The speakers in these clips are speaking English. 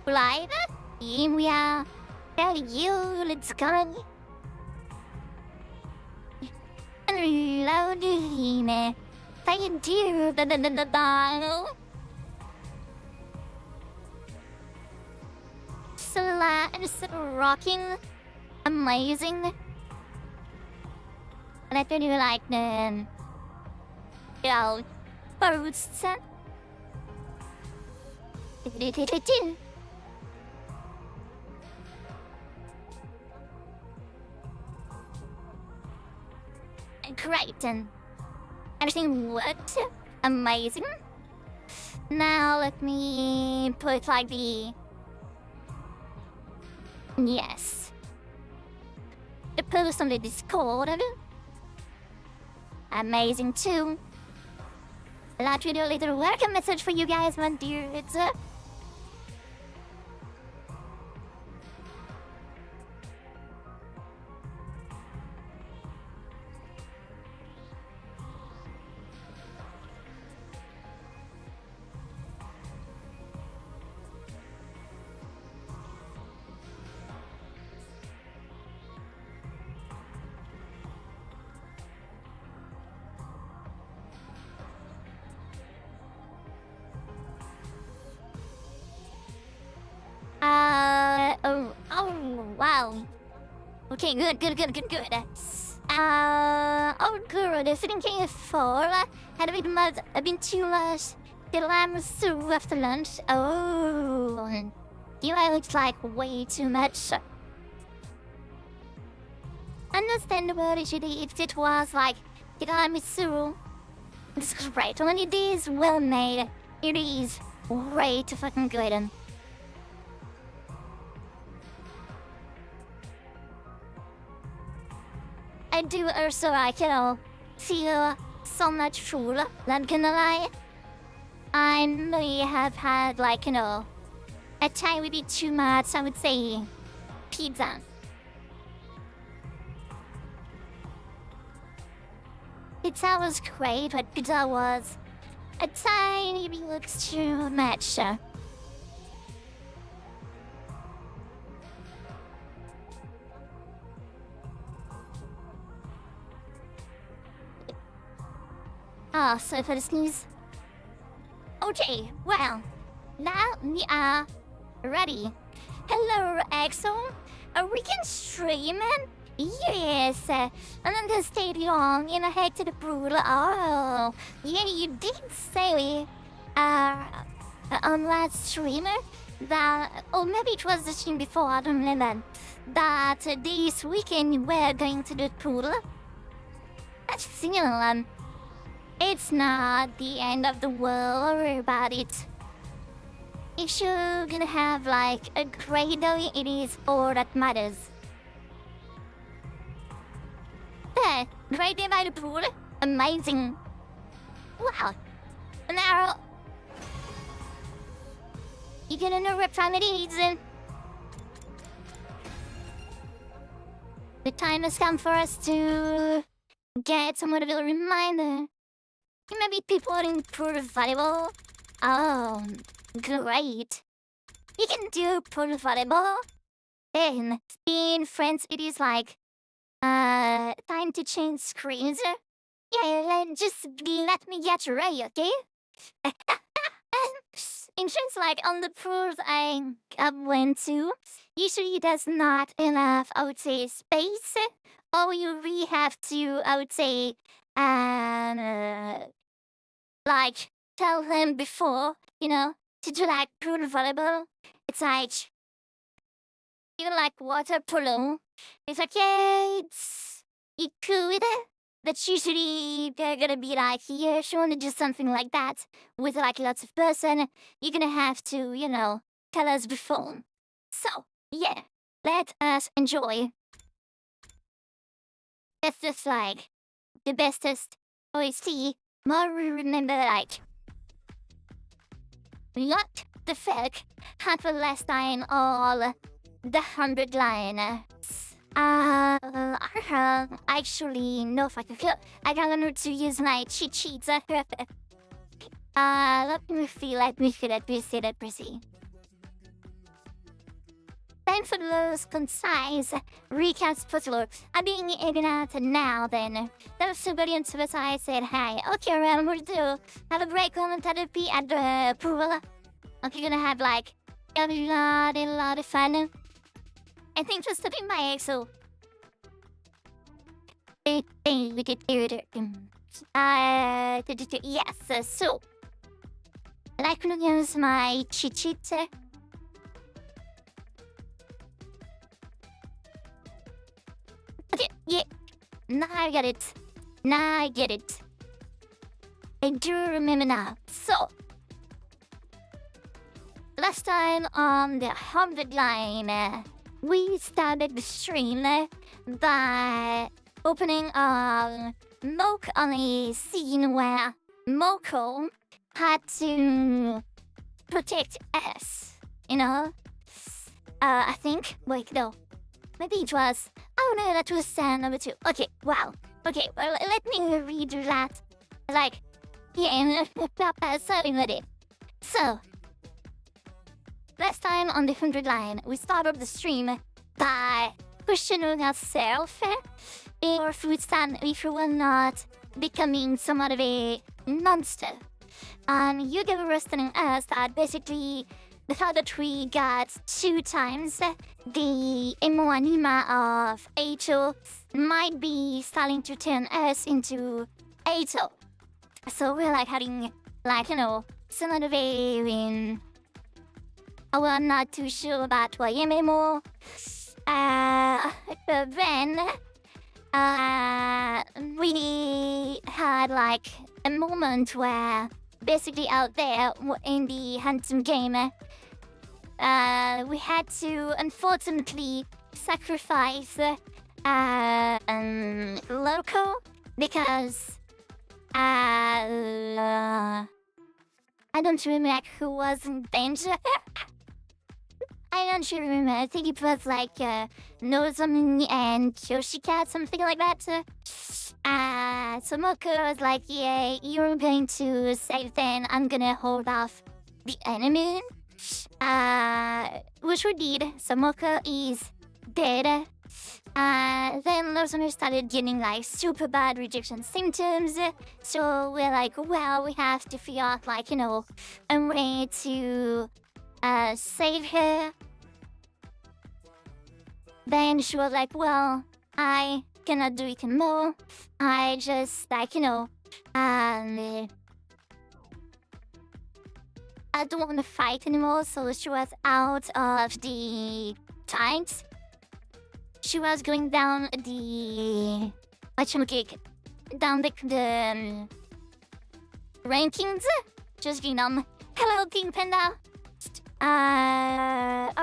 Live? Yeah. Tell you, let's go. Reload him. Thank you. Slash rocking. Amazing. And I do like the boosts. Great, and everything worked. Amazing. Now let me put like the... Yes. The post on the Discord. Amazing too. Let's do a little welcome message for you guys, my dudes. Oh, wow. Okay, good. Oh, good. Thinking for had a bit too much. The lamb through after lunch. Oh, you looked like way too much. Understandable if it was like tiramisu. It's great when it is well made. It is way too fucking good. I do also like, feel so much full, not gonna lie. I may have had like, a tiny bit too much, I would say, pizza. Pizza was great, but pizza was a tiny bit too much. Sorry for the sneeze. Okay, well, now we are ready. Hello, Axel. We can stream it? Yes, and then the stadium in a head to the pool. Oh, yeah, you did say on last streamer that, or maybe it was the stream before, I don't remember, that this weekend we're going to the pool. That's still, it's not the end of the world, worry about it. If you're gonna have like a great day, it is all that matters. Yeah, great day by the pool. Amazing. Wow. Now, you're gonna know what time it is. The time has come for us to get somewhat of a reminder. Maybe people in pool volleyball. Oh, great. You can do pool volleyball. Then, being friends, it is like, time to change screens. Yeah, just let me get ready, okay? Insurance, like on the pools I went to, usually there's not enough, I would say, space. Or you really have to, I would say, like, tell them before, to do like pool volleyball. It's like, even like water polo. It's like, yeah, you cool with it? That's usually they're gonna be like, yeah, if you wanna do something like that with like lots of person, you're gonna have to, tell us before. So, yeah, let us enjoy. That's just like the bestest OST. More we remember like, what? the fuck? Had for last time all the 100 line. Actually, no, if I could. I got learn to use my cheat sheets. Let me feel, let me see. Time for those concise recaps for the Lord. I'm being ignorant now then. There was somebody on Twitter, I said, hey, okay, we'll do. Have a break on therapy at the pool. Okay, gonna have like a lot of fun. I think just to be my EXO. Yes, so like to use my cheat sheet. Okay, yeah. Now I get it. I do remember now. So last time on the 100 line, we started the stream by opening Moke on a scene where Moko had to protect us, you know? I think. Wait, no. Maybe it was. Oh no, that was stand number 2. Okay, wow. Okay, well, let me redo that. Like, yeah, something with it. So, last time on the 100 line, we started the stream by questioning ourselves or food stand if we were not becoming somewhat of a monster. You gave us telling us that basically the fact that we got 2 times the emo anima of Aito might be starting to turn us into Aito. So we're like having, like, you know, somewhat of a we're not too sure about what MMO. But then we had like a moment where basically out there in the Handsome game, we had to unfortunately sacrifice Loco because I don't remember who was in danger. I don't remember. I think it was like Nozomi and Yoshika, something like that. So Moko was like, yeah, you're going to save them. I'm gonna hold off the enemy. Which we did. So Moko is dead. Then Nozomi started getting like super bad rejection symptoms. So we're like, well, we have to figure out like, you know, a way to save her. Then she was like, well, I cannot do it anymore. I just, like, you know, I don't want to fight anymore. So she was out of the fight. She was going down the down the rankings. Just, you know, hello, King Panda. I'll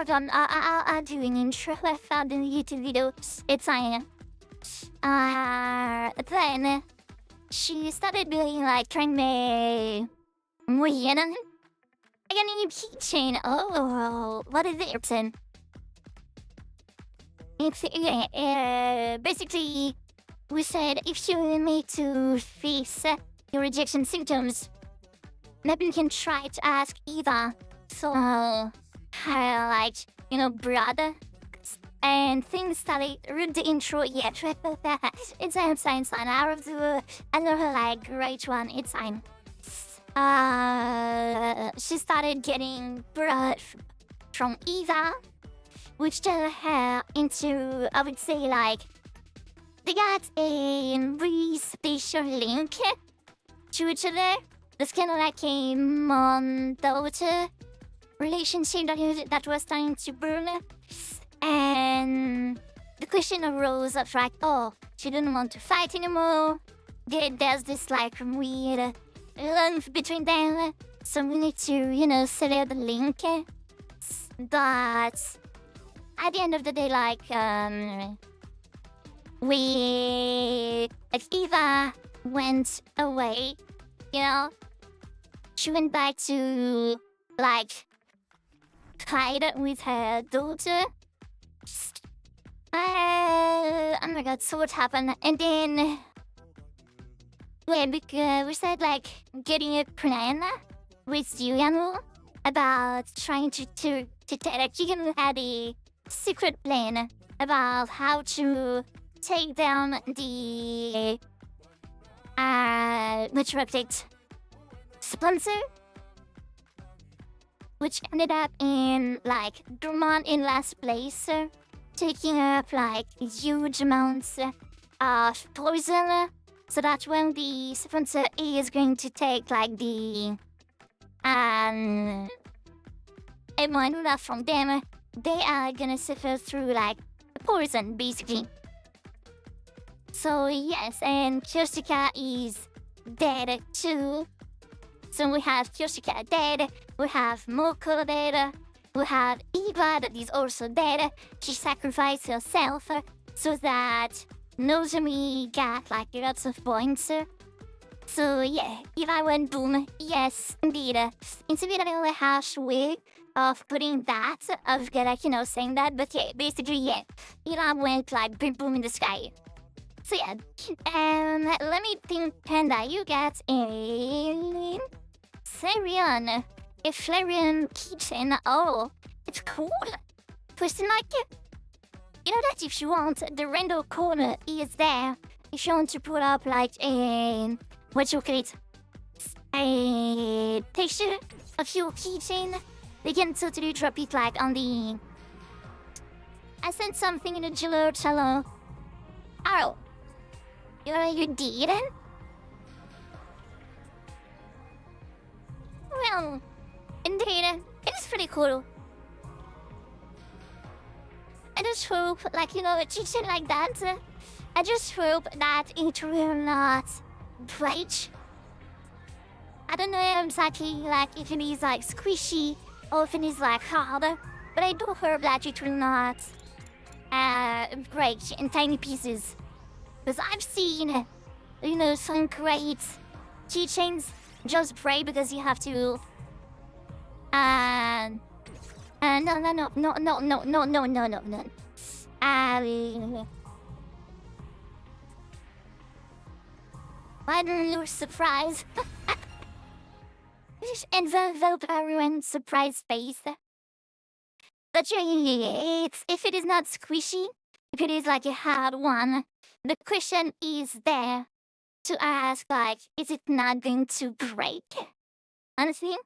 do an intro. I found in the YouTube video. It's fine. Then she started doing like trying to weird. I got a new keychain. Oh, what is it? It's basically we said if you need to face your rejection symptoms, maybe you can try to ask Eva. So, like, you know, brother. And things started with the intro yet. It's fine. I have to another like great one. It's fine. She started getting blood from Eva, which turned her into, I would say, like, they got a really special link to each other. That's kind of like a mom-daughter relationship that was starting to burn. And the question arose of like, oh, she didn't want to fight anymore. There's this like weird link between them. So we need to, you know, sever the link. But at the end of the day, like, Eva went away, you know? She went back to, like, hide with her daughter. Oh my god, so what happened? And then, well, because we started like getting a plan with Yuliano about trying to tell like Yuliano had a secret plan about how to take down the Metro Update sponsor, which ended up in like Drummond in last place, taking up like huge amounts of poison, so that when the sponsor is going to take like the Emanula from them, they are gonna suffer through like poison basically. So yes, and Kyoshika is dead too. So we have Kyoshika dead, we have Moko dead, we have Eva that is also dead. She sacrificed herself so that Nozomi got like lots of points. So yeah, Eva went boom. Yes, indeed. It's a bit of a harsh way of putting that, of like, you know, saying that, but yeah, basically yeah, Eva went like boom boom in the sky. So yeah, let me think, Panda, you get a Flareon. A Flareon keychain. Oh, it's cool. Person like it. You know that if you want, the random corner is there. If you want to put up like a, what you call it, a picture of your keychain, they can totally drop it like on the. I sent something in the Jello Cello. Oh, you did? Well, indeed, it's pretty cool. I just hope, like, you know, a keychain like that, I just hope that it will not break. I don't know exactly, like, if it is, like, squishy or if it is, like, hard, but I do hope that it will not break in tiny pieces. Because I've seen, you know, some great keychains just break because you have to, no. Why don't you surprise? Just envelop everyone's surprise face. But yeah, it's, if it is not squishy, if it is like a hard one, the question is there to ask, like, is it not going to break? Honestly?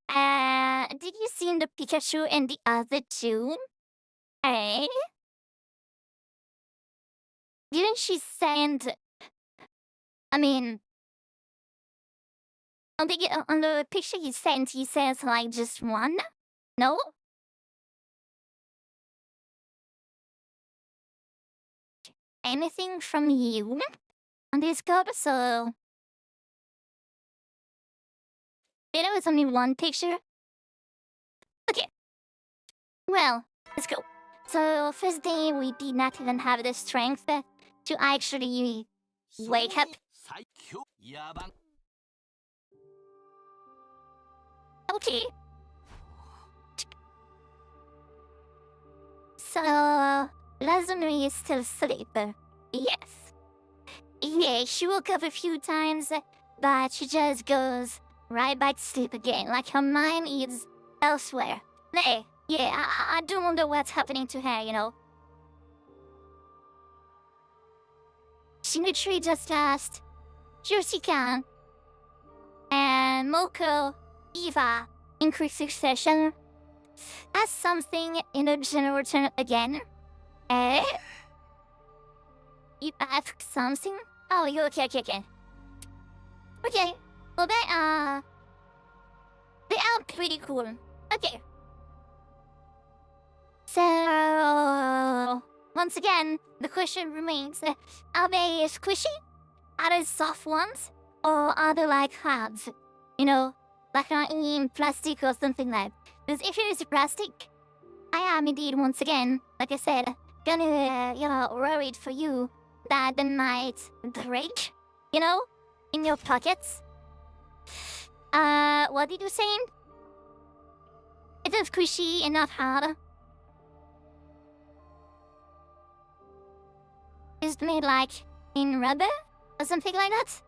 Did you see the Pikachu and the other two? Eh? Didn't she send... I mean... On the picture he sent, he says, like, just one? No? Anything from you on Discord? So... There was only one picture? Okay. Well, let's go. So, first day, we did not even have the strength to actually wake up. Okay. So, Lazumi is still asleep. Yes. Yeah, she woke up a few times, but she just goes right back to sleep again, like her mind is elsewhere. Hey, yeah, I do wonder what's happening to her, you know. She literally just asked Yoshika and Moko, Eva, in quick succession, ask something in a general term again. Eh? You ask something? Oh, you okay. Okay, well they are pretty cool. Okay. So, once again, the question remains, are they squishy? Are they soft ones? Or are they like hards? You know, like in plastic or something like that. Because if it is plastic, I am indeed, once again, like I said, gonna, you know, worried for you that they might break, you know, in your pockets. What did you say? It's squishy and not hard. It's made like in rubber or something like that.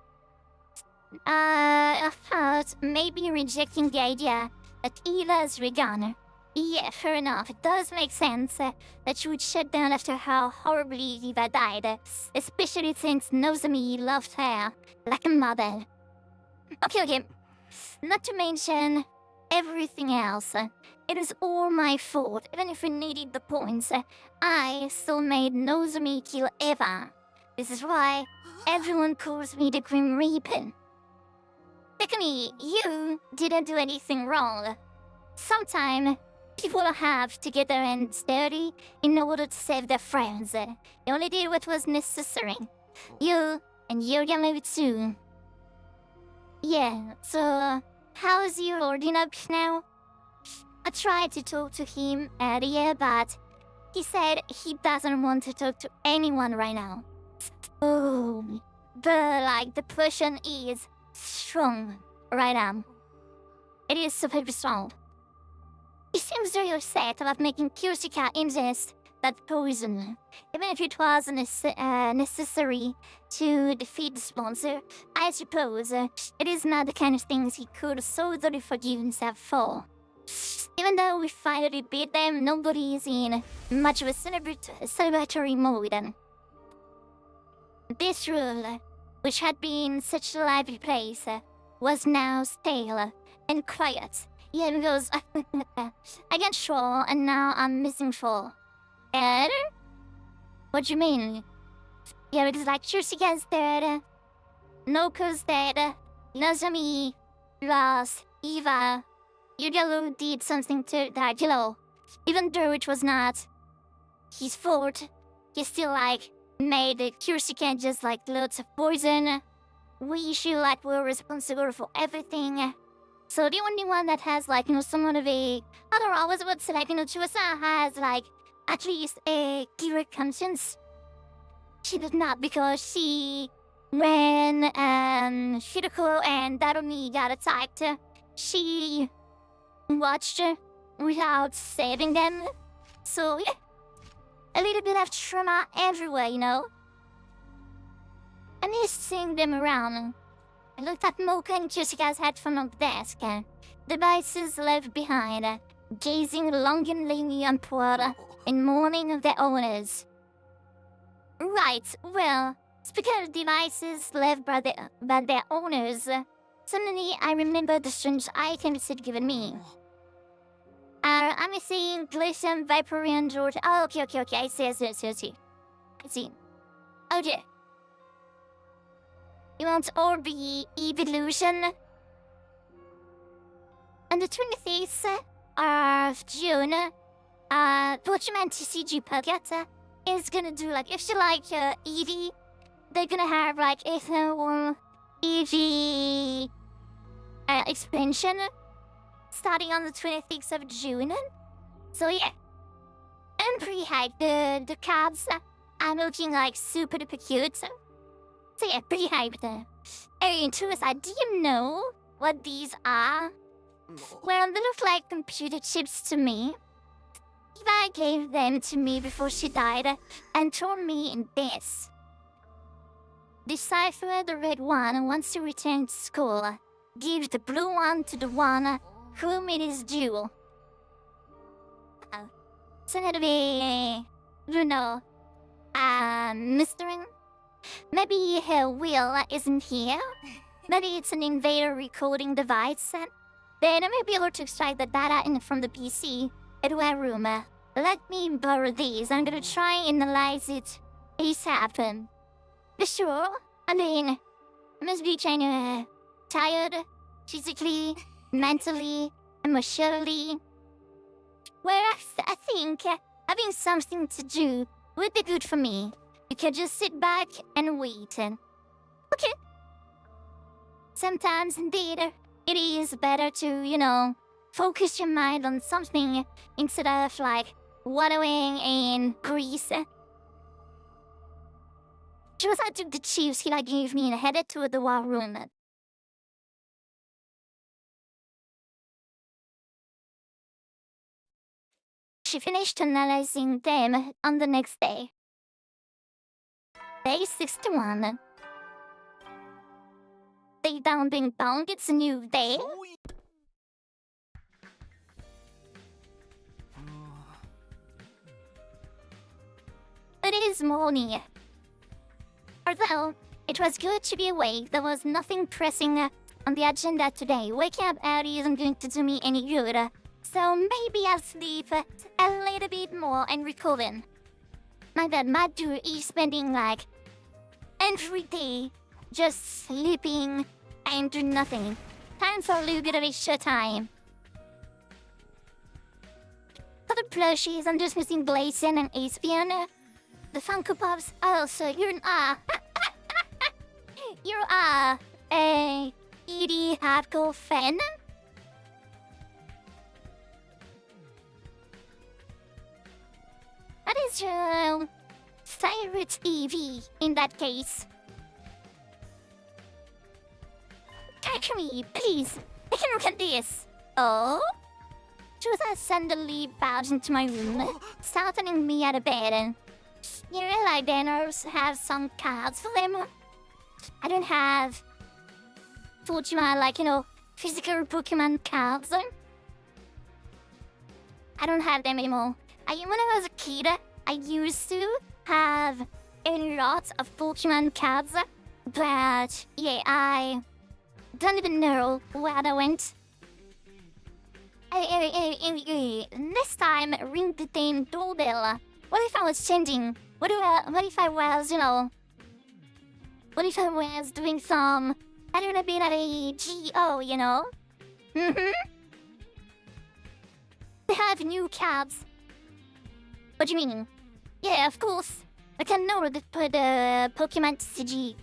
I thought maybe rejecting the idea that Ela's vegan. Yeah, fair enough. It does make sense that she would shut down after how horribly Eva died, especially since Nozomi loved her like a mother. Okay. Not to mention everything else. It is all my fault. Even if we needed the points, I still made Nozomi kill Eva. This is why everyone calls me the Grim Reaper. Pikami, you didn't do anything wrong. Sometimes people have to get their hands dirty in order to save their friends. They only did what was necessary. You and Yogamu too. Yeah, so how's your holding up now? I tried to talk to him earlier, but he said he doesn't want to talk to anyone right now. Oh, but like the person is strong right now. It is super strong. He seems very upset about making Kurshika ingest that poison. Even if it was necessary to defeat the sponsor, I suppose it is not the kind of things he could so totally forgive himself for. Even though we finally beat them, nobody is in much of a celebratory mode. This rule, which had been such a lively place, was now stale and quiet. Yeah, because I got Troll and now I'm missing Troll. And? What do you mean? Yeah, because like Kurshika's dead, Noko's dead, Nozomi lost, Eva, Yugalu did something to that, even though it was not his fault, he still like made Kurshika just like loads of poison. We feel like we're responsible for everything. So the only one that has like, somewhat of a, I don't know, I was about to say like, Chuasa has like at least a clear conscience. She did not, because when Shiroko and Darumi got attacked, she watched without saving them. So yeah, a little bit of trauma everywhere, I missed seeing them around. I looked at Mocha and Kurshika's headphone on the desk. Devices left behind, gazing longingly upward in mourning of their owners. Right, well, speaking of devices left by their owners, suddenly I remembered the strange items he'd given me. I'm missing Glacium, Viperian, George. Oh, okay, I see. Okay. You want Orbi Evolution? On the 25th of June, Watchman TCG Pocket is gonna do like, if you like Eevee, they're gonna have like a Eevee expansion starting on the 26th of June. So yeah, I'm pretty hyped. The cards are looking like super duper cute. So yeah, pretty hyped. Hey, Truus, do you know what these are? Well, they look like computer chips to me. Eva gave them to me before she died and told me in this. Decipher the red one once you return to school. Give the blue one to the one whom it is due. So that'll be, mystery. Maybe her will isn't here. Maybe it's an invader recording device. Then I may be able to extract the data from the PC into a room. Let me borrow these. I'm gonna try and analyze it ASAP. Sure. I must be kind of tired, physically, mentally, emotionally. Whereas I think having something to do would be good for me. You can just sit back and wait. Okay. Sometimes, indeed, it is better to, focus your mind on something instead of, like, wallowing in grease. Just I took the chiefs he, gave me and headed to the war room. She finished analyzing them on the next day. Day 61. Day down being bong, it's a new day. It is morning. Although it was good to be awake, there was nothing pressing on the agenda today. Waking up early isn't going to do me any good. So maybe I'll sleep a little bit more and recover. My dad Madu is spending like every day just sleeping and doing nothing. Time for a little bit of extra time. For the plushies, I'm just missing Blazin and Aspion. The Funko Pops. Also, you're a ED hardcore fan. What is your favorite EV in that case? Catch me, please. I can look at this. Oh? Juza suddenly bowed into my room, startling me out of bed. You realize Danos have some cards for them? I don't have Fortuna, like, physical Pokemon cards. I don't have them anymore. When I was a kid, I used to have a lot of Pokemon cards. But, yeah, I don't even know where they went. Next time, ring the damn doorbell. What if I was changing? What if I was, what if I was doing some, I don't know, bit of a GO, They have new cards. What do you mean? Yeah, of course. I can know they put Pokemon TCG.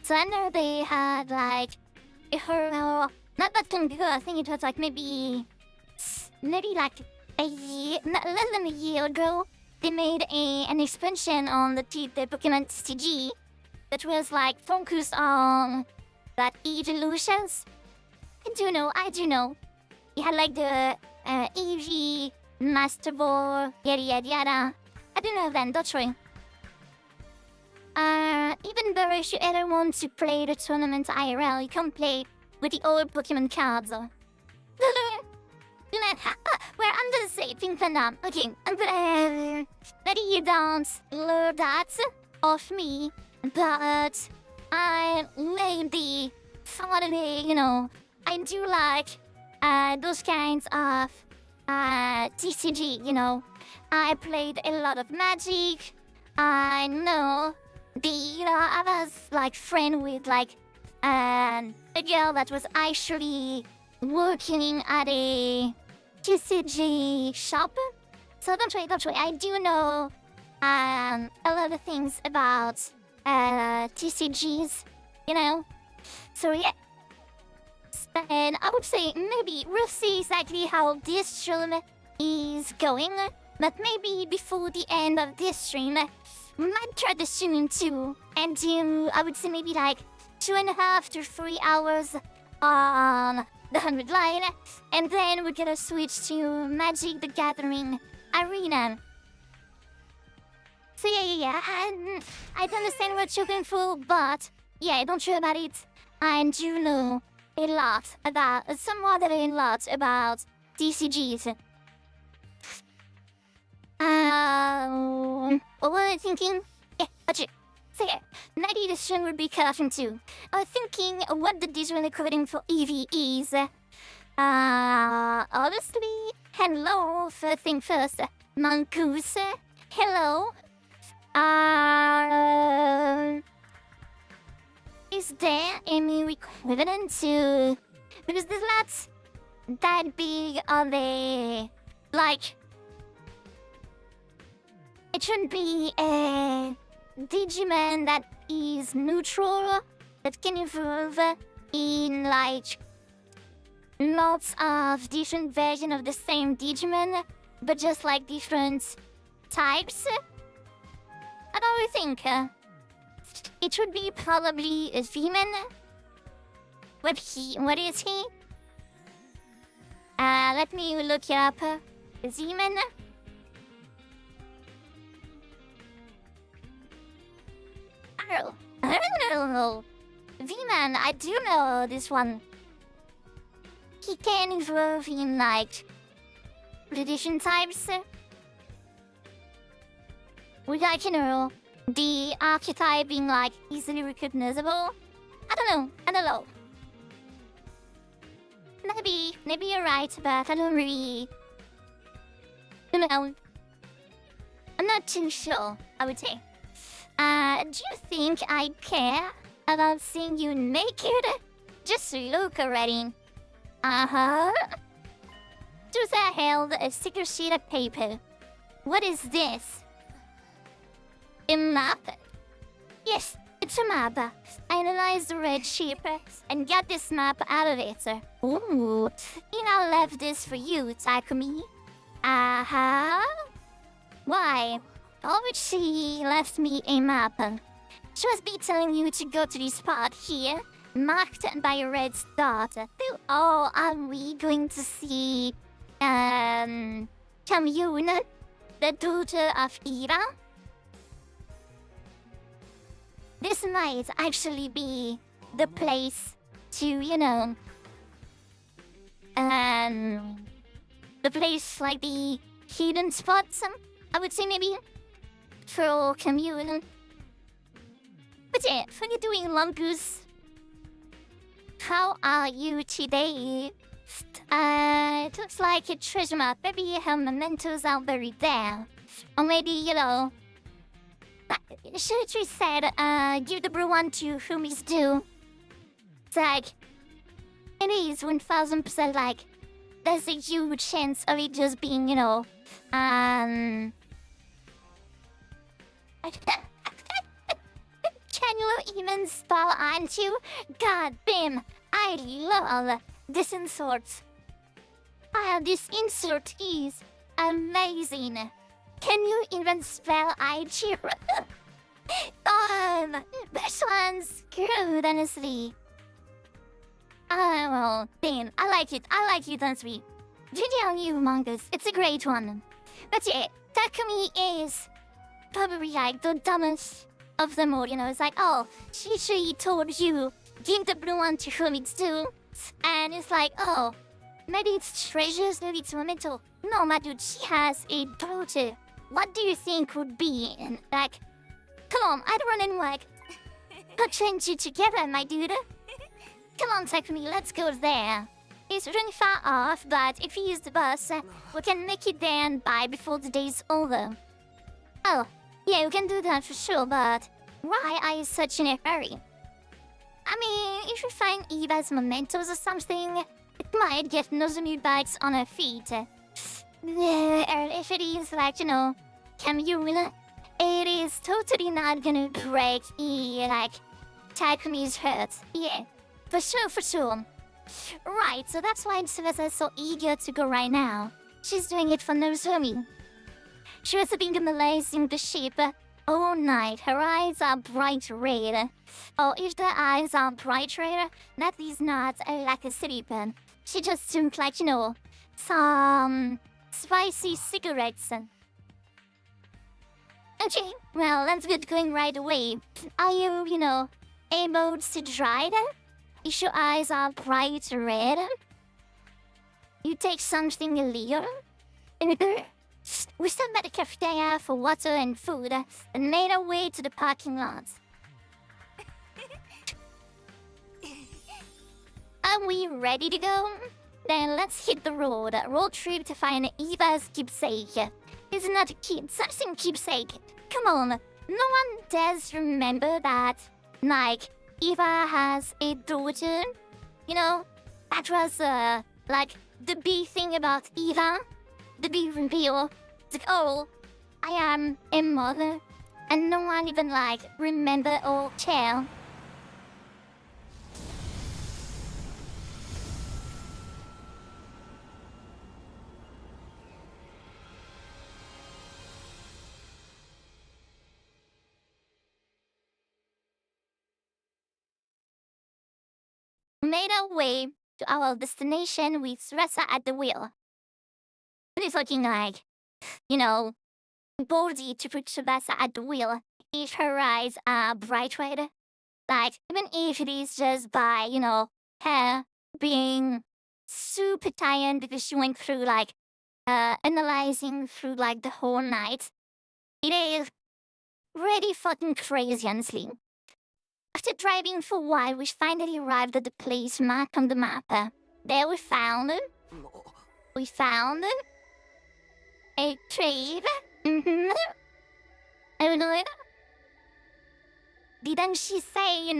So I know they had like not that long ago. I think it was like maybe like a year, less than a year ago. They made an expansion on the Pokemon TCG that was like focused on that evolutions. I do know. You had like the EV Master Ball, yada yada yada. I don't know then, don't worry. Even though if you ever want to play the tournament IRL, you can play with the old Pokemon cards. We're under the same Pink Panda. Okay, I'm gonna that you don't learn that off me, but I maybe finally, I do like those kinds of TCG, I played a lot of Magic. I know I was like friend with like a girl that was actually working at a TCG shop. So don't worry, I do know a lot of things about TCGs, So yeah. And I would say maybe we'll see exactly how this stream is going. But maybe before the end of this stream, we might try the stream too. And do, I would say maybe like 2.5 to 3 hours on the 100 line. And then we're gonna switch to Magic the Gathering Arena. So yeah. I don't understand what you're looking for, but yeah, don't worry about it. I do know a lot about, somewhat a lot about TCGs. What was I thinking? Yeah, that's it. So yeah, maybe the stream would be caution too. I was thinking what the digital equivalent for EV is. Honestly, hello, first thing first. Mongoose, hello. Is there any equivalent to... Because there's not that big on the... Like... It should be a Digimon that is neutral, that can evolve in like lots of different versions of the same Digimon, but just like different types. I don't think it should be probably a Veemon. What is he? Let me look it up. Zeman? Oh, I don't know. V-Man, I do know this one. He can evolve in, like, tradition types. With, like, the archetype being, like, easily recognizable. I don't know. Maybe you're right, but I don't really... know. I'm not too sure, I would say. Do you think I care about seeing you naked? Just look already. Uh-huh. Susa held a thicker sheet of paper. What is this? A map? Yes, it's a map. I analyzed the red sheep and got this map out of it. Ooh, I left this for you, Takumi. Uh-huh. Why? Oh, she left me a map. She was be telling you to go to this spot here, marked by a red dot. Oh, are we going to see, Kamyun, the daughter of Ira? This might actually be the place to, the place like the hidden spots, I would say maybe, for Kamyun. But yeah, for you doing Longus, how are you today? It looks like a treasure map. Maybe her mementos are buried there. Or maybe, Shirtri said, give the brew one to whom is due. It's like, it is 1000% like, there's a huge chance of it just being, Can you even spell, aren't you? God damn, I love this insert. This insert is amazing. Can you even spell IG? This one's good, honestly. Well, damn, I like it, honestly. GG you, Mongoose, it's a great one. But yeah, Takumi is probably like the dumbest of them all, it's like, oh, she told you, give the blue one to whom it's due. And it's like, oh, maybe it's treasures, maybe it's memento. No, my dude, she has a daughter. What do you think would be? And like, come on, I'd run and work. I'll change you together, my dude. Come on, Takumi, let's go there. It's really far off, but if you use the bus, we can make it there and by before the day's over. Oh, yeah, you can do that for sure, but why are you such in a hurry? I mean, if you find Eva's mementos or something, it might get Nozomi bites on her feet. If it is like, Kamyun, it is totally not gonna break Takumi's hurt. Yeah, for sure. Right, so that's why Tsubasa is so eager to go right now. She's doing it for Nozomi. She was been molesting the sheep all night. Her eyes are bright red. Oh, if the eyes are bright red, that is not like a sleep. She just took like, some spicy cigarettes. Okay, well, let's get going right away. Are you, able to drive? If your eyes are bright red, you take something illegal? We stopped at the cafeteria for water and food and made our way to the parking lot. Are we ready to go? Then let's hit the road. Road trip to find Eva's keepsake. It's not a kid, something keepsake. Come on, no one does remember that, like, Eva has a daughter? That was, the big thing about Eva. The big reveal. It's like, oh, I am a mother. And no one even, remember or care. Made our way to our destination with Ressa at the wheel. It's looking like, you know, body to put Tsubasa at will if her eyes are bright red. Like, even if it is just by, her being super tired because she went through, like, analyzing through, like, the whole night. It is really fucking crazy, honestly. After driving for a while, we finally arrived at the place marked on the map. There we found a cave. And didn't she say,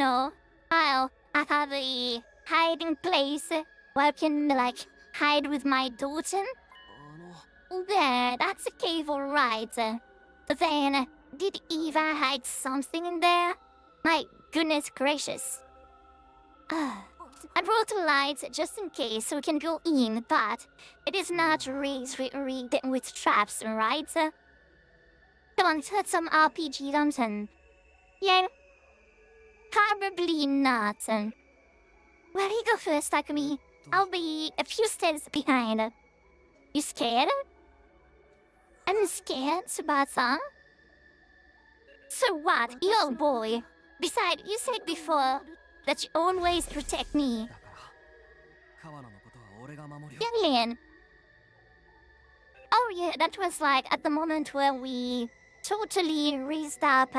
I'll have a hiding place where I can, like, hide with my daughter? There, that's a cave, alright. Then, did Eva hide something in there? My goodness gracious. I brought a light just in case so we can go in, but it is not rigged with traps, right? Come on, let's hit some RPG something. Yeah, probably not. Well, you go first, Takumi. I'll be a few steps behind. You scared? I'm scared, Tsubasa. So what, you old boy? Besides, you said before that you always protect me. Young oh yeah, that was like at the moment where we totally raised up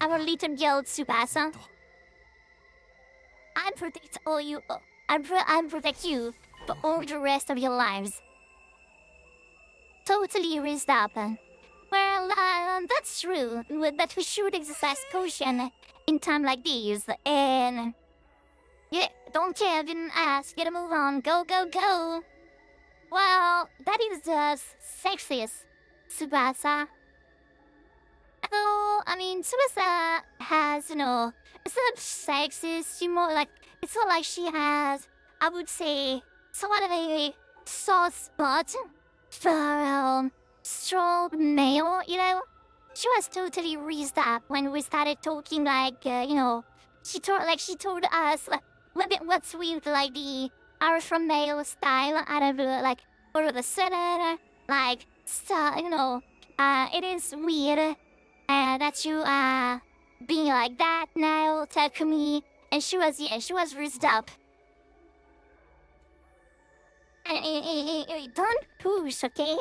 our little girl Tsubasa. I protect all you. I protect you for all the rest of your lives. Totally raised up. Well, that's true, but we should exercise caution in time like these. And yeah, don't care, didn't ask. Gotta move on. Go, go, go. Well, that is just sexist, Tsubasa. Oh, I mean, Tsubasa has, it's not sexist. It's more like she has, I would say, somewhat of a soft spot for, strong male, She was totally raised up when we started talking, like, she told us, what's with, like, the alpha male style out of, like, all of a sudden, like, it is weird that you are being like that now, Takumi. And she was raised up. Don't push, okay?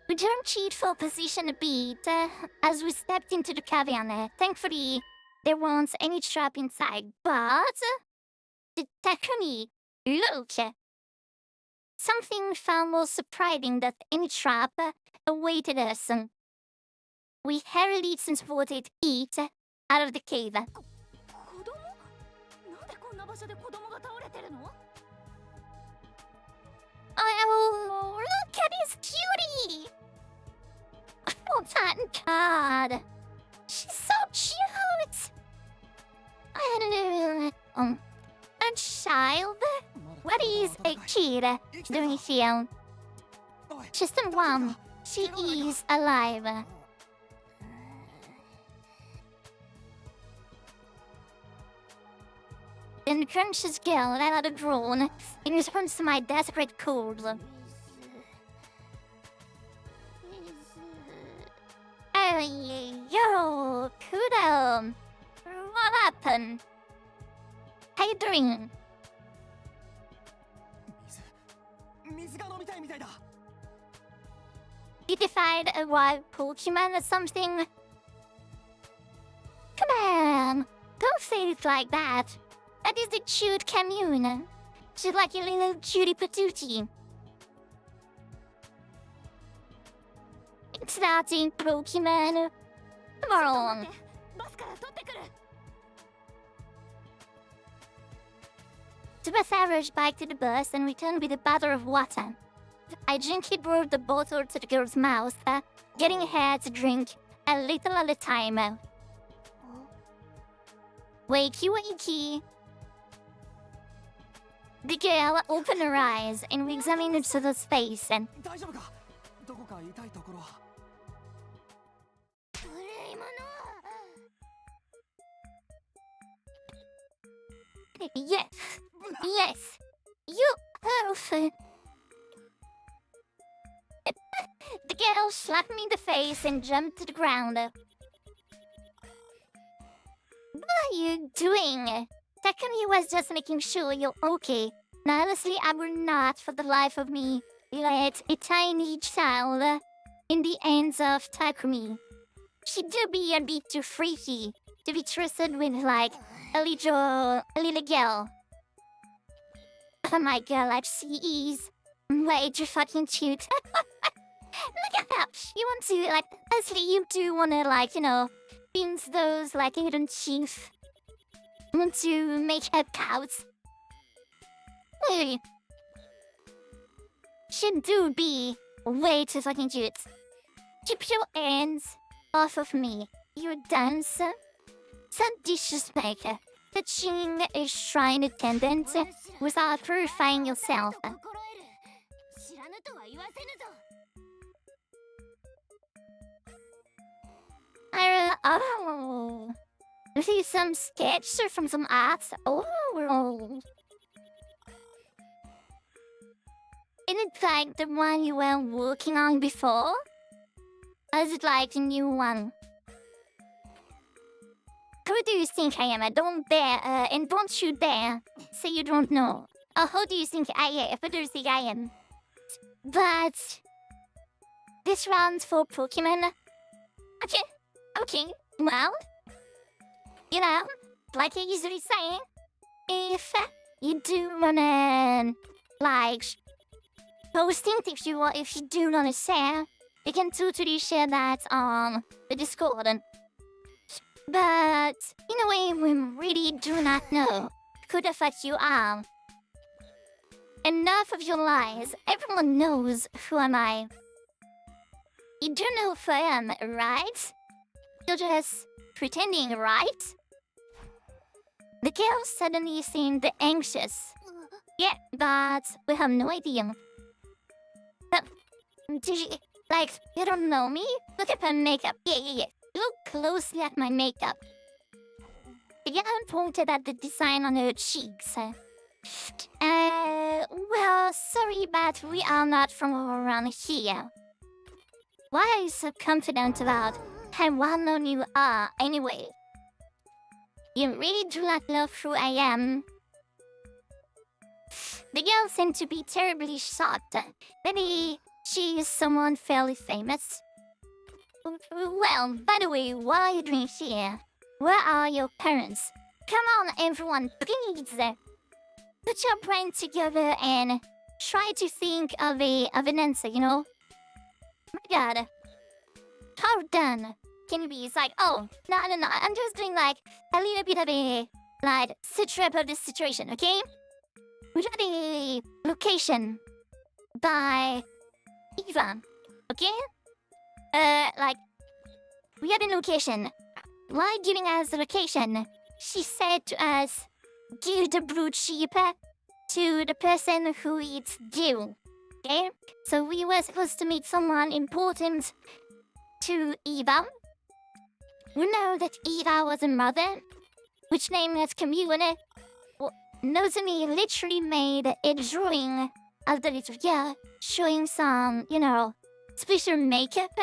We don't cheat for position a bit, as we stepped into the cavern. Thankfully, there wasn't any trap inside, but... Takumi, look! Something far more surprising than any trap awaited us. We hurriedly transported it out of the cave. Oh, look at his cutie! Oh, thank God. She's so cute! A child? What is a kid doing here? She's the one. She is alive. The unconscious girl let out a groan in response to my desperate calls. Hey, yo, Kudo. What happened? How you doing? Did you find a wild Pokemon or something? Come on, don't say it like that. That is the cute commune. She's like a little cutie patootie. It's not in Pokemon. Come on. Tsubasa rushed back to the bus and returned with a bottle of water. I gently brought the bottle to the girl's mouth, getting her to drink a little at a time. Wakey, wakey. The girl opened her eyes and we examined each other's face and... Yes, yes, you Oh, the girl slapped me in the face and jumped to the ground. What are you doing? Takumi was just making sure you're okay. Now, honestly, I would not, for the life of me, let a tiny child in the hands of Takumi. She do be a bit too freaky to be trusted with, like, a little girl. Oh my god, like, she is way too fucking cute. Look at that! You want to, like, honestly, you do wanna, like, pinch those, like, hidden teeth. You want to make her pout. Hey. She do be way too fucking cute. Keep your hands off of me, you dance. Some disrespect. Touching a shrine attendant without purifying yourself. Oh, this is some sketch or from some art. Oh, is it like the one you were working on before? Or is it like the new one? Who do you think I am? Don't dare, and don't you dare say you don't know. Or who do you think I am? Who do you think I am? But this round's for Pokemon. Okay, well, like I usually say, if you do wanna, like, post it, if you do wanna share, you can totally share that on the Discord. But in a way, we really do not know who the fuck you are. Enough of your lies. Everyone knows who am I. You do know who I am, right? You're just pretending, right? The girl suddenly seemed anxious. Yeah, but we have no idea. Did you, like, you don't know me? Look at my makeup. Yeah. Look closely at my makeup. The girl pointed at the design on her cheeks. Well, sorry, but we are not from around here. Why are you so confident about how well-known you are, anyway? You really do not love who I am. The girl seemed to be terribly shocked. Maybe she is someone fairly famous. Well, by the way, what are you doing here? Where are your parents? Come on, everyone, please! Put your brain together and try to think of an answer, My god. How done can you be? It's like, oh, no, I'm just doing, like, a little bit of a, like, sit-rep of this situation, okay? We got a location by Eva, okay? Like, we have a location. While giving us the location, she said to us, give the blue chip to the person who it's due. Okay? So we were supposed to meet someone important to Eva. We know that Eva was a mother, which named as Commune. Well, Nozomi literally made a drawing of the little girl, showing some, special makeup.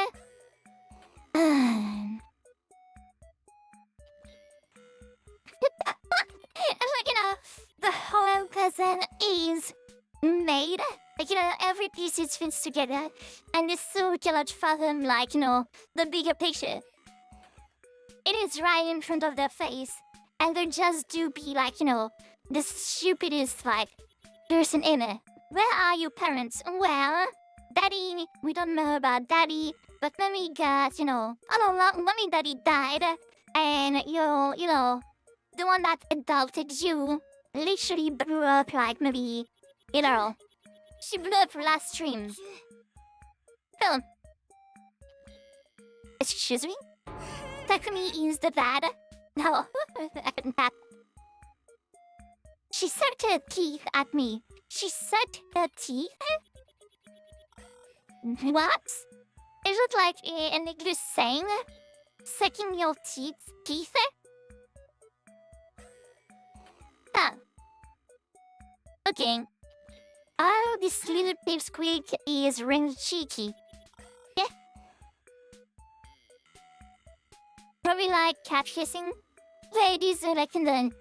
Like, the whole person is made. Like, every piece is fits together. And it's so cannot fathom, like, the bigger picture. It is right in front of their face. And they just do be like, the stupidest, like, person in it. Where are your parents? Well, Daddy, we don't know about Daddy. But Mommy got, I don't know, Mommy and Daddy died. And, the one that adopted you literally blew up like maybe, she blew up last stream. So, excuse me? Takumi is the dad? No, I couldn't have. She sucked her teeth at me. She sucked her teeth? What? Is it like an English saying? Sucking your teeth? Huh. Okay. Oh, this little pipsqueak is really cheeky. Yeah. Probably like cat kissing. Ladies are like in the...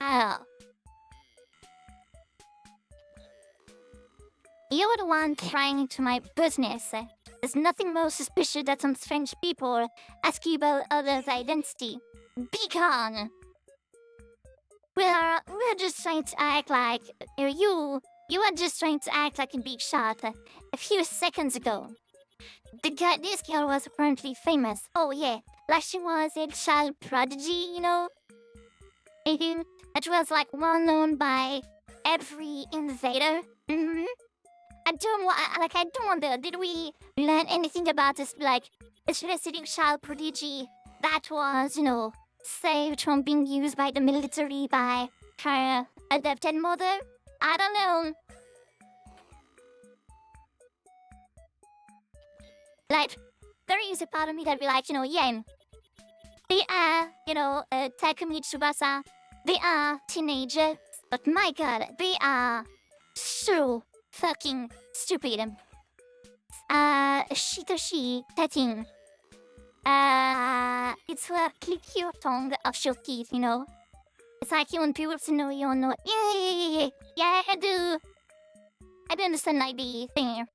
Oh. You're the one prying into my business. There's nothing more suspicious than some strange people ask you about others' identity. Be gone! We're just trying to act like... You were just trying to act like a big shot a few seconds ago. This girl was apparently famous. Oh yeah, like she was a child prodigy, you know? It was like well known by every invader. I don't wonder, did we learn anything about this, like, a specific child prodigy that was, you know, saved from being used by the military by her adopted mother? I don't know. Like, there is a part of me that be like, you know, yeah, they are, you know, Takumi Tsubasa, they are teenagers, but my god, they are so fucking stupid. Shitoshi Tetting. It's a click your tongue off your teeth, you know? It's like you want people to know you know. Yeah, I do. I don't understand like the thing.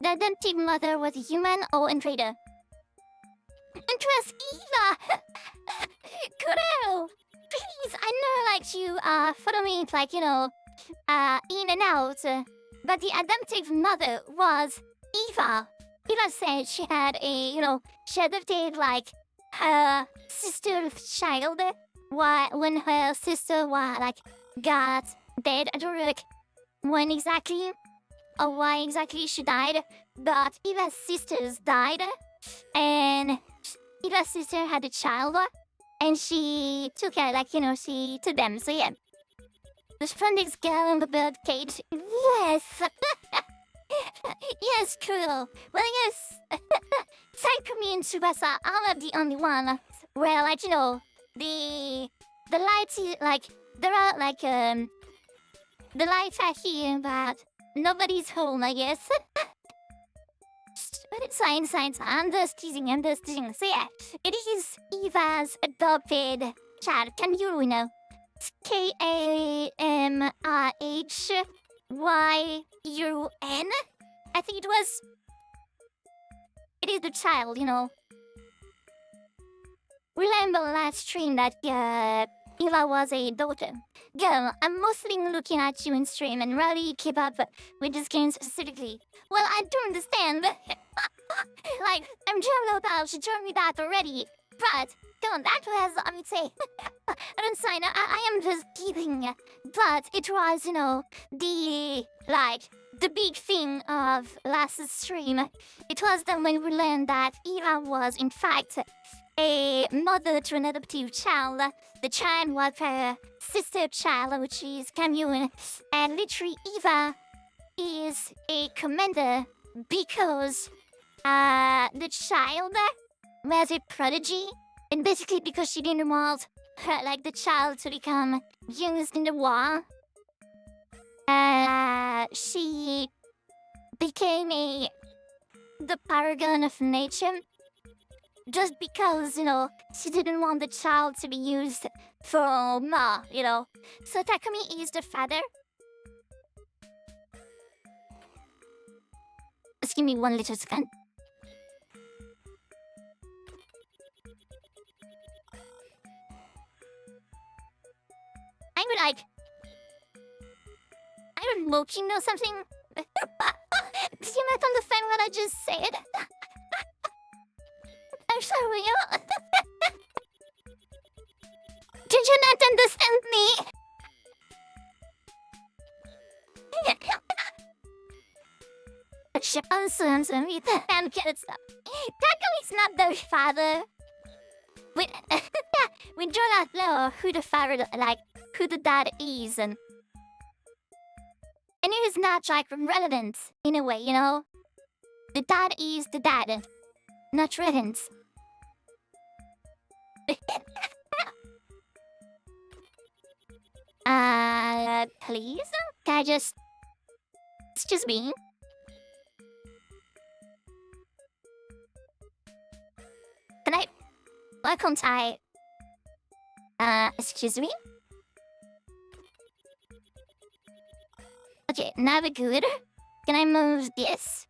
The adoptive mother was a human or invader. It was Eva! Kureo! Please, I know like you follow me like, you know, in and out. But the adoptive mother was Eva. Eva said she had a, you know, she adopted like her sister's child. When her sister was like got dead, I don't know like when exactly or why exactly she died. But Eva's sisters died, and Eva's sister had a child, and she took her like you know she took them. So yeah. The funniest girl in the birdcage. Yes! Yes, cool. Well, yes. Takumi and Tsubasa are not the only one. Well, like, you know, the lights, like, there are, like, the lights are here, but nobody's home, I guess. But it's fine. I'm just teasing. So yeah, it is Eva's adopted child. Can you know? Kamrhyn. I think it was. It is the child, you know. Remember last stream that Eva was a daughter. Girl, I'm mostly looking at you in stream and really keep up with this game specifically. Well, I don't understand. Like, I'm sure about she told me that already. But, come on, that was, I would say, I don't sign, I am just kidding. But it was, you know, the big thing of last stream. It was then when we learned that Eva was, in fact, a mother to an adoptive child. The child was her sister child, which is Kamrhyn. And literally, Eva is a commander because the child was a prodigy. And basically because she didn't want her, like, the child to become used in the war. She became the paragon of nature. Just because, you know, she didn't want the child to be used for more, you know. So Takumi is the father. Just give me 1 little second. I'm looking or something. Do you not understand what I just said? I'm sorry. Did you not understand me? And get stuff. Takumi's not the father. We do not know who the father, like, who the dad is, and it is not, like, relevant, in a way, you know? The dad is the dad, not relevant. Please? Can I just... Excuse me? Can I... Why can't I... excuse me? Okay, now we're good. Can I move this?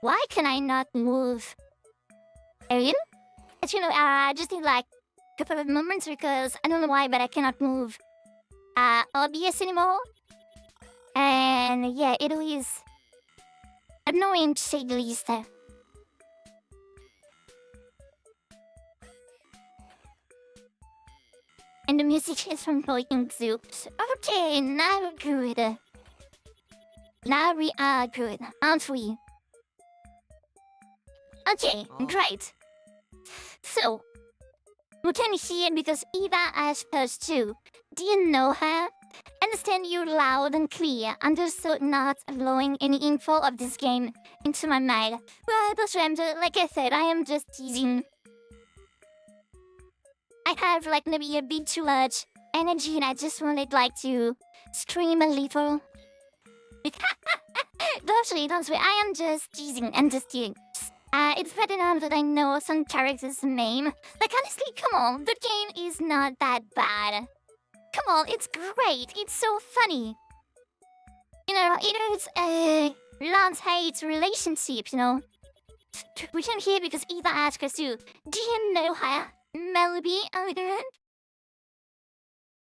Why can I not move Ariel? But you know, I just need like a couple of moments because I don't know why, but I cannot move OBS anymore. And yeah, it is annoying to say the least. And the music is from Boyking Zoops. Okay, now we're good. Now we are good, aren't we? Okay, great. So, we came here because Eva asked us to. Do you know her? Understand you loud and clear. Understood not allowing any info of this game into my mind. Well, like I said, I am just teasing. I have like maybe a bit too much energy and I just wanted like to scream a little. Don't worry, I am just teasing and just kidding. It's better now that I know some character's name. Like honestly, come on, the game is not that bad. Come on, it's great, it's so funny. You know, it is a love-hate relationship, you know. We came here because Eva asked us to. Do you know her? Melody,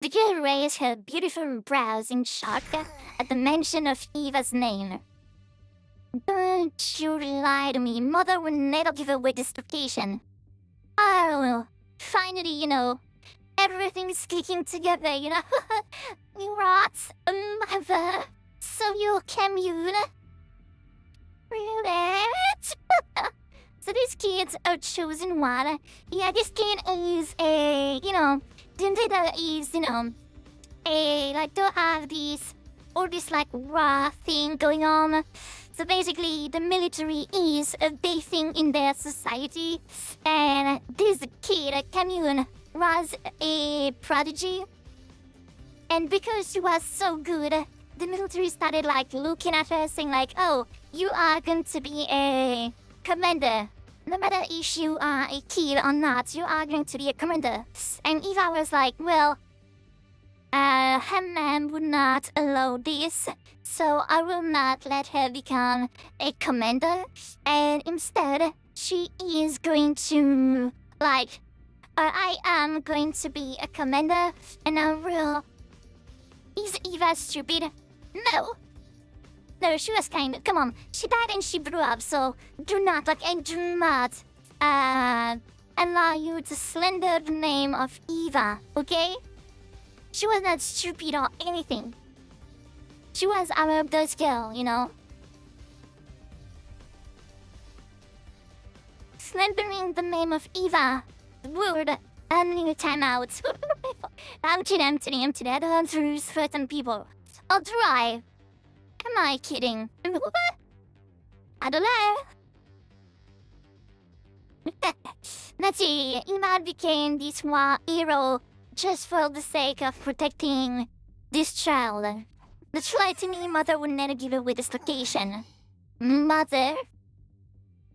the girl raised her beautiful brows in shock at the mention of Eva's name. Don't you lie to me, Mother will never give away this location. Oh, finally, you know, everything's clicking together, you know. You rats, Mother, so you commune. Really? So these kids are chosen one. Yeah, this kid is a, you know, Dindida is, you know, a, like, don't have this, all this, like, raw thing going on. So basically, the military is a big thing in their society. And this kid, Commune, was a prodigy. And because she was so good, the military started, like, looking at her, saying, like, oh, you are going to be a commander. No matter if you are a kid or not, you are going to be a commander. And Eva was like, well, her mom would not allow this, so I will not let her become a commander. And instead, she is going to, like, I am going to be a commander, and I will... Is Eva stupid? No. No, she was kind of... Come on, she died and she grew up, so do not, like, and do not, allow you to slander the name of Eva, okay? She was not stupid or anything. She was our those girl, you know? Slandering the name of Eva would only time out. I'm dead through certain people. I'll try. Am I kidding? I don't know. Let's see, Eva became this hero just for the sake of protecting this child. The Tritony mother would never give away this location. Mother?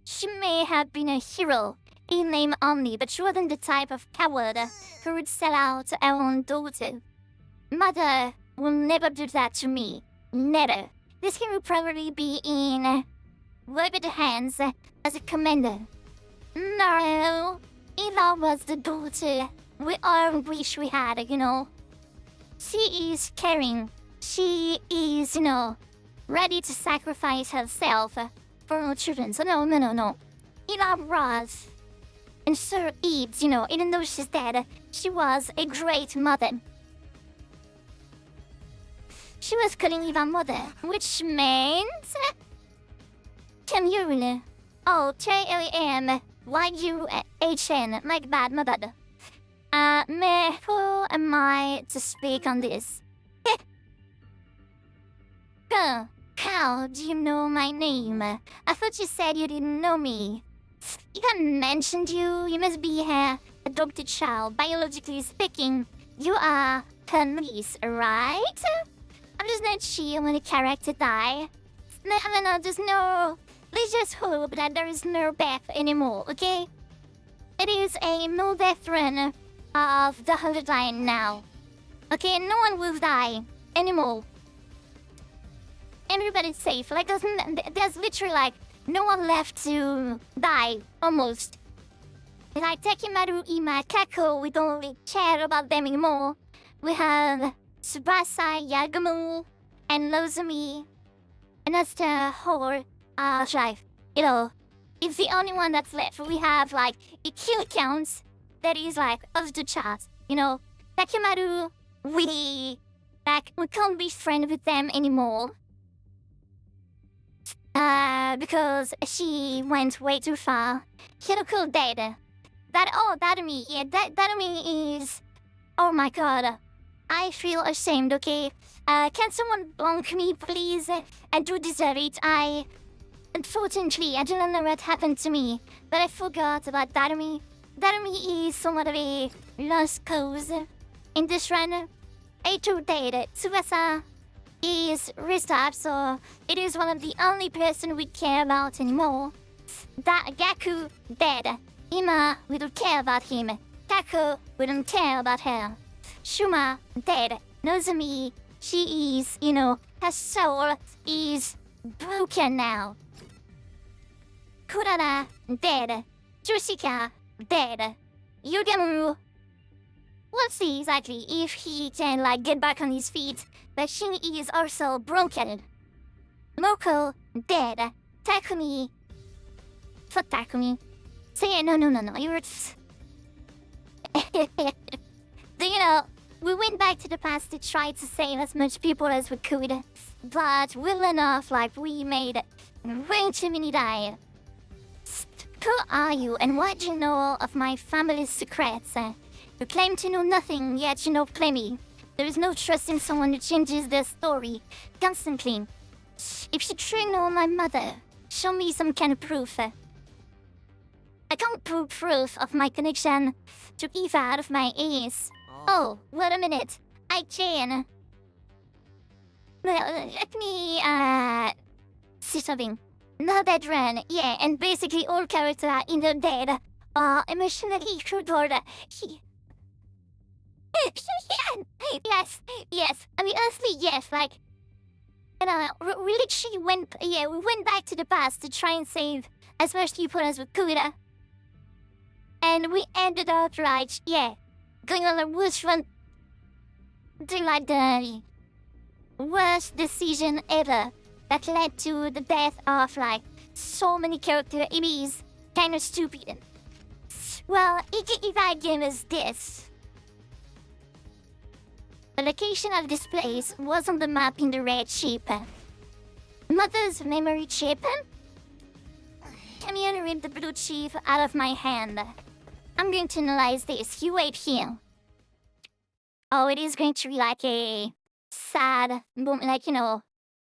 She may have been a hero in name only, but she wasn't the type of coward who would sell out her own daughter. Mother will never do that to me. Never. This kid will probably be in Robert's hands as a commander. No, Eva was the daughter we all wish we had, you know. She is caring. She is, you know, ready to sacrifice herself for her children. So no. Eva was. And Sir Eves, you know, even though she's dead, she was a great mother. She was calling Eva mother, which means... Commune. Oh, K-L-E-M-Y-U-H-N. My bad. Who am I to speak on this? How do you know my name? I thought you said you didn't know me. If I mentioned you, you must be her adopted child. Biologically speaking, you are police, right? I'm just not sure when a character die. No, there's no... Let's just hope that there is no death anymore, okay? It is a no death run of the Hotline now. Okay, no one will die anymore. Everybody's safe. Like, there's literally, like, no one left to die, almost. Like, Takimaru, Ima, Kako, we don't really care about them anymore. We have Tsubasa, Yagumo, and Nozomi. And that's the whole drive. You know, it's the only one that's left. We have, like, a kill count that is, like, off the charts. You know, Takimaru, we can't be friends with them anymore. Because she went way too far. Hiroko dead. Dadami, yeah, Dadami is... Oh my god. I feel ashamed, okay? Can someone bonk me, please? I do deserve it. Unfortunately, I don't know what happened to me, but I forgot about Dadami. Dadami is somewhat of a lost cause in this run. Eito dead. Tsubasa is restored, so it is one of the only person we care about anymore. Gaku dead. Ima, we don't care about him. Kako, we don't care about her. Shuma dead. Nozomi, she is, you know, her soul is broken now. Kurara dead. Jushika dead. Yugamu, we'll see exactly if he can, like, get back on his feet, but she is also broken. Moko dead. Takumi. Fuck Takumi. Say no, you're... You know, we went back to the past to try to save as much people as we could, but well enough, like, we made way too many die. Who are you, and what do you know of my family's secrets? You claim to know nothing, yet you know plenty. There is no trust in someone who changes their story constantly. If you truly know my mother, show me some kind of proof. I can't prove proof of my connection to Eva out of my ears. Oh, wait a minute. I can. Well, let me, see something. Now that ran, yeah, and basically all characters are either dead or emotionally crippled. Yes. I mean, honestly, yes, like... You know, we literally went, we went back to the past to try and save as much people as we could. And we ended up, like, going on a worst run. To, like, the worst decision ever that led to the death of, like, so many characters. It is kind of stupid. Well, if I give us this. The location of this place was on the map in the red chip. Mother's memory chip? Come here and rip the blue chip out of my hand. I'm going to analyze this. You wait here. Oh, it is going to be like a sad, like, you know,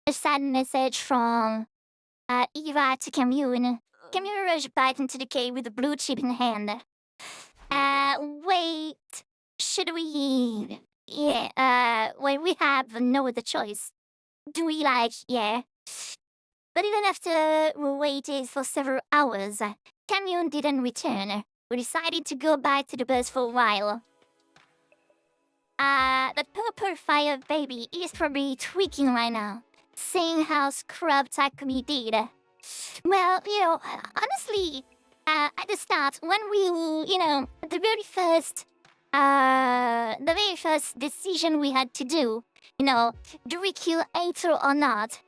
a sad message from Eva to Camune. Camune rushed back into the cave with the blue chip in hand. Wait, should we... wait, we have no other choice. Do we, like, But even after we waited for several hours, Camune didn't return. We decided to go back to the bus for a while. The purple fire baby is probably tweaking right now, seeing how scrub Takumi did. Well, you know, honestly, at the start, when we, you know, the very first decision we had to do, you know, do we kill Eito or not?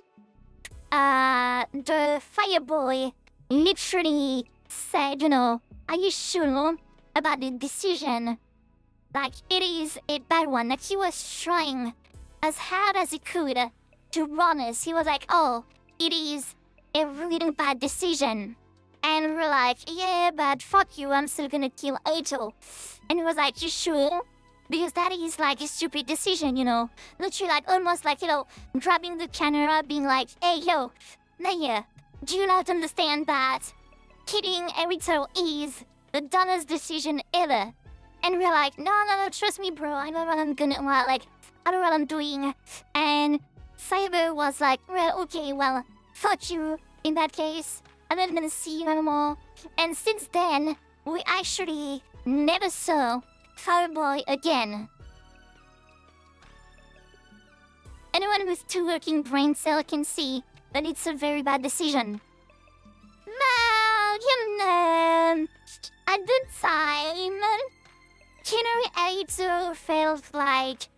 The fire boy literally said, you know, are you sure about the decision? Like, it is a bad one. Like, he was trying as hard as he could to warn us. He was like, oh, it is a really bad decision. And we're like, yeah, but fuck you, I'm still gonna kill Eito. And he was like, you sure? Because that is like a stupid decision, you know? Literally, like, almost like, you know, grabbing the camera, being like, hey, yo, Naya, do you not understand that killing Eito is the dumbest decision ever? And we're like, no, trust me, bro. I know what I'm gonna, well, like, I know what I'm doing. And Cyber was like, well, okay, well, fuck you in that case. I'm not gonna see you anymore. And since then, we actually never saw Fireboy again. Anyone with two working brain cells can see that it's a very bad decision. Now, you know, at the time, Generator felt like,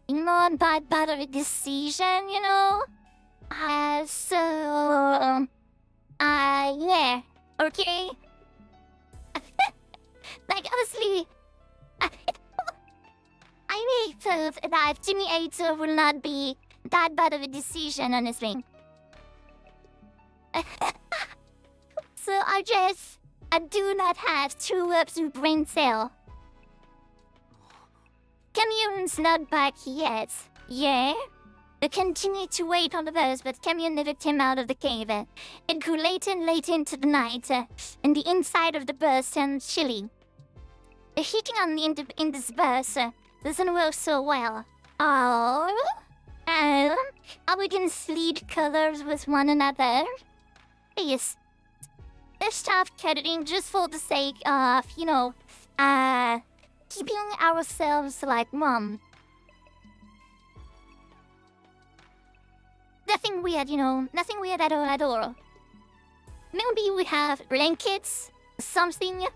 you know, a bad decision, you know? Yeah, okay? Like, honestly, I may thought that Generator will not be that bad of a decision, honestly. So I do not have two working brain cell. Camion's not back yet. Yeah? We continue to wait on the bus, but Camion never came out of the cave. It grew late into the night, and the inside of the bus turned chilly. The heating on in this bus doesn't work so well. Oh? Are we gonna sleep colors with one another? Yes. Let's stop cuddling just for the sake of, you know, keeping ourselves like mom. Nothing weird, you know, nothing weird at all. Maybe we have blankets, something.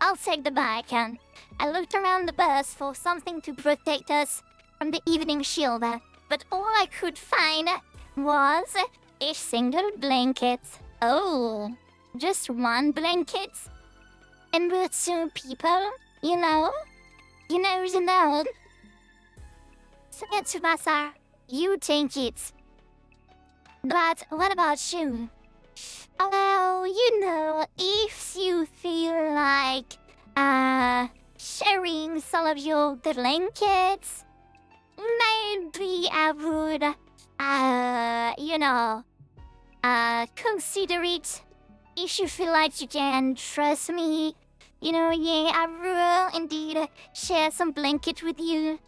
I'll take the bag, and I looked around the bus for something to protect us from the evening chill, but all I could find was a single blanket. Oh, just one blanket? And we're two people, you know? You know. So yeah, Tsubasa, you take it. But what about you? Well, you know, if you feel like, sharing some of your blankets, maybe I would, you know, consider it. If you feel like you can trust me, you know, yeah, I will indeed share some blanket with you.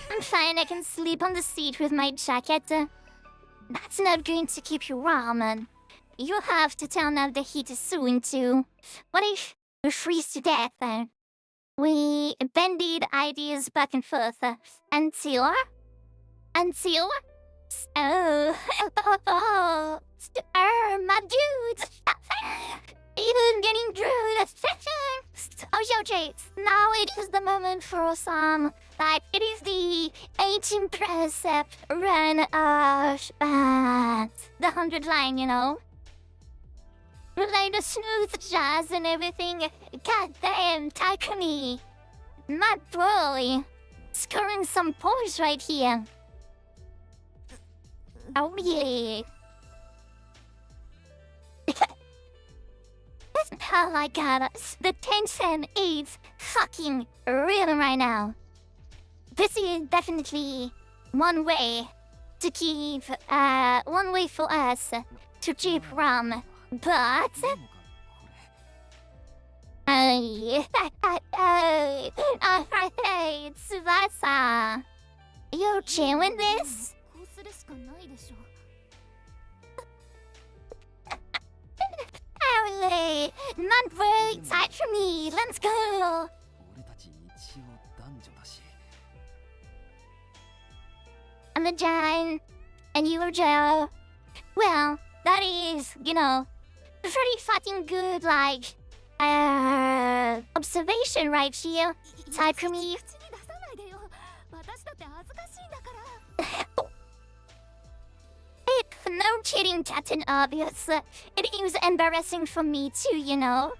I'm fine, I can sleep on the seat with my jacket. That's not going to keep you warm, and you have to turn up the heat soon too. What if we freeze to death? We bandied ideas back and forth until... my dude! Even getting through the session! Oh, Jay, now it is the moment for some... Like, it is the 18 precept run of... the 100 line, you know? Like the smooth jazz and everything. Goddamn, Takumi! My boy! Scoring some points right here. Oh, yeah. Oh my god, the tension is fucking real right now. This is definitely one way to keep, one way for us to keep Ram, but... Hey, Tsubasa, you okay with this? Harley, not very tight for me. Let's go. I'm a John, and you are Joe. Well, that is, you know, pretty fucking good, like, observation right here. Tight for me. No cheating, Captain Obvious. It is embarrassing for me too, you know.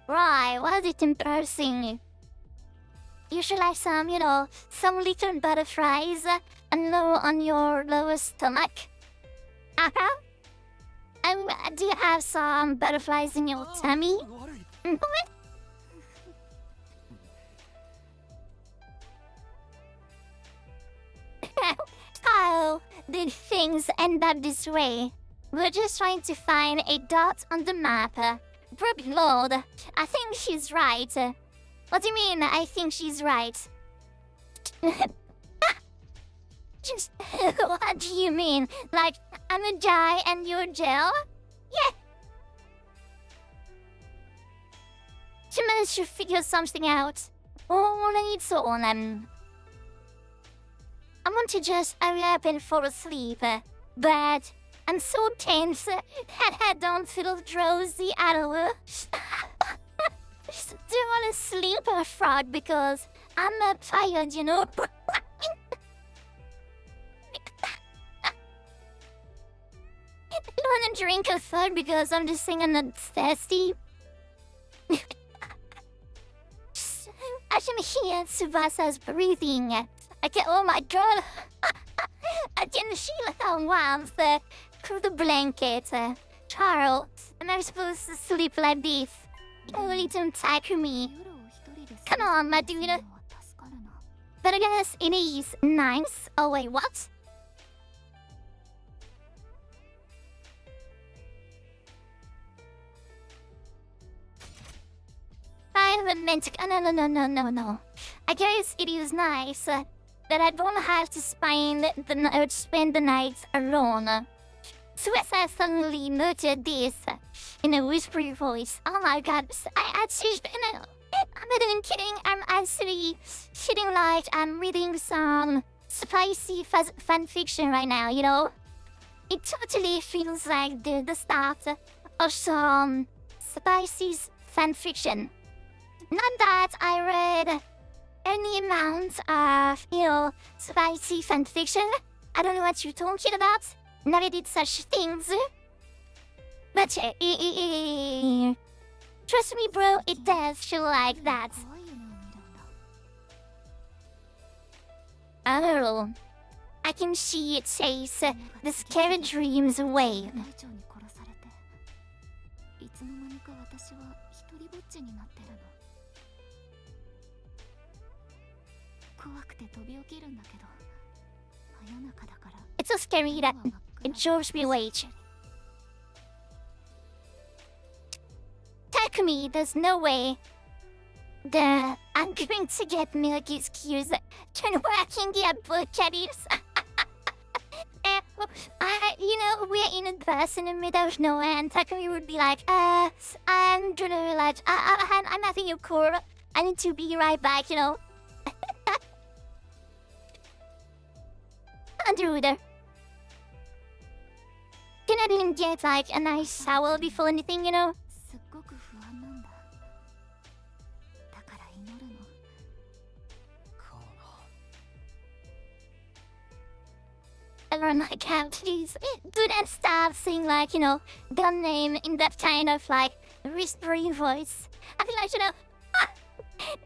Why? Why is it embarrassing? You should have some, you know, some little butterflies and low on your lower stomach. Uh-huh. Do you have some butterflies in your tummy? How did things end up this way? We're just trying to find a dot on the map. Good lord, I think she's right. What do you mean? I think she's right. Just, what do you mean? Like, I'm a guy and you're Jill? Yeah. She managed to figure something out. Alright, so I want to just hurry up and fall asleep, but I'm so tense that I don't feel drowsy at all. Just don't want to sleep or frog because I'm tired, you know. I don't want to drink a third because I'm just saying I'm thirsty. I can hear Tsubasa's breathing. Oh my god. I can feel her warmth through the blanket. Charles, am I supposed to sleep like this? Only don't take me. Come on, my dude. But I guess it is nice. Oh wait, what? I haven't meant to. No. I guess it is nice that I don't have to spend the night alone. Suicide suddenly noted this in a whispery voice. Oh my god, I'm not even kidding. I'm actually feeling like I'm reading some spicy fan fiction right now, you know? It totally feels like the start of some spicy fan fiction. Not that I read any amount of, spicy fanfiction. I don't know what you're talking about. Never did such things. But trust me, bro, it does feel like that. Oh, I can see it says the scary dreams away. It's so scary that it drives me away. Takumi, there's no way that I'm going to get Milky's cues turn working the book at it. We're in a bus in the middle of nowhere, and Takumi would be like, I'm gonna like, I'm having a call. I need to be right back, you know. Dude, can I even get like a nice shower before anything, you know? Everyone like, please do that stuff, saying like, their name in that kind of like whispery voice. I feel like,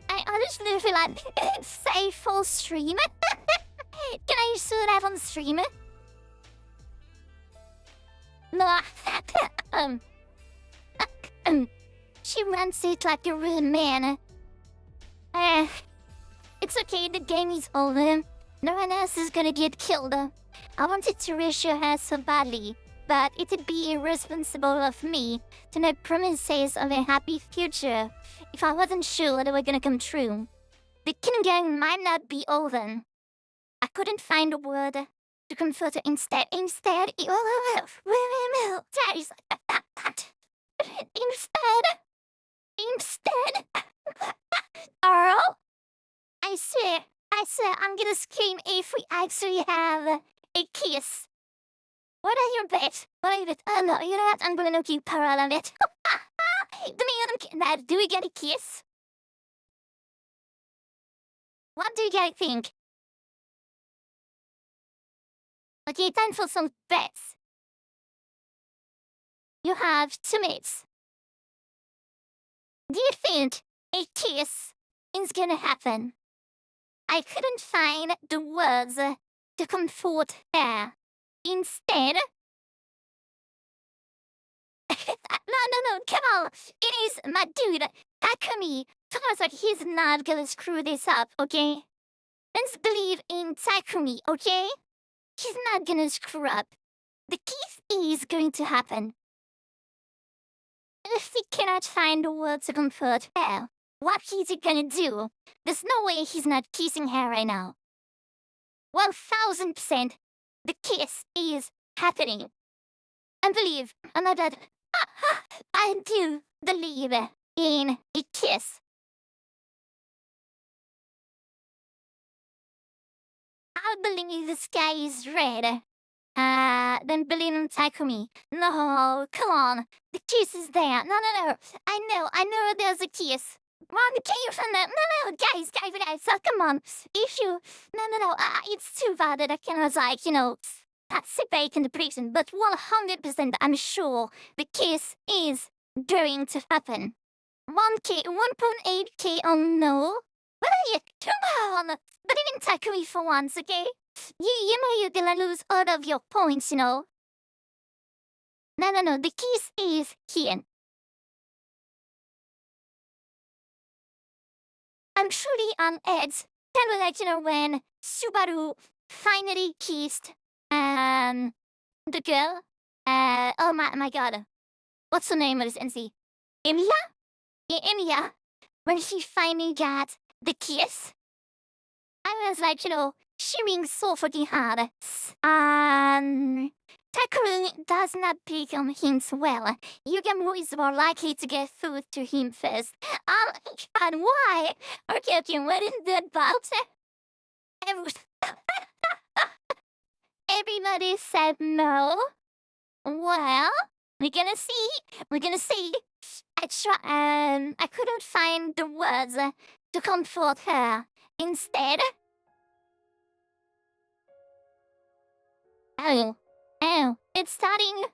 I honestly feel like say full stream. Can I use that on stream? No. She runs it like a real man. It's okay, the game is over. No one else is gonna get killed. I wanted to reassure her so badly, but it'd be irresponsible of me to make promises of a happy future if I wasn't sure they were gonna come true. The Kingang might not be over. I couldn't find a word to comfort her instead. Instead, Earl, I swear, I'm gonna scream if we actually have a kiss. What are your bets? Oh no, you know what? I'm gonna keep parallel of it. Do we get a kiss? What do you guys think? Okay, time for some bets. You have 2 minutes. Do you think a kiss is gonna happen? I couldn't find the words to comfort her. Instead... No, come on! It is my dude, Takumi. Thomas, like, he's not gonna screw this up, okay? Let's believe in Takumi, okay? He's not gonna screw up. The kiss is going to happen. If we cannot find the words to comfort her, What he's gonna do? There's no way he's not kissing her right now. 1000%, the kiss is happening. I believe, that I do believe in a kiss. I believe the sky is red. Then believe in Takumi. No, come on. The kiss is there. No. I know there's a kiss. Wrong, can you find that? No, guys, so come on. If you, no, it's too bad that I cannot, sit back in the prison, but 100% I'm sure the kiss is going to happen. 1K, 1.8K, oh no? What are you? Come on! Believe in Takumi for once, okay? You know you're gonna lose all of your points, No, the kiss is here. I'm truly on edge. Kind of like, when Subaru finally kissed, the girl. Oh my god. What's the name of this NC? Emilia? Yeah, Emilia. When she finally got the kiss, I was like, cheering so fucking hard. Takuru does not pick on hints well. Yugamu is more likely to get through to him first. God, why? Okay, what is that about? Everybody said no. Well, we're gonna see. I couldn't find the words to comfort her. Instead, it's starting.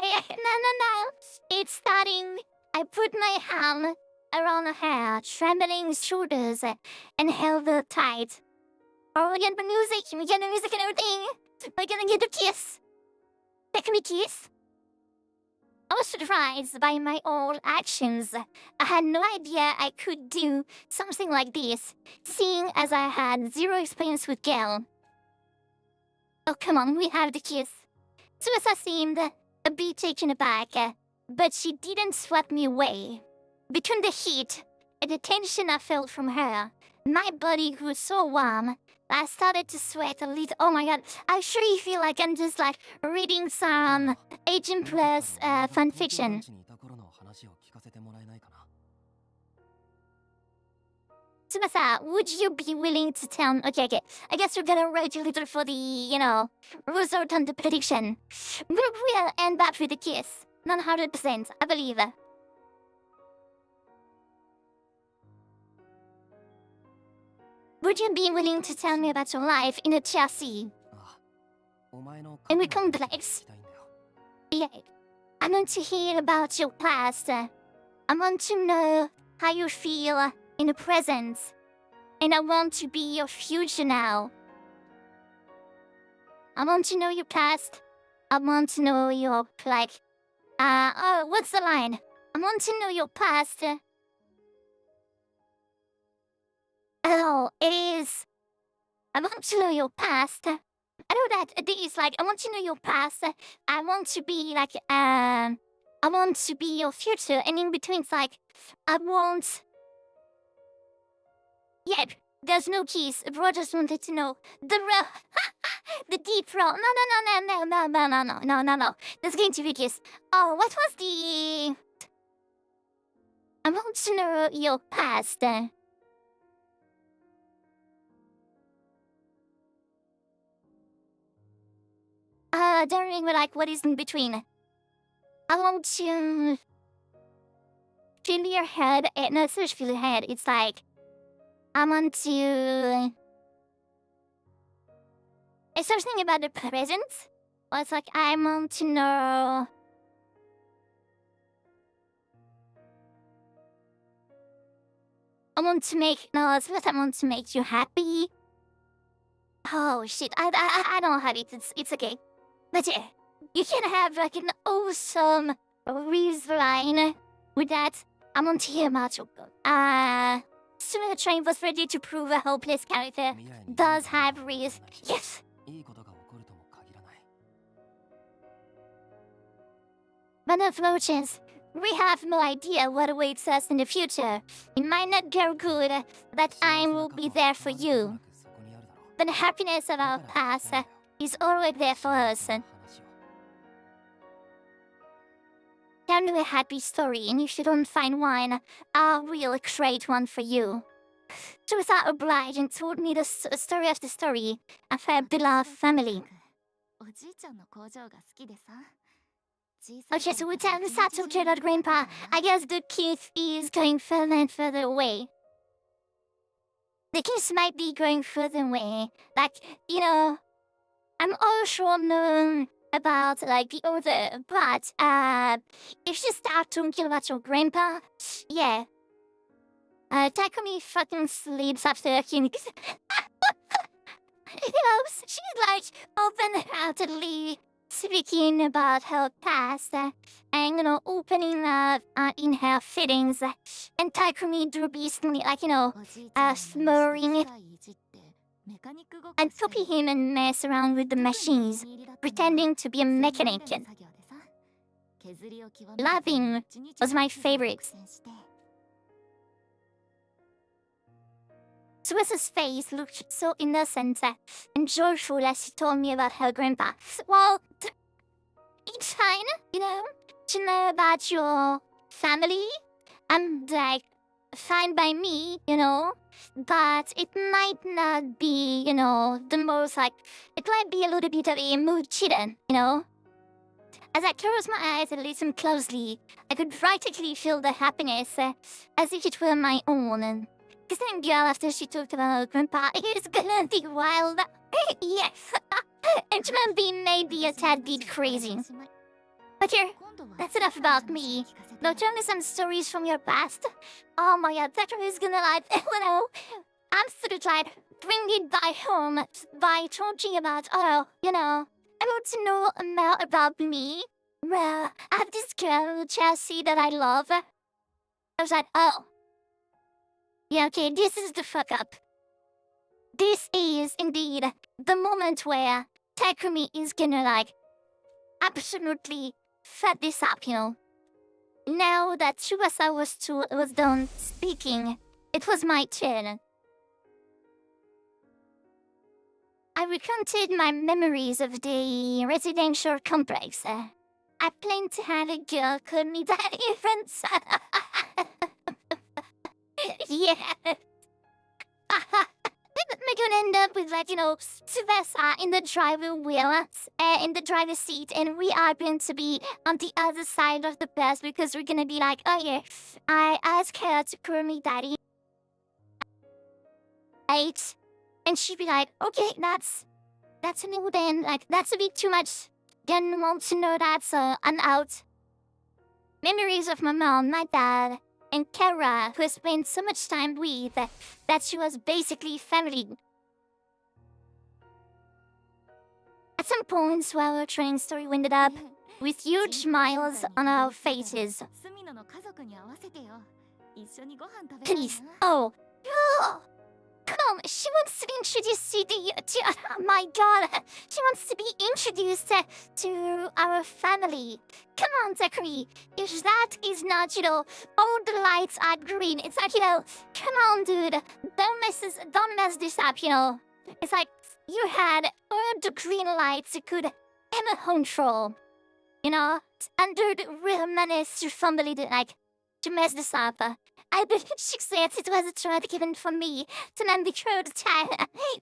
No. It's starting. I put my hand around her trembling shoulders and held her tight. Oh, we get the music and everything. We're gonna get a kiss. Take me kiss. I was surprised by my own actions. I had no idea I could do something like this, seeing as I had zero experience with Gale. Oh, come on, we have the kiss. Tsubasa seemed a bit taken aback, but she didn't sweep me away. Between the heat and the tension I felt from her, my body grew so warm, I started to sweat a little. Oh my god, I actually feel like I'm just reading some 18 plus fan fiction. Tsubasa, would you be willing to tell me? Okay. I guess we're gonna wait a little for the, result on the prediction. We'll end up with a kiss. 100%, I believe. Would you be willing to tell me about your life in a TRC? And we complex? Yeah. I want to hear about your past. I want to know how you feel in the present. And I want to be your future now. I want to know your past. I want to know your, what's the line? I want to know your past. Oh, it is. I want to know your past. I know that it is I want to know your past. I want to be I want to be your future. And in between, it's I want. Yep, there's no keys. Bro just wanted to know the the deep row. No. There's going to be kiss. Oh, what was the? I want to know your past. Don't remember what is in between. I want to feel your head. No, it's not feel your head. It's I want to. It's something about the present. Or it's I want to know. I want to make. No, it's what I want to make you happy. Oh shit! I don't have it. It's okay. But yeah, you can have an awesome line with that. I want to hear about your god. Soon the train was ready to prove a hopeless character does have risk. Yes. But approaches We have no idea what awaits us in the future. It might not go good, but I will be there for you. But the happiness of our past is always there for us. Tell me a happy story, and if you don't find one, I will create one for you. She was out obliged and told me the story of the story of her beloved family. Okay, so we tell Sato to Grandpa, I guess the kiss is going further and further away. The kiss might be going further away. Like, you know, I'm also known about, like, the other, but, if you start talking about your grandpa, yeah. Takumi fucking sleeps after he... you know, she's, like, open-heartedly speaking about her past, and, you know, opening up in her feelings, and Takumi durbiously, like, you know, snoring, and copy him and mess around with the machines, pretending to be a mechanic. Laughing was my favorite. Swizz's face looked so innocent and joyful as she told me about her grandpa. Well, it's fine, you know, to know about your family. I'm, like, fine by me, you know, but it might not be, you know, the most, like, it might be a little bit of a mood cheater, you know? As I closed my eyes and listened closely, I could practically feel the happiness as if it were my own. Kissing girl after she talked about her grandpa is gonna be wild. Yes, it might be maybe a tad bit crazy. But here, that's enough about me. Now tell me some stories from your past. Oh my god, that is gonna, like, you know, absolute, like, bring it by home by talking about, oh, you know, I want to know more about me. Well, I have this girl, Chelsea, that I love. I was like, oh. Yeah, okay, this is the fuck up. This is, indeed, the moment where Takumi is gonna, like, absolutely fuck this up, you know. Now that Tsubasa was done speaking, it was my turn. I recounted my memories of the residential complex. I planned to have a girl call me Daddy Friends. Yeah. We're gonna end up with, like, you know, Tsubasa in the driver wheel, in the driver's seat, and we are going to be on the other side of the bus because we're gonna be like, oh yeah, I asked her to call me Daddy. Right? And she'd be like, okay, that's a new then, like, that's a bit too much. Didn't want to know that, so I'm out. Memories of my mom, my dad, and Kara, who I spent so much time with, that she was basically family. At some points while our train story winded up, with huge smiles on our faces. Please, oh, come on, she wants to be introduced to oh my god, she wants to be introduced to our family. Come on, Takumi, if that is not, you know, all the lights are green, it's like, you know, come on, dude, don't mess this up, you know. It's like, you had all the green lights you could ever control, you know, under the real menace to family to, like, to mess this up. I believe she said it was a trade given for me to not be true to child.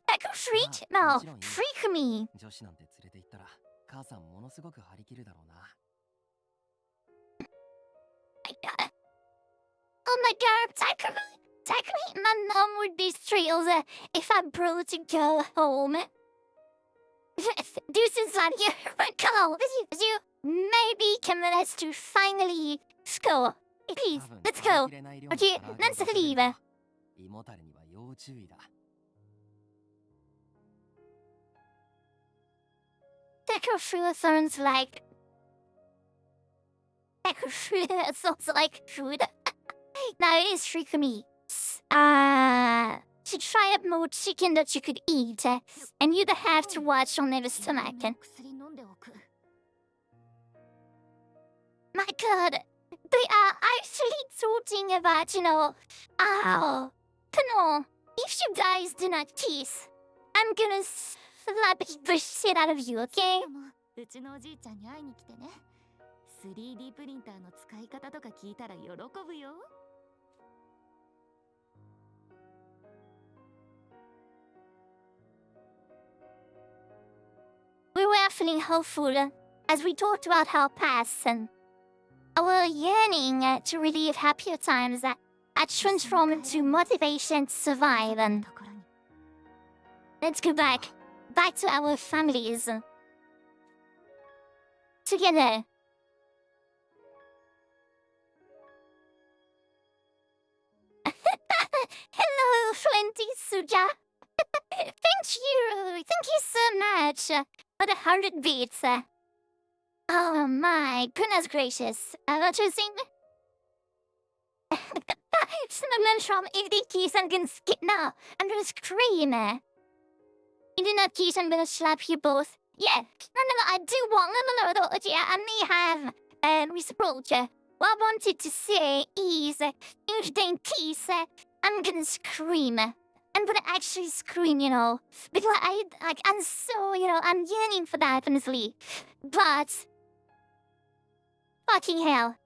Like a freak? No, freak me. Oh my god, Takumi, my mom would be thrilled if I brought to go home. This is not your call. You maybe can manage to finally score. Please, let's go. Okay, let's leave. Deco sounds like... Deco sounds like food. Now it is free for me. To try out more chicken that you could eat, and you'd have to watch on your stomach. My god, the they are actually talking about, oh, no, if you guys do not kiss, I'm gonna slap the shit out of you, okay? うちのおじいちゃんに会いに来てね。3D プリンターの使い方とか聞いたら喜ぶよ。We were feeling hopeful as we talked about our past and our yearning to relive happier times that had transformed into motivation to survive. And let's go back to our families together. Hello, Flinty Suja. Thank you so much for the 100 beats. Oh my goodness gracious. What you sing? It's not from if they kiss, I'm gonna skip now. I'm gonna scream. You do not kiss, I'm gonna slap you both. Yeah, no, I do want, no, yeah, I may have reciprocal. What I wanted to say is, if you don't kiss, I'm gonna scream. I'm gonna actually scream, because I'm so, I'm yearning for that, honestly. But, fucking hell.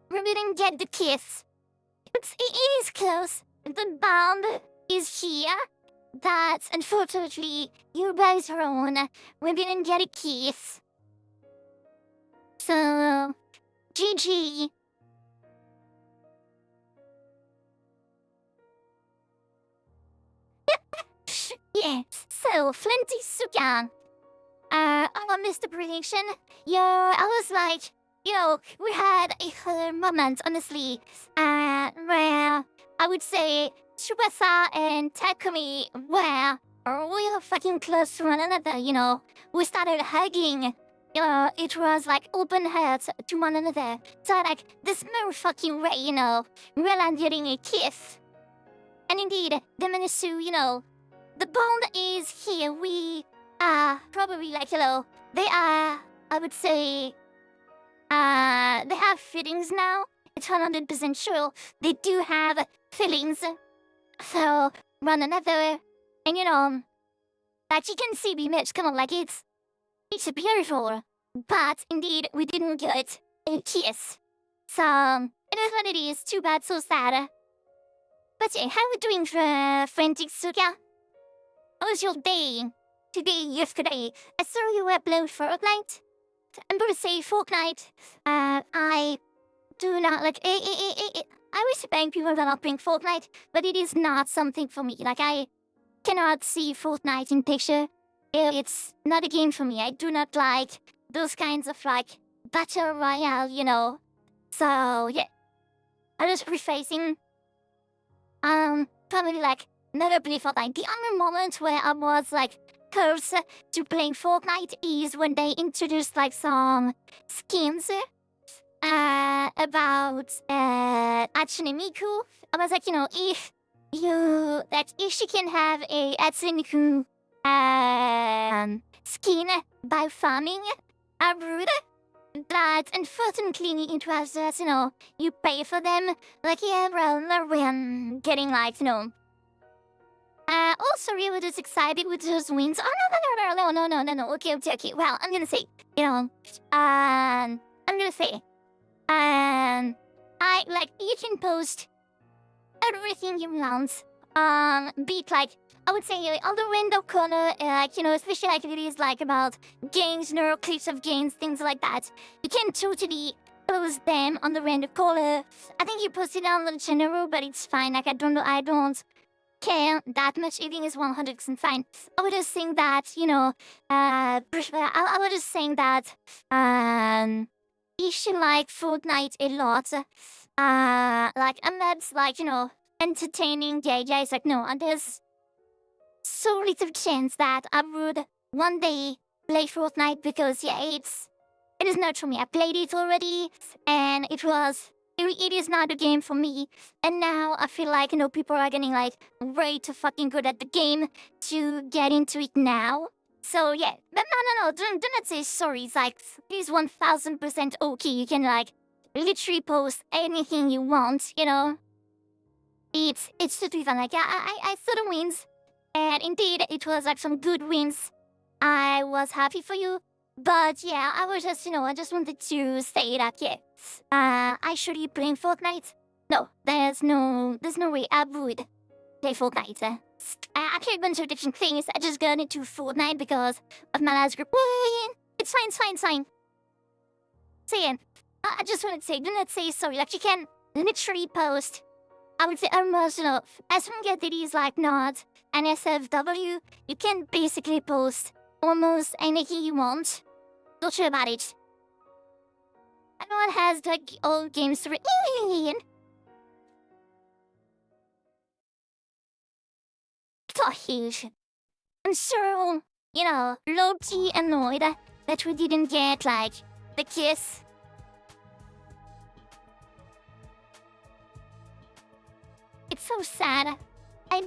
We didn't get the kiss. It is close. The bond is here. That, unfortunately, you guys are on. We didn't get a kiss. So, GG. Yes, so, Flinty Sukan. I missed the prediction. I was like, we had a moment, honestly, where I would say Tsubasa and Takumi were real fucking close to one another, We started hugging. It was like open hearts to one another. So like, there's no fucking way, we're not getting a kiss. And indeed, the Minisu, the bond is here. We are probably like, they are, I would say, they have feelings now. It's 100% sure they do have feelings. So, one another. And that you can see we match come on like it's beautiful. But indeed, we didn't get a kiss. So, it is what it is. Too bad, so sad. But yeah, how are we doing, Frantic Suga? How was your day? Today, yesterday, I saw you upload Fortnite. I'm gonna say Fortnite. I do not like. I respect people developing Fortnite, but it is not something for me. Like, I cannot see Fortnite in picture. It's not a game for me. I do not like those kinds of like battle royale, So yeah, I was rephrasing. Probably like never play Fortnite. The only moment where I was like close to playing Fortnite is when they introduced like some skins about Hatsune Miku. I was like, if she can have a Hatsune Miku skin by farming a brood, but unfortunately it was just, you pay for them. Like, yeah, well, when getting like, also really just excited with those wins. Oh, no. Okay. Well, I'm gonna say, I'm gonna say, you can post everything you want. Be it like, I would say on the window corner, especially like if it is like about games, clips of games, things like that. You can totally post them on the random corner. I think you posted it on the general, but it's fine. Like, I don't care that much. Eating is 100% fine. I was just saying that, I was just saying that, if you like Fortnite a lot, I'm not like, entertaining JJ's like, no, and there's so little chance that I would one day play Fortnite because, yeah, it is not for me. I played it already, and it is not a game for me. And now I feel like, people are getting like way too fucking good at the game to get into it now. So yeah, but no, do not say sorry. It's like, it is 1000% okay. You can like literally post anything you want, you know. It's totally fun. Like I saw the wins, and indeed it was like some good wins. I was happy for you, but yeah, I was just I just wanted to say that I should be playing Fortnite. No, there's no way I would play Fortnite. I played a bunch of different things. I just got into Fortnite because of my last group. It's fine, it's fine, it's fine. Saying, I just wanted to say, do not say sorry. Like you can literally post. I would say almost, as long as it is like not an SFW, you can basically post almost anything you want. Don't sure about it. Everyone has like old games to read. So huge. I'm so, low-key annoyed that we didn't get, like, the kiss. It's so sad. I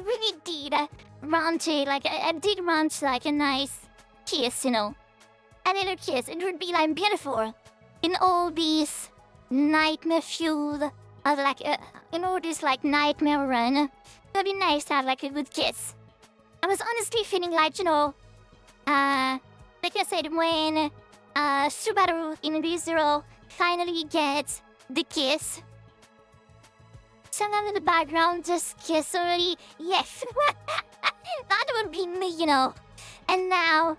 really did want to, like, I did want, like, a nice kiss, a little kiss. It would be, like, beautiful. In all these nightmare-fueled, in all this, like, nightmare run. It'd be nice to have, like, a good kiss. I was honestly feeling like, like I said, when Subaru in ReZero finally gets the kiss. Someone in the background just kiss already. Yes. That would be me, And now,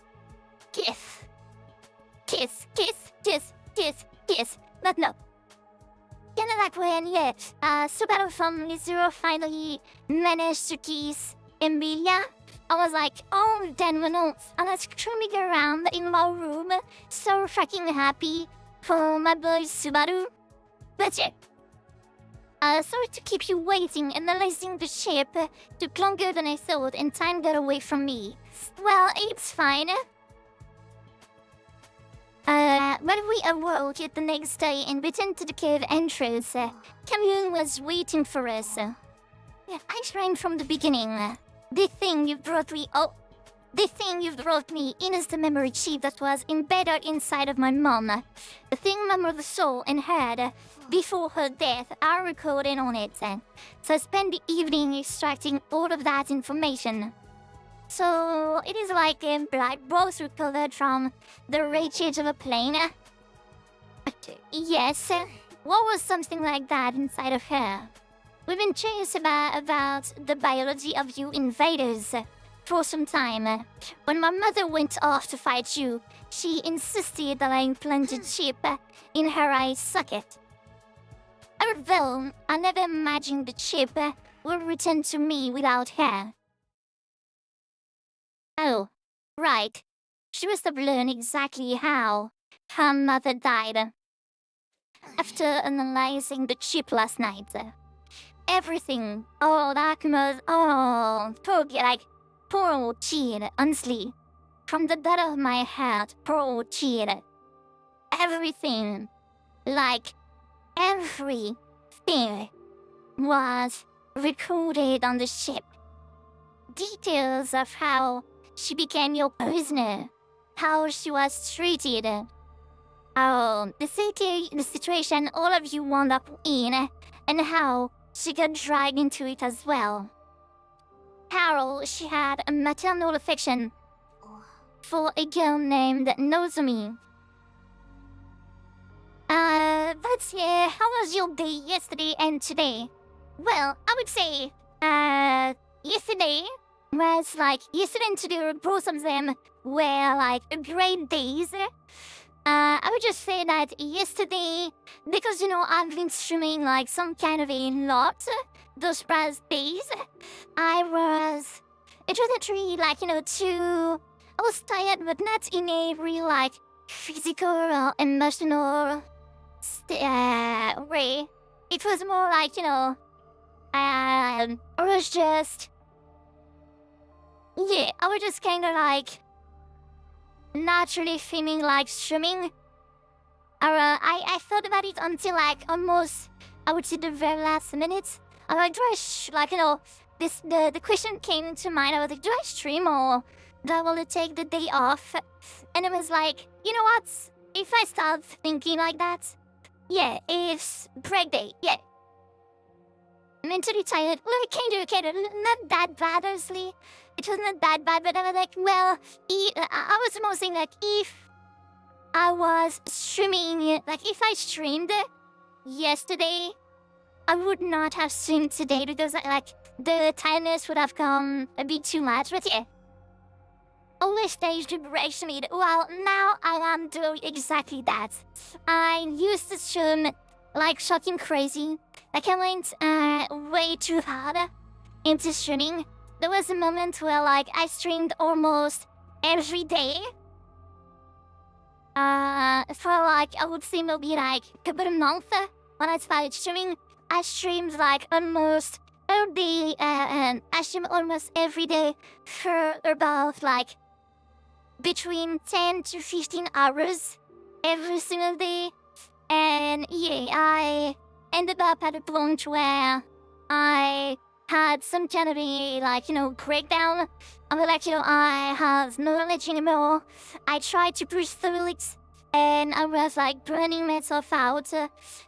kiss. Kiss, kiss, kiss, kiss, kiss. But no. Kinda like when, Subaru from ReZero finally managed to kiss Emilia. I was like, oh, then when I was screaming around in my room, so fucking happy for my boy Subaru. But yeah. Sorry to keep you waiting, analyzing the ship. Took longer than I thought, and time got away from me. Well, it's fine. When we awoke the next day and returned to the cave entrance, Camille was waiting for us. Yeah, I ran from the beginning. The thing you brought me is the memory chip that was embedded inside of my mom. The thing my mother saw and had before her death are recorded on it. So I spent the evening extracting all of that information. So it is like blood both recovered from the wreckage of a plane. Yes, what was something like that inside of her? We've been curious about the biology of you invaders for some time. When my mother went off to fight you, she insisted that I implanted chip in her eye socket. Although I never imagined the chip would return to me without her. Oh, right. She must have learned exactly how her mother died. After analyzing the chip last night, everything, poor old kid, honestly. From the bottom of my heart, poor old kid. Everything, everything was recorded on the ship. Details of how she became your prisoner, how she was treated. The situation all of you wound up in, and how she got dragged into it as well. Carol, she had a maternal affection for a girl named Nozomi. But yeah, how was your day yesterday and today? Well, I would say, yesterday and today, both of them were great days. I would just say that yesterday, because I've been streaming some kind of a lot those past days, it was actually I was tired, but not in a real physical or emotional way. It was more I was just I was just kind of naturally feeling like streaming. I thought about it until almost I would say the very last minute. I'm like, do I the question came into mind. I was like, do I stream or do I want to take the day off? And it was like, you know what? If I start thinking like that, Yeah, it's break day. Yeah. Mentally tired. Like, kind of, not that bad, honestly. It was not that bad, but I was like, well, I was more saying, like, if I was streaming, like, if I streamed yesterday, I would not have streamed today because, like, the tiredness would have come a bit too much. But yeah, always stage liberation need. Well, now I am doing exactly that. I used to stream like shocking crazy. Like I went way too hard into streaming. There was a moment where like I streamed almost every day. For like I would say maybe like a couple of months when I started streaming. I streamed like almost every day, and I streamed almost every day for about like between 10 to 15 hours every single day. And yeah, I ended up at a point where I had some kind of a, like, breakdown. I'm like, I have no knowledge anymore. I tried to push through it, and I was like burning myself out.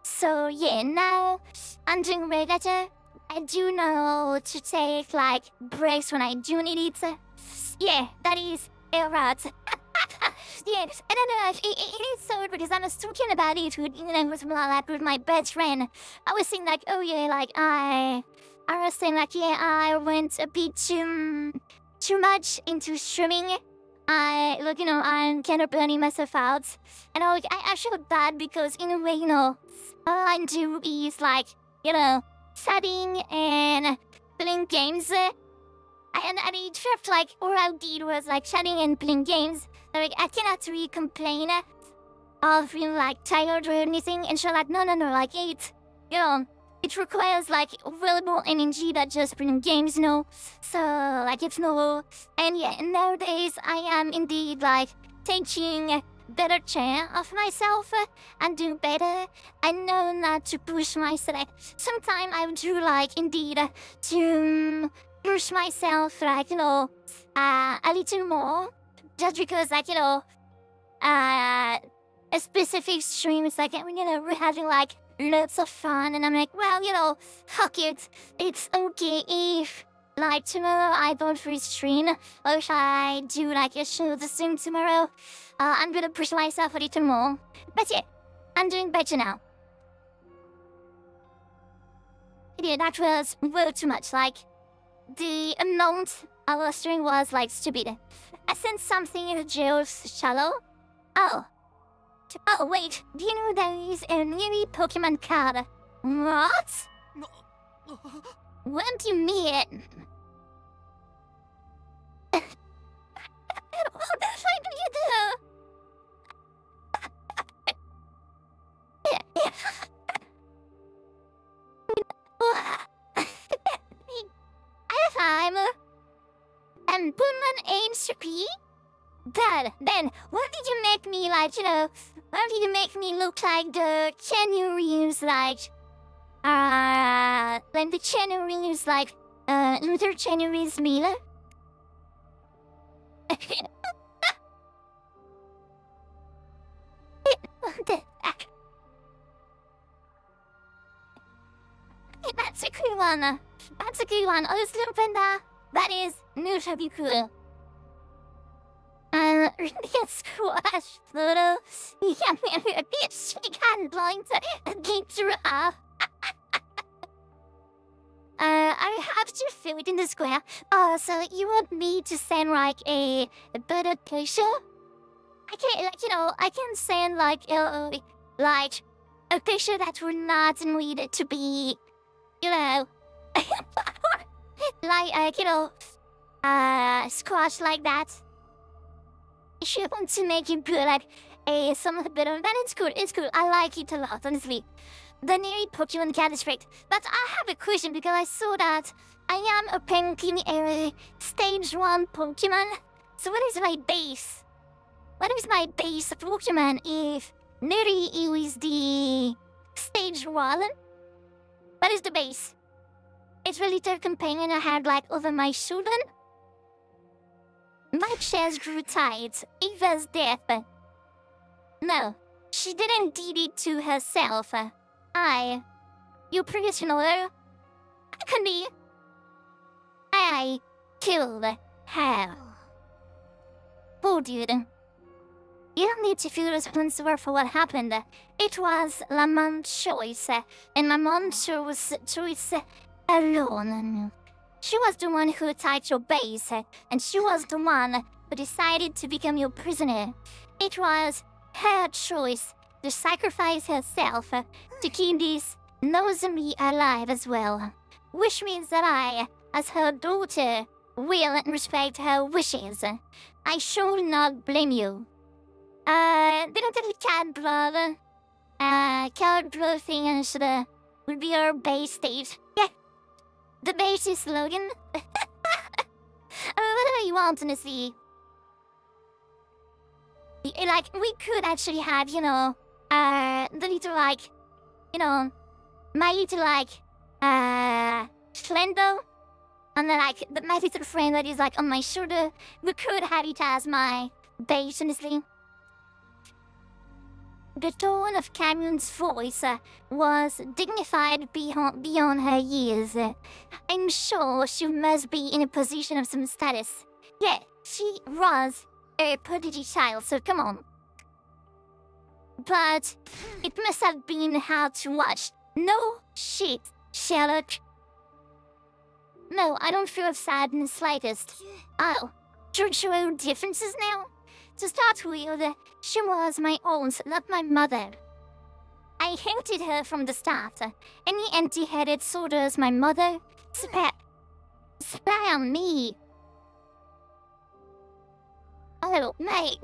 So yeah, now I'm doing way better. I do know to take like breaks when I do need it. Yeah, that is a right. Yes, I don't know. It is so weird because I was talking about it with my best friend. I was saying like, oh yeah, like I was saying like, yeah, I went a bit too much into streaming. I'm kind of burning myself out, and I feel bad because in a way, all I do is like, studying and playing games. And it felt like all I did was like chatting and playing games. Like I cannot really complain of being like tired or anything. And she's like, no, like it requires like valuable energy that just playing games, So like it's no. And yeah, nowadays I am indeed like taking better care of myself and do better. I know not to push myself. Sometimes I do like indeed to push myself like a little more, just because like a specific stream is like we're having like lots of fun, and I'm like, well, fuck it, it's okay if like tomorrow I don't free stream, or if I do like a show the stream tomorrow. I'm gonna push myself a little more, but yeah, I'm doing better now. Yeah, that was way too much. Like the amount I was doing was like stupid. I sent something in Geo's shallow. Oh, wait, do you know there is a new Pokemon card? What? What do you mean? What the fuck do you do? And Pullman ain't Suki? Dad, then what did you make me like, why did you make me look like the Keanu Reeves, like the Keanu Reeves, like, Luther Keanu Reeves Miller? That's a cool one. That's a good one. Oh, Slurpenda. That is really cool. Yes, squash, Pluto. Yeah, a bit she can blind against I have to fill it in the square. So you want me to send like a better picture? I can, I can send like a picture that would not need to be, like, squash like that. If you want to make it put like some bit of that, it's cool. I like it a lot, honestly. The new Pokemon card is great. But I have a question because I saw that I am apparently a stage 1 Pokemon. So what is my base? What is my base Pokemon if Neri is the stage 1? What is the base? It's a little companion I had like over my shoulder. My chest grew tight. Eva's death. No, She didn't did it to herself. You prisoner, actually, I killed her. Oh, dude. You don't need to feel responsible for what happened. It was La Mom's choice, and my mom chose choice alone. She was the one who tied your base, and she was the one who decided to become your prisoner. It was her choice to sacrifice herself to keep this Nozomi alive as well. Which means that I, as her daughter, will respect her wishes. I shall not blame you. Didn't get the cat blood. Cat blood thing would be our base state. Yeah. The base is slogan. Whatever you want to see. Like, we could actually have, the little, my little, Slendo. And then, my little friend that is, on my shoulder. We could have it as my base, honestly. The tone of Camion's voice was dignified beyond her years. I'm sure she must be in a position of some status. Yeah, she was a prodigy child, so come on. But it must have been hard to watch. No shit, Sherlock. No, I don't feel sad in the slightest. Oh, cultural differences now? To start with, she was my aunt, not my mother. I hated her from the start. Any empty-headed soldiers my mother spy on me. Oh, wait,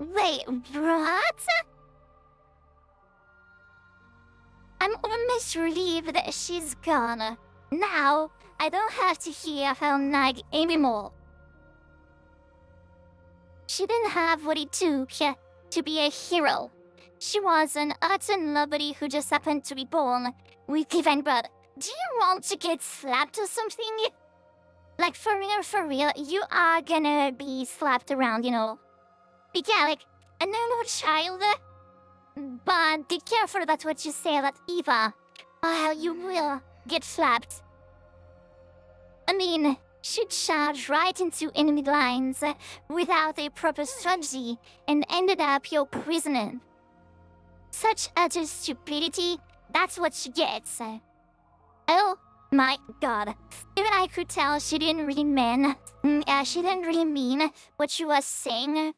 what? I'm almost relieved that she's gone. Now, I don't have to hear her nag anymore. She didn't have what it took to be a hero. She was an utter nobody who just happened to be born with divine blood. Do you want to get slapped or something? Like, for real, you are gonna be slapped around, Be like a normal child. But be careful about what you say about Eva. You will get slapped. I mean, she charged right into enemy lines without a proper strategy and ended up your prisoner. Such utter stupidity, that's what she gets. Oh my god. Even I could tell she didn't really mean what she was saying.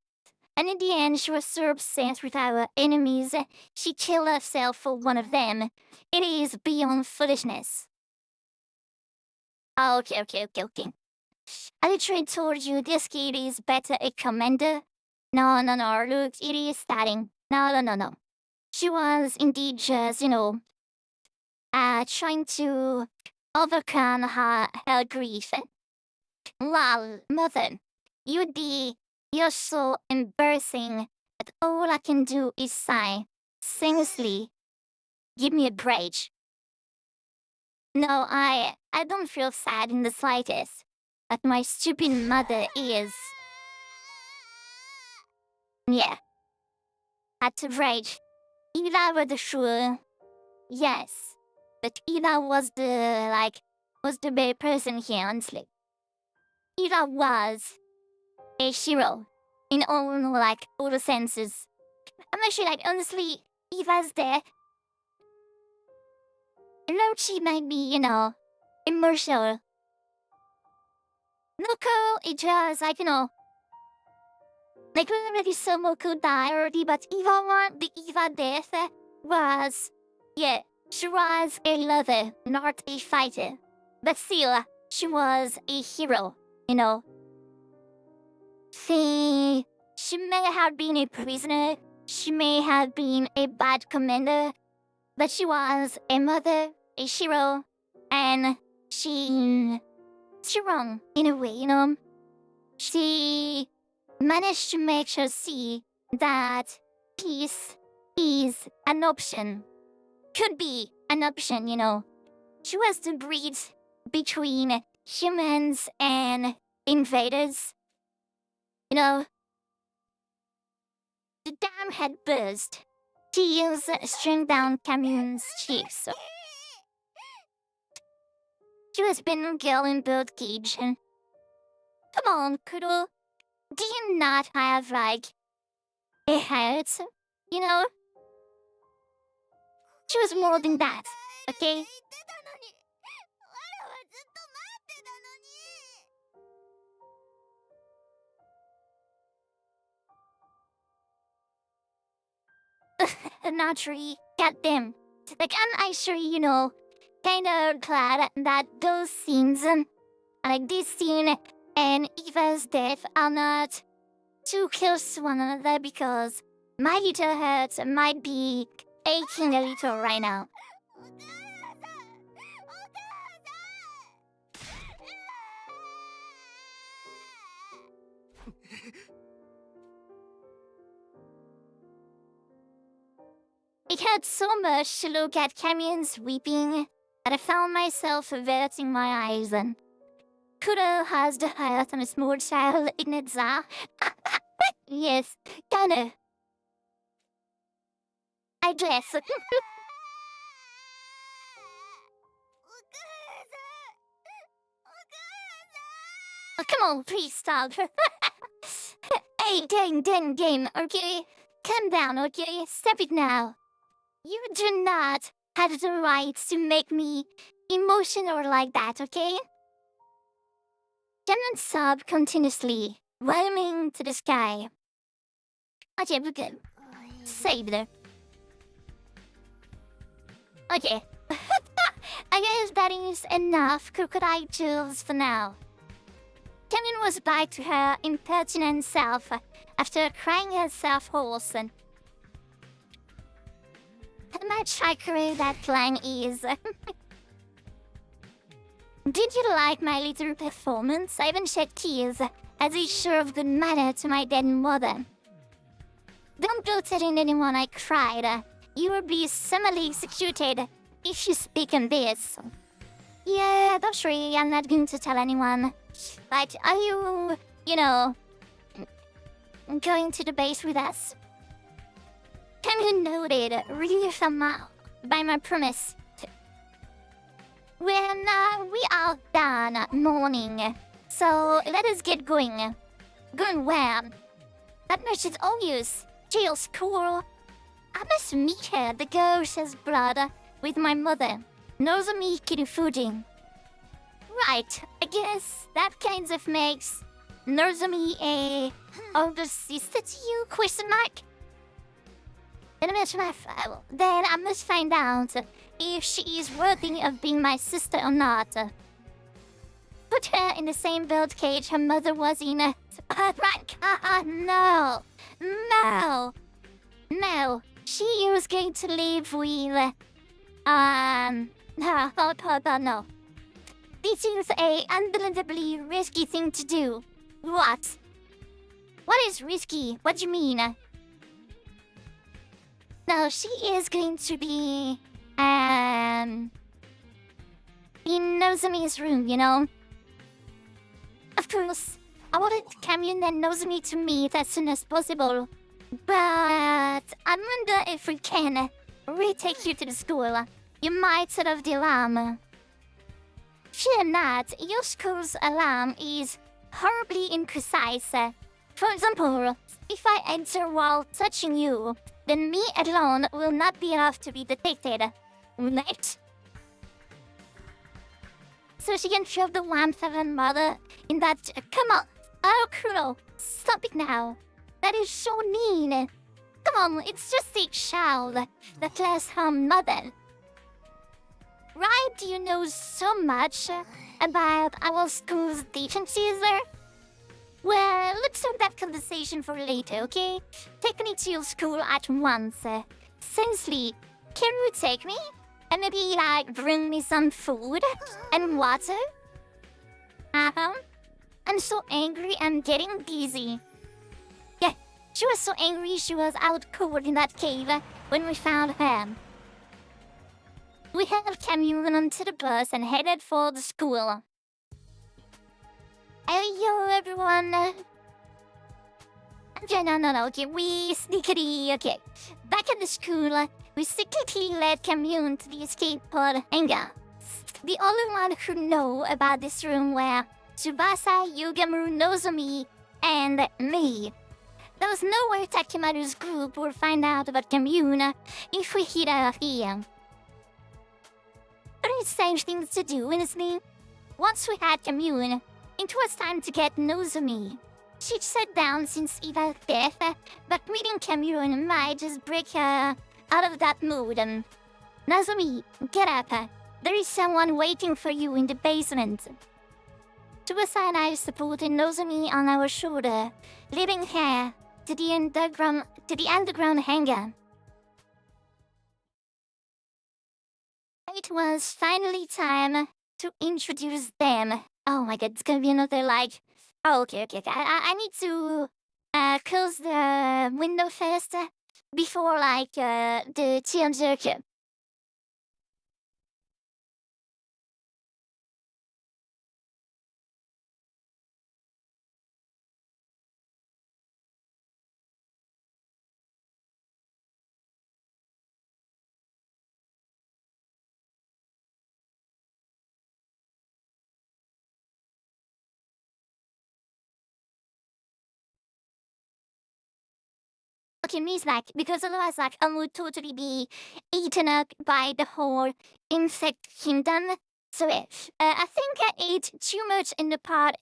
And in the end, she was so obsessed with our enemies, she killed herself for one of them. It is beyond foolishness. Okay. I literally told you this kid is better a commander. No, look, it is starting. No. She was indeed just, trying to overcome her grief. Lol, mother, you're so embarrassing that all I can do is sigh. Seriously, give me a break. No, I don't feel sad in the slightest. But my stupid mother is. Yeah. At the rage. Ida were the sure. Yes. But Ida was the bad person here, honestly. Ida was a hero. In all the senses. I'm actually honestly, Eva's there. Lochi might be, emotional. Nuko, it just, already Somoko died already, but the Eva death was, she was a lover, not a fighter. But still, she was a hero, She may have been a prisoner, she may have been a bad commander, but she was a mother, a hero, and she strong in a way, She managed to make her see that peace is an option. Could be an option, She was the bridge between humans and invaders. The dam had burst. Tears streamed down Camille's cheeks. She was been a girl in birdcage. Come on, Kuro. Do you not have, like, a heart? You know? She was more than that, okay? Not really. Goddamn. Like, I'm actually, kinda glad that those scenes, like this scene and Eva's death, are not too close to one another because my little heart might be aching a little right now. It hurt so much to look at Camille's weeping that I found myself averting my eyes. And Kuro has the heart on a small child in its eye. Yes, kinda. I guess. Oh, come on, please stop. Hey, Dane, okay? Calm down, okay? Stop it now. You do not have the right to make me emotional like that, okay? Cameron sobbed continuously, roaming to the sky. Okay, we're good. Saved her. Okay. I guess that is enough crocodile tears for now. Cameron was back to her impertinent self after crying herself hoarse. How much accurate that plan is. Did you like my little performance? I even shed tears as a show of good manner to my dead mother. Don't go telling anyone I cried. You will be summarily executed if you speak on this. Yeah, don't worry, I'm not going to tell anyone. But are you, going to the base with us? Can you noted, relief by my promise? When we are done mourning, so let us get going. Going where? That much is obvious. Jail's cool. I must meet her, the girl says blood, with my mother. Nozomi Kirufuji. Right, I guess that kind of makes Nozomi a older sister to you, question mark? Then I must find out if she is worthy of being my sister or not. Put her in the same bird cage her mother was in. No. She was going to live with. No. This is a unbelievably risky thing to do. What? What is risky? What do you mean? No, she is going to be, in Nozomi's room, Of course, I wanted Camille and Nozomi to meet as soon as possible. But I wonder if we can retake you to the school. You might set off the alarm. Fear not, your school's alarm is horribly imprecise. For example, if I enter while touching you, then me alone will not be enough to be detected. Right? So she can feel the warmth of her mother in that... Come on! Oh, Kuro! Stop it now! That is so mean! Come on, it's just a child that lost her mother. Right, do you know so much about our school's defenses there? Well, let's have that conversation for later, okay? Take me to your school at once. Seriously, can you take me? And maybe, bring me some food and water? I'm so angry I'm getting dizzy. Yeah, she was so angry she was out cold in that cave when we found her. We helped Camille onto the bus and headed for the school. Yo, everyone. No. Okay, okay. Back at the school, we secretly led Commune to the escape pod hangar. The only one who know about this room were Tsubasa, Yugamuru, Nozomi, and me. There was no way Takimaru's group would find out about Commune if we hid out here. Very strange things to do, honestly. Once we had Commune, it was time to get Nozomi. She'd sat down since Eva's death, but meeting Commune might just break her out of that mood. Nozomi, get up. There is someone waiting for you in the basement. Tsubasa and I supported Nozomi on our shoulder, leading her to the underground hangar. It was finally time to introduce them. Oh my god, it's gonna be another like... Oh, okay. I need to close the window first before like the tearjerker. Okay, means like, because otherwise like I would totally be eaten up by the whole insect kingdom. So I think I ate too much in the pot,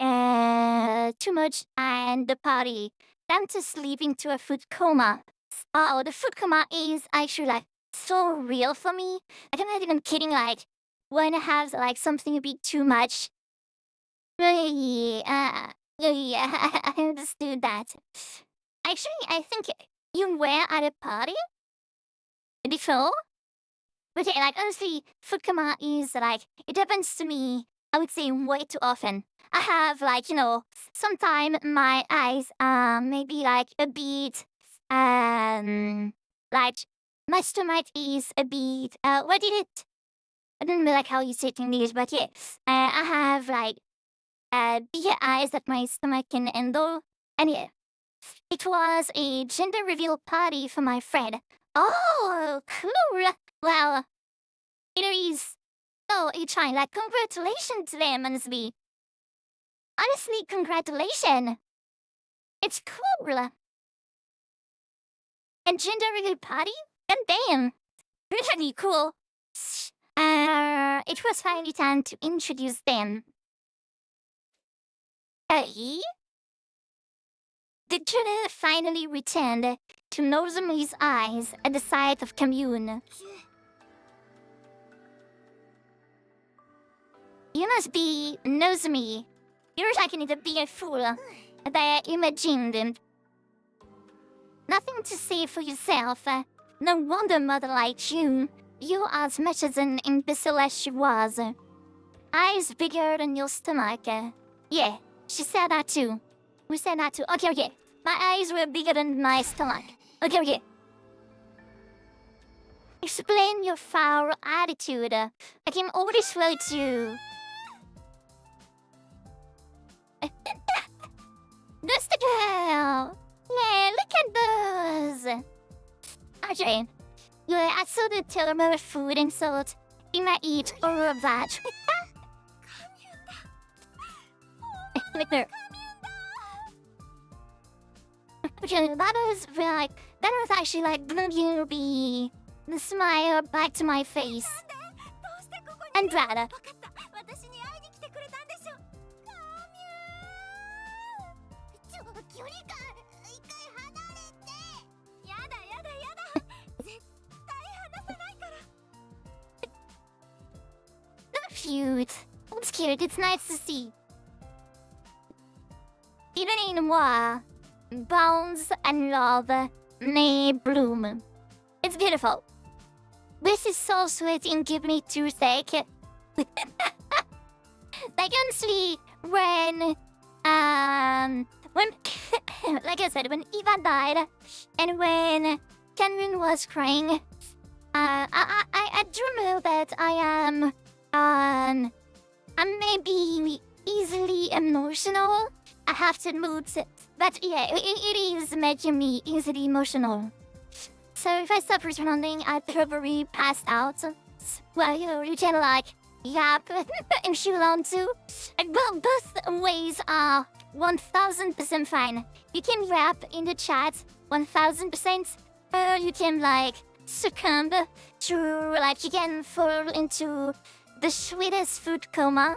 too much and the party. Time to sleep into a food coma. Oh, the food coma is actually like so real for me. I'm not even kidding, like when I have like something a bit too much. Yeah, I understood that. Actually, I think you were at a party before? But yeah, like honestly, food coma is like, it happens to me, I would say way too often. I have like, sometime my eyes maybe like a bit like my stomach is a bit what did it? I don't know like how you say it in English, but yeah. I have like bigger eyes that my stomach can handle. And yeah. It was a gender reveal party for my friend. Oh, cool. Well, it is so exciting. Like, congratulations to them, honestly. Honestly, congratulations. It's cool. And gender reveal party? God damn. Really cool. It was finally time to introduce them. The journey finally returned to Nozomi's eyes at the sight of Commune. You must be Nozomi. You're talking to be a fool. That I imagined. Nothing to say for yourself. No wonder mother liked you. You are as much as an imbecile as she was. Eyes bigger than your stomach. Yeah, she said that too. We said that too. Okay. My eyes were bigger than my stomach. Okay. Explain your foul attitude. I came all this way to... That's the girl! Yeah, look at those! Okay. Yeah, I saw the terrible food and salt. You might eat all of that. Okay, that was actually like bringing the smile back to my face. And rather. Cute. It's cute, it's nice to see. Ironine-moi. Bones and love may bloom. It's beautiful. This is so sweet and give me toothache. Like honestly, when like I said, when Eva died and when Kenrin was crying, I do know that I'm maybe easily emotional. I have to admit, But yeah, it is making me easily emotional. So if I stop responding, I'd probably pass out. Well, you can like yap if you want to. But both ways are 1000% fine. You can rap in the chat 1000%, or you can like succumb to like you can fall into the sweetest food coma.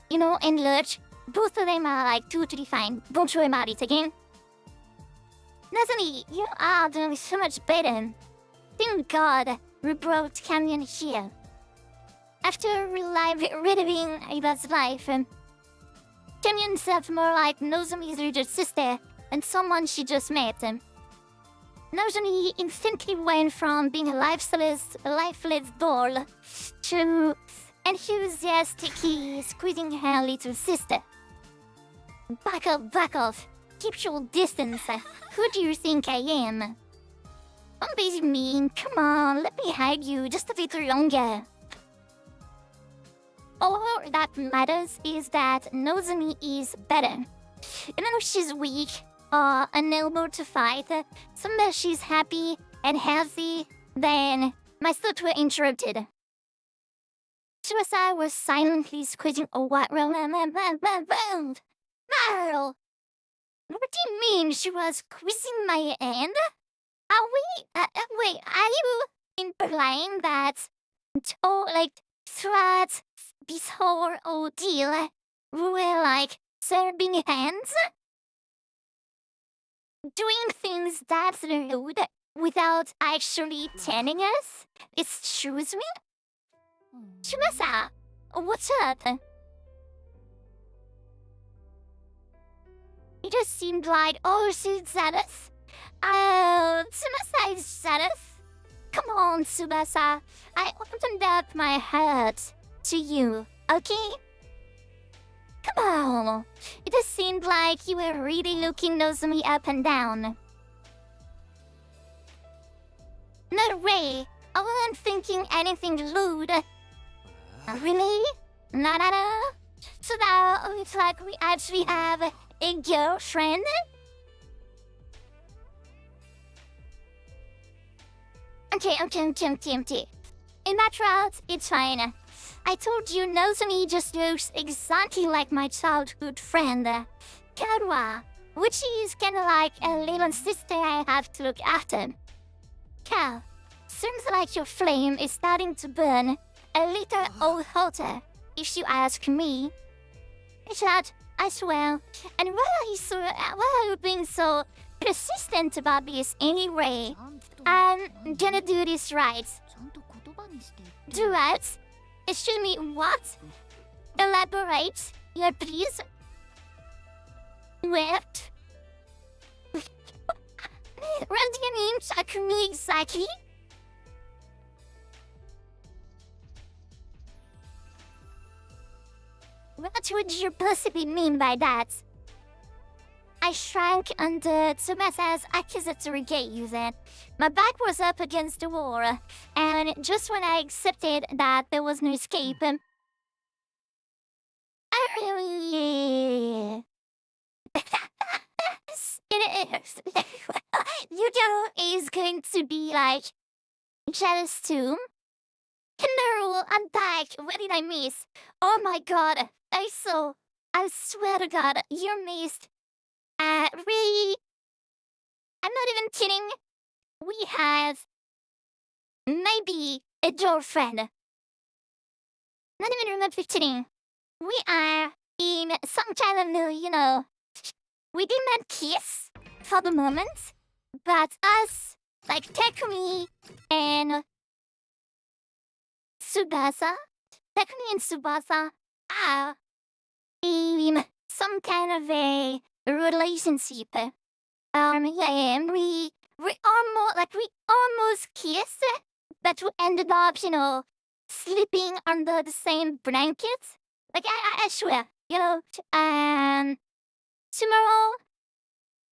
You know, and lurch. Both of them are like totally fine. Don't worry about it again. Nathalie, you are doing so much better. Thank God we brought Canyon here. After reliving Ava's life, Canyon felt more like Nozomi's little sister and someone she just met. Nozomi instantly went from being a lifeless doll to enthusiastically squeezing her little sister. Back off. Keep your distance. Who do you think I am? Don't be mean. Come on, let me hug you just a little longer. All that matters is that Nozomi is better. Even though she's weak or unable to fight, somewhere she's happy and healthy, then my thoughts were interrupted. Tsubasa was silently squeezing a white roll. What do you mean she was squeezing my hand? Are we? Wait, are you implying that throughout this whole ordeal, we were like serving hands? Doing things that rude without actually telling us? Excuse me? Tsubasa, what's up? It just seemed like, oh, she's jealous. Oh, Tsubasa is jealous. Come on, Tsubasa. I opened up my heart to you, okay? Come on. It just seemed like you were really looking Nozomi up and down. No way. I wasn't thinking anything rude. Really? No. So now it's like we actually have a girlfriend? Okay. In that route, it's fine. I told you Nozomi just looks exactly like my childhood friend, Karuha, which is kinda like a little sister I have to look after. Cal, seems like your flame is starting to burn a little hotter, if you ask me. Richard, I swear. And why are you being so persistent about this anyway? I'm gonna do this right. Do what? Excuse me, what? Elaborate, yeah, please. What? What do you mean, Takumi, exactly? What would you possibly mean by that? I shrank under Tsubasa's accusatory gaze. My back was up against the wall, and just when I accepted that there was no escape, I really... Yudo is going to be like jealous too. No, I'm back. What did I miss? Oh my god, I swear to god, you missed. Really? I'm not even kidding. We have maybe a girlfriend. Not even remotely kidding. We are in some kind of, we did not kiss for the moment, but us, like Takumi and Tsubasa, are in some kind of a relationship. Yeah, we almost kissed, but we ended up, sleeping under the same blanket. Like I swear, tomorrow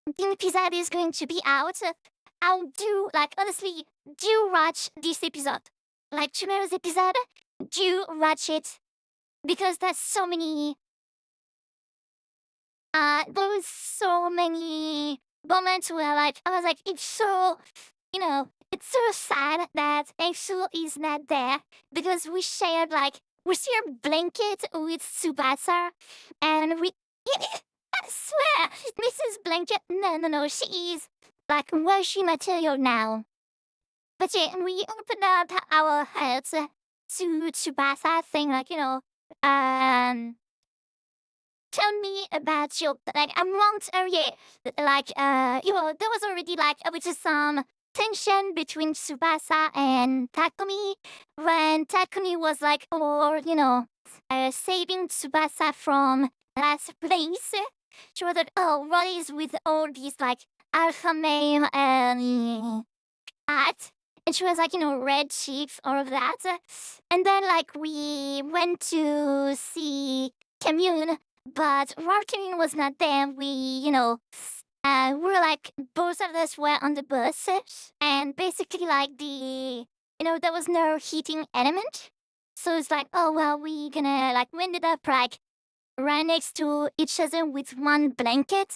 the episode is going to be out. I'll honestly, do watch this episode. Like tomorrow's episode, do watch it because there's so many there was so many moments where like I was like, it's so, it's so sad that Exo is not there because we share blanket with Tsubasa, and we. I swear, Mrs. Blanket. No, she is like washi material now. But yeah, we opened up our heads to Tsubasa, saying like, tell me about your like I want like there was already like which is some tension between Tsubasa and Takumi when Takumi was like saving Tsubasa from last place. She was like, oh, what is with all these like alpha male cat? And she was like, red cheeks, all of that. And then like we went to see Commune, but Martin was not there. We were like both of us were on the bus, and basically like there was no heating element. So it's like, oh well, we gonna like we ended up like right next to each other with one blanket,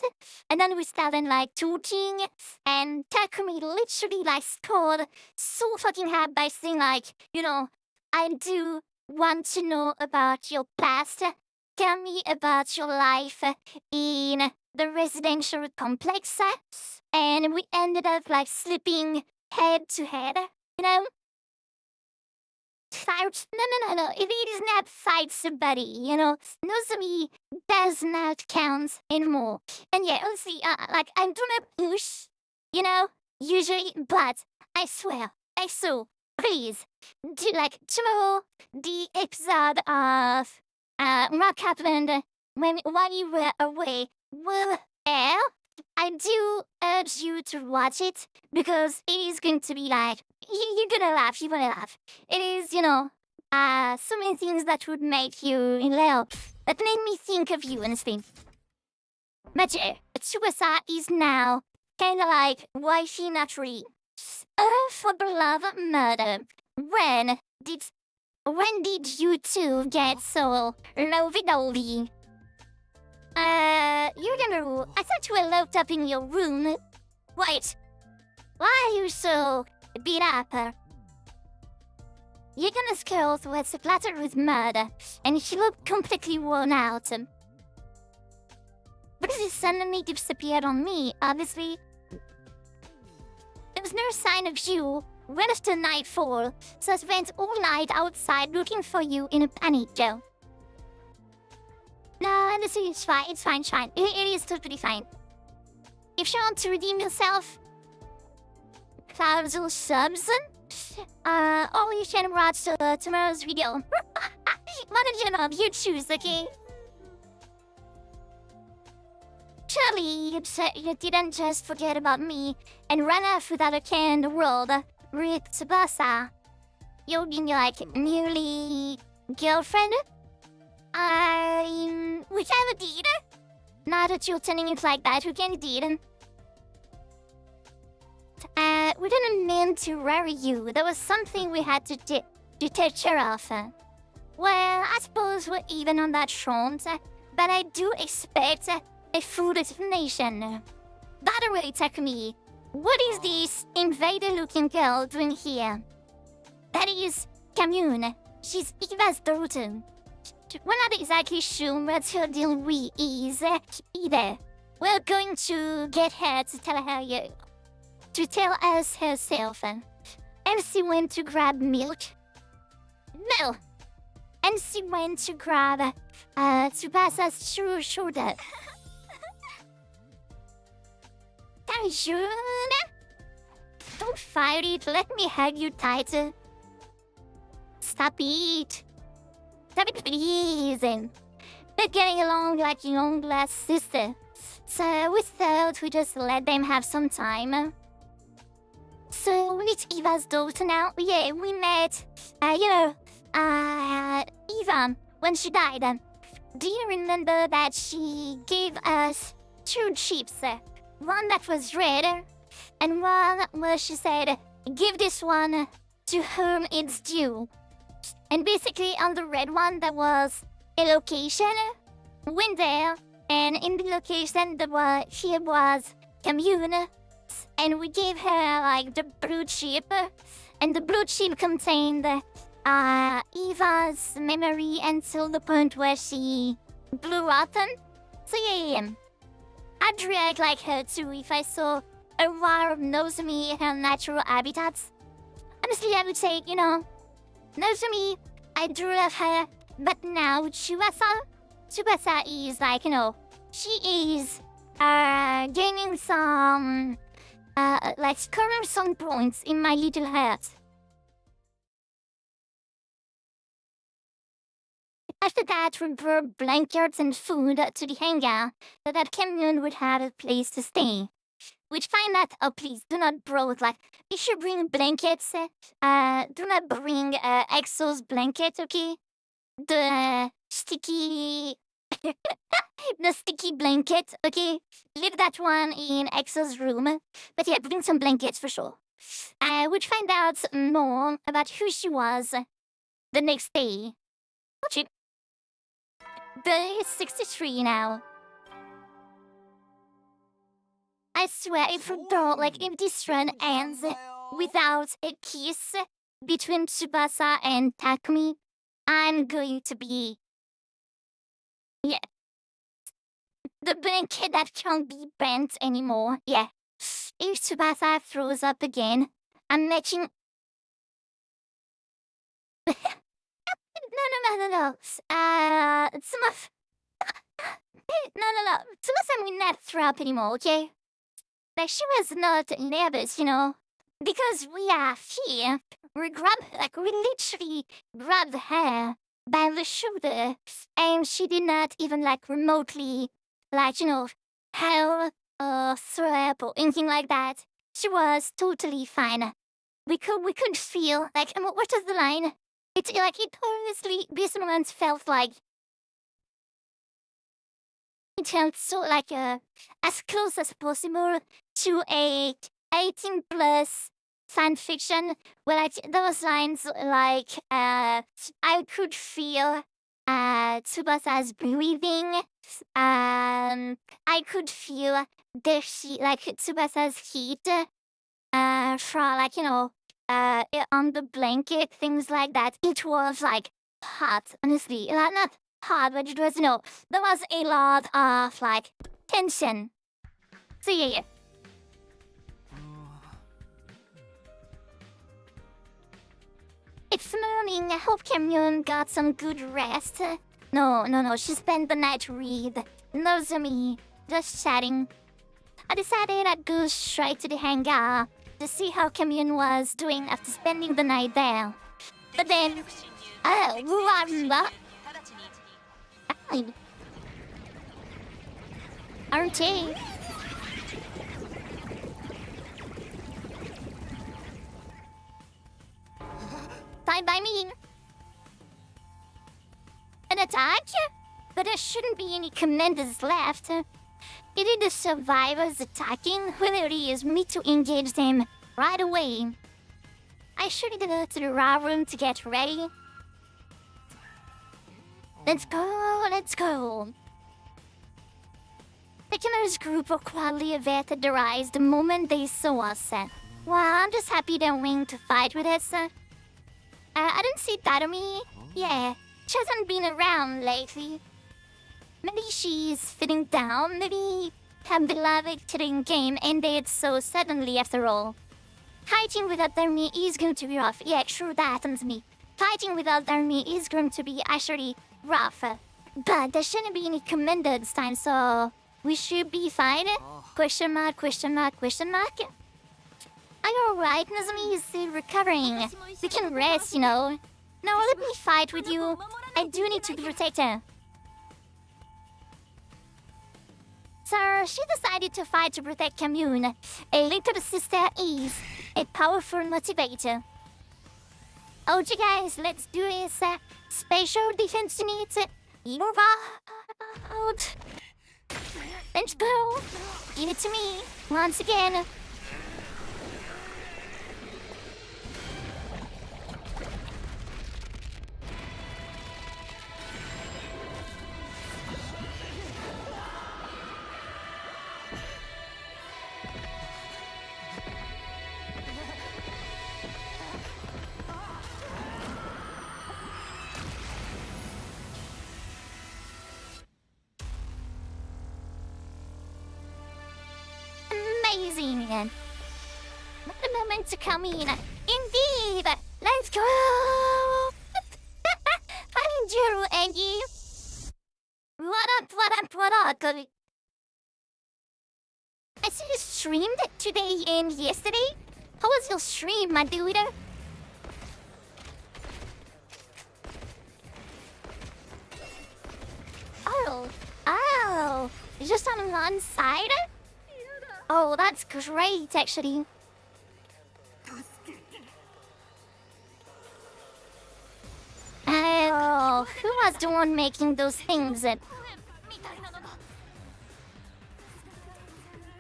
and then we started like talking, and Takumi literally like scored so fucking hard by saying like, I do want to know about your past. Tell me about your life in the residential complex. And we ended up like sleeping head to head, Fight? No. It is not fight somebody, Nozomi does not count anymore. And yeah, honestly, like I'm gonna push, usually, but I swear, I saw, please, do like tomorrow, the episode of what happened while you were away will air. I do urge you to watch it because it is going to be like you're gonna laugh. You're gonna laugh. It is, so many things that would make you laugh. That made me think of you, honestly. But yeah, Tsubasa is now kind of like wifey naturally. For the love of murder. When did you two get so lovey-dovey? I thought you were locked up in your room. Wait, why are you so beat up? Yugena's clothes were splattered with mud, and she looked completely worn out. But it suddenly disappeared on me, obviously. There was no sign of you right after nightfall, so I spent all night outside looking for you in a panic, Joe. No, honestly, it's fine. It's fine. It is totally fine. If you want to redeem yourself, 1,000 subs, or you can watch tomorrow's video. What you choose, okay? Surely you didn't just forget about me and run off without a care in the world with Tsubasa. Your like newly girlfriend? We kind of did. Now that you're turning it like that, we kind of did. We didn't mean to worry you. There was something we had to take care of. Well, I suppose we're even on that front, but I do expect a full explanation. By the way, Takumi, what is this invader-looking girl doing here? That is Commune. She's Eva's daughter. We're not exactly sure what her deal with is either. We're going to get her to tell us herself. Elsie went to grab milk. No! Elsie went to grab Tsubasa's shoulder. Daijun! Don't fight it, let me hug you tighter. Stop it! Stop it, please! They're getting along like your own glass sister. So we thought we'd just let them have some time. So with Eva's daughter now, yeah, we met, Eva, when she died. Do you remember that she gave us 2 chips? One that was red, and one where she said, give this one to whom it's due. And basically on the red one, there was a location. Went there, And in the location that was here was commune, and we gave her like the blue chip, and the blue chip contained Eva's memory until the point where she blew up. So yeah, I'd react like her too if I saw a wild Nozomi in her natural habitats. Honestly, I would say, Nozomi, I do love her, but now Tsubasa is like, she is gaining some, like scoring some points in my little heart. After that, we brought blankets and food to the hangar so that Commune would have a place to stay. Which find that, oh please, do not brought, like, if you bring blankets, do not bring Exo's blanket, okay? The sticky... the sticky blanket, okay? Leave that one in Exo's room. But yeah, bring some blankets for sure. I would find out more about who she was the next day. Oh, shit. Day 63 now. I swear if this run ends without a kiss between Tsubasa and Takumi, I'm going to be... Yeah. The blanket that can't be bent anymore, yeah. If Tsubasa throws up again, I'm making... No. Tsubasa... No. Tsubasa will not throw up anymore, okay? Like, she was not nervous, because we are here. We literally grabbed her by the shoulder, and she did not even, remotely, hell or throw up or anything like that. She was totally fine. We could feel, what is the line? It honestly, this moment felt like... It felt so, as close as possible to a 18+ fan fiction, where those lines, I could feel Tsubasa's breathing. I could feel Tsubasa's heat, on the blanket, things like that. It was, hot, honestly. Not hot, but it was, there was a lot of, tension. So, yeah. It's morning. I hope Commune got some good rest. No. She spent the night with Nozomi, just chatting. I decided I'd go straight to the hangar to see how Commune was doing after spending the night there. But then, aren't they? Fine by me. An attack? But there shouldn't be any commanders left. It is the survivors attacking, whether it is me to engage them right away. I should go to the raw room to get ready. Let's go. The killer's group will quietly averted their eyes the moment they saw us. Well, I'm just happy they're willing to fight with us. I didn't see Tatami. Yeah, she hasn't been around lately. Maybe she's feeling down. Maybe her beloved killing game ended so suddenly after all. Fighting without Tatami is going to be rough. Yeah, sure, that happens to me. Fighting without Tatami is going to be actually rough. But there shouldn't be any commander this time, so we should be fine. Question mark. Are you alright? Nozomi is still recovering. We can rest, No, let me fight with you. I do need to protect her. So she decided to fight to protect Commune. A little sister is a powerful motivator. Okay guys, let's do this special defense unit. You're out. Let's go. Give it to me once again. then. What a moment to come in. Indeed! Let's go! Finding Juru, Angie. What up, what up, what up? I see you streamed today and yesterday. How was your stream, my dude? Oh, just on one side? Oh, that's great, actually. Oh, who was the one making those things? I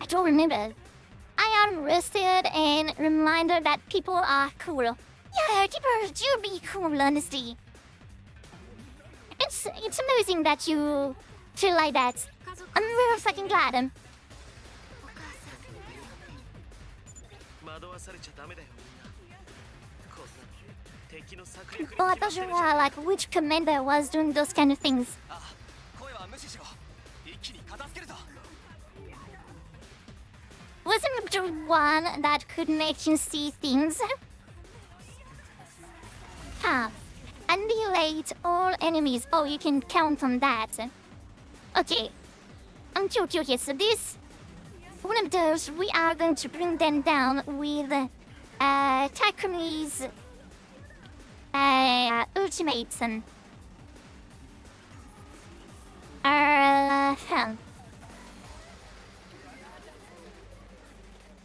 don't remember. I am rested and reminder that people are cool. Yeah, people do be cool, honestly. It's amazing that you feel like that. I'm really fucking glad. 惑わされちゃダメだよ。こんな敵の策略に But I don't know, like, which commander was doing those kind of things. あ、声は無視しろ。一気に片付けるぞ。 Wasn't the one that could make you see things? Huh. Annihilate all enemies. Oh, you can count on that. Okay. Okay, so this... One of those, we are going to bring them down with... Takumi's... ultimates.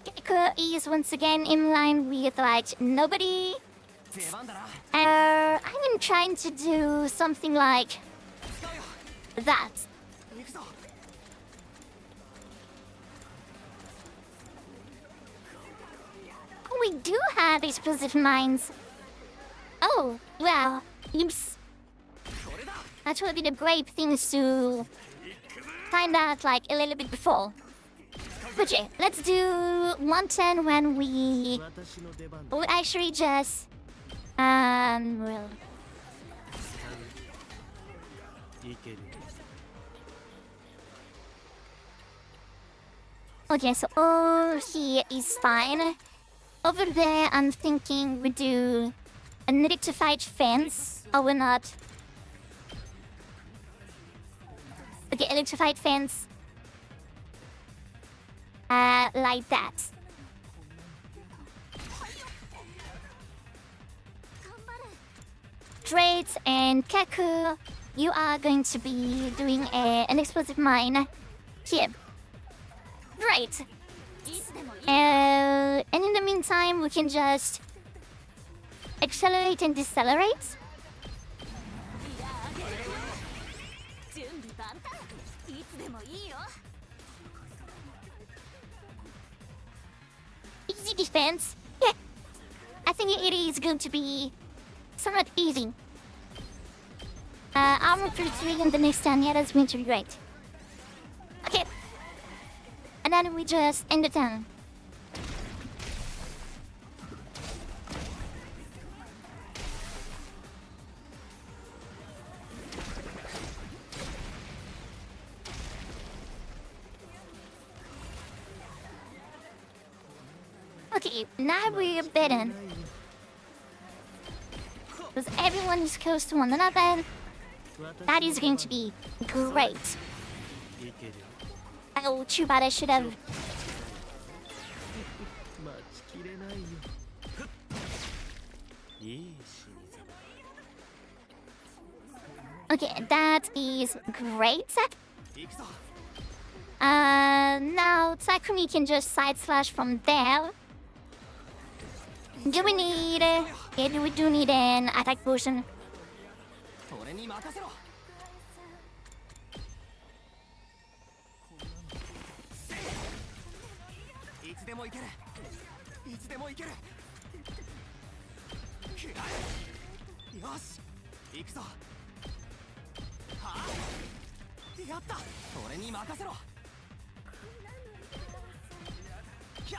Gecko is once again in line with, like, nobody... 出番だな。 I'm trying to do something like 使うよ。 that. 行くぞ。 We do have explosive mines. Oh, well, oops. これだ。 That would be the brave things to find out, like, a little bit before. But yeah, let's do 110 when we actually just... well... いける。 Okay, so all here is fine. Over there, I'm thinking we do a electrified fence, or we're not. Okay, electrified fence. Like that. Great, and Kaku, you are going to be doing an explosive mine here. Great. And in the meantime, we can just accelerate and decelerate. 準備万端いつでもいいよ Easy defense. Yeah. I think it is going to be somewhat easy. Armor for 3 in the next turn. Yeah, that's going to be great. Okay. And then we just end the turn. Okay, now we're better. Because everyone is close to one another. That is going to be great. いける。 Oh, too bad I should have. 待ちきれないよ。いい死に様。 Okay, that is great. 行くぞ。 Now Takumi can just side slash from there. Do we need... yeah, we do need an attack potion. 俺に任せろ。いつでも行ける。いつでも行ける。くらえ。よし、行くぞ。はあ。やった。俺に任せろ。や。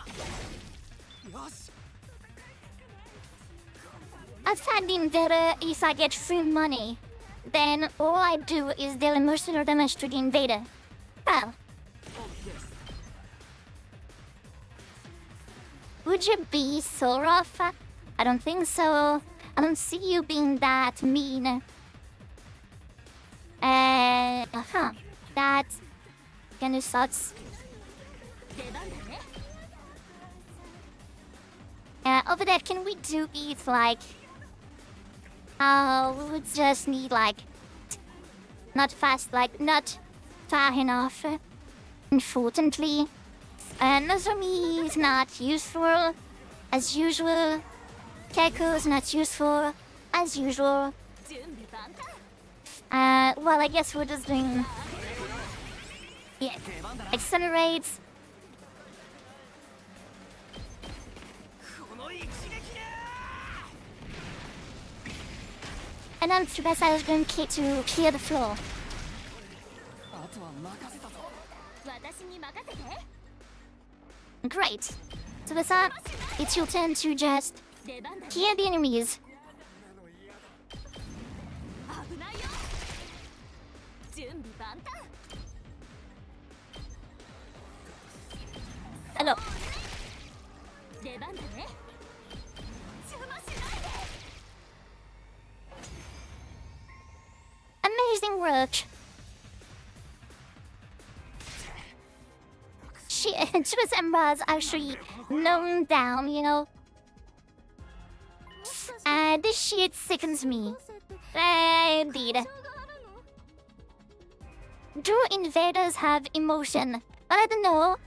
よし。 I find it better if I get free money. Then all I do is deal emotional damage to the invader. Well, Would you be so rough? I don't think so. I don't see you being that mean. That kind of sucks. Over there, can we do it like... we would just need like... Not fast, like not far enough. Unfortunately. Nozomi is not useful as usual. Keiko is not useful as usual. Well, I guess we're just doing... Yeah, accelerate. And then Tsubasa is going to clear the floor. Great. Tsubasa, it's your turn to just clear the enemies. Hello. Amazing work. Tsubasa was actually known down, you know. This shit sickens me. Indeed. Do invaders have emotion? But I don't know.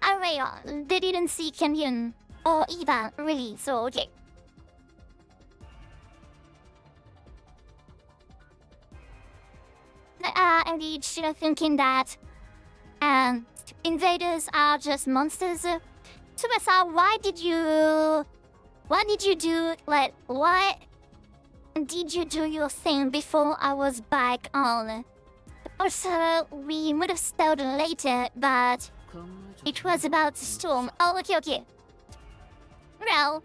Alright, they didn't see Kenyon or Eva, really, so okay. Indeed, thinking that invaders are just monsters. Tsubasa, why did you do, like, why did you do your thing before I was back on? Also, we would have started later, but it was about the storm. Oh, okay. Well,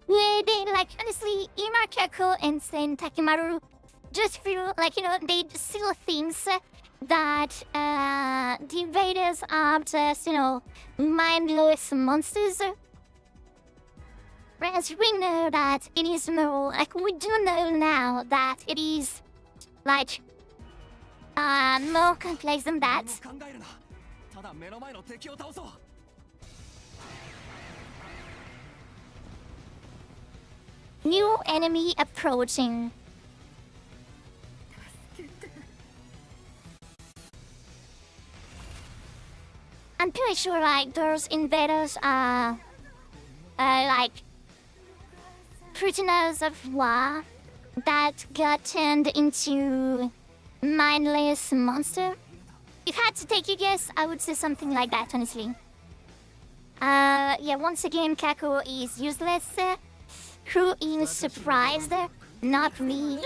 they, like, honestly, Ima, Keiko, and Sen Takimaru just feel like, you know, they still thinks that the invaders are just, you know, mindless monsters. Whereas we know that it is more, like, we do know now that it is, like, more complex than that. New enemy approaching. I'm pretty sure, like, those invaders are, like, prisoners of war that got turned into mindless monster. If I had to take a guess, I would say something like that, honestly. Yeah, once again, Kako is useless. Who is surprised? Not me.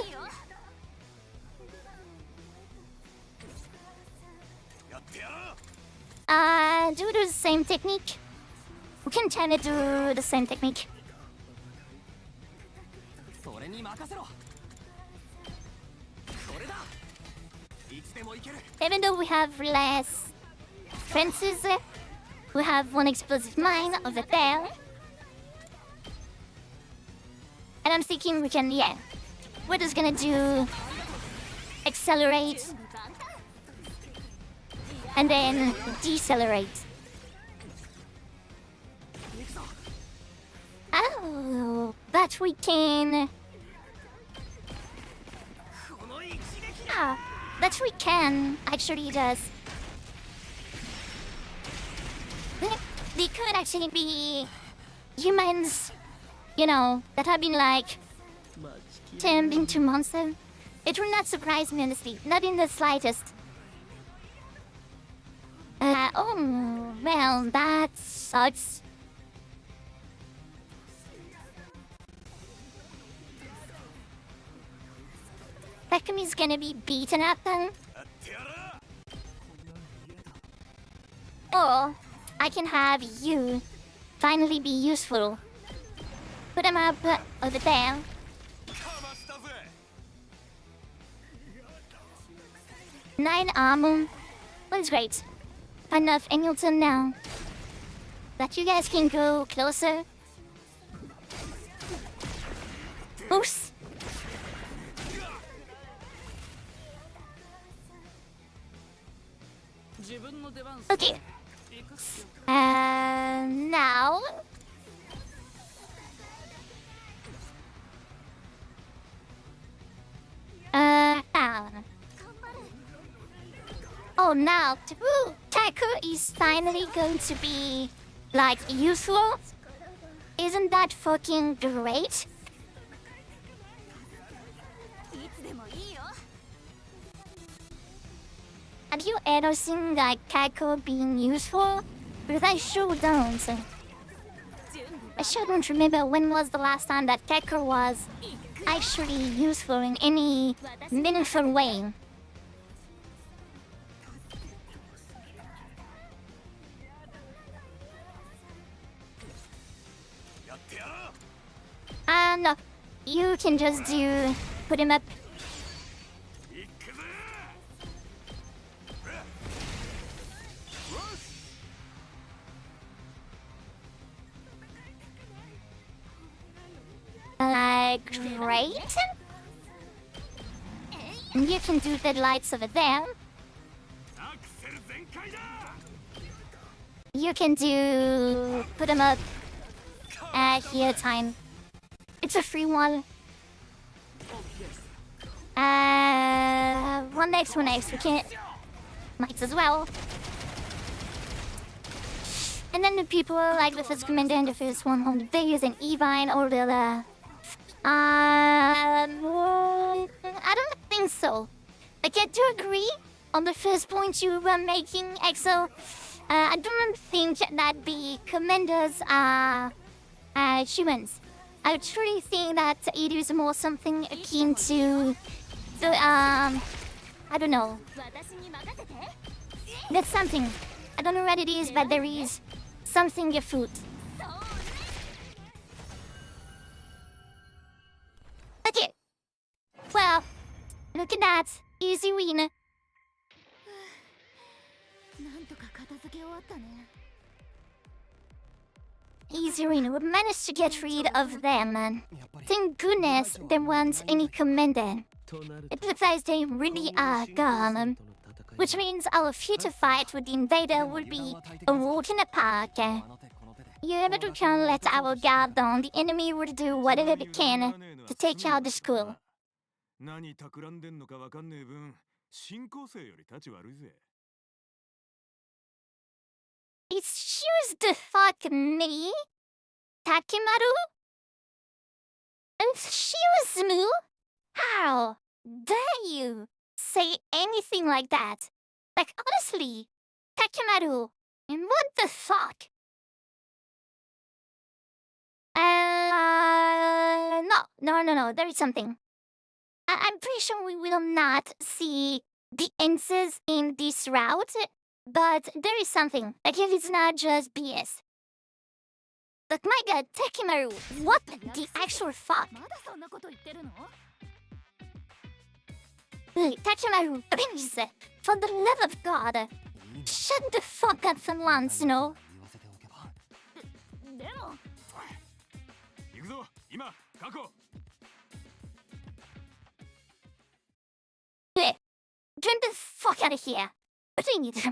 Do the same technique. We can try to do the same technique. Even though we have less fences, we have one explosive mine over there. And I'm thinking we can, yeah, we're just gonna do accelerate and then decelerate. Oh, but we can... But we can, actually, does. They could actually be humans, you know, that have been, like, turned into monsters. It would not surprise me, honestly, not in the slightest. Oh, well, that sucks. Takumi's gonna be beaten up then. Or I can have you finally be useful. Put him up over there. 9 armor. That's great. Enough Angleton now. that you guys can go closer. Oops. Okay. Now. Oh, now Taku is finally going to be like useful. Isn't that fucking great? いつでもいいよ Have you ever seen like Taku being useful? Because I sure don't. I sure don't remember when was the last time that Taku was actually useful in any meaningful way. No, you can just put him up. Great. And you can do the lights over there. You can put them up here time. It's a free one. One next. We can't. Might as well. And then the people like the first commander and the first one on the base and Evine or the I don't think so. I get to agree on the first point you were making, Exo. I don't think that the commanders are humans. I truly think that it is more something akin to the I don't know. That's something. I don't know what it is, but there is something afoot. Okay. Well, look at that. Easy win. なんとか片付け終わったね Easy win. We managed to get rid of them. Thank goodness there weren't any commander. It looks like they really are gone. Which means our future fight with the invader will be a walk in the park. Yeah, but we can't let our guard down. The enemy will do whatever they can to take out the school. 何企んでんのかわかんねえ分、新校生より立ち悪いぜ。Excuse the fuck me? Takimaru? Excuse me? How dare you say anything like that? Like, honestly, Takimaru, and what the fuck? No, there is something. I'm pretty sure we will not see the answers in this route, but there is something. Like, if it's not just BS. Like, my god, Takimaru, what the actual fuck? まだそんなこと言ってるの Takimaru, please, for the love of God, shut the fuck up for once, you know? でも行くぞ、今、確保。 Get the fuck out of here. Please.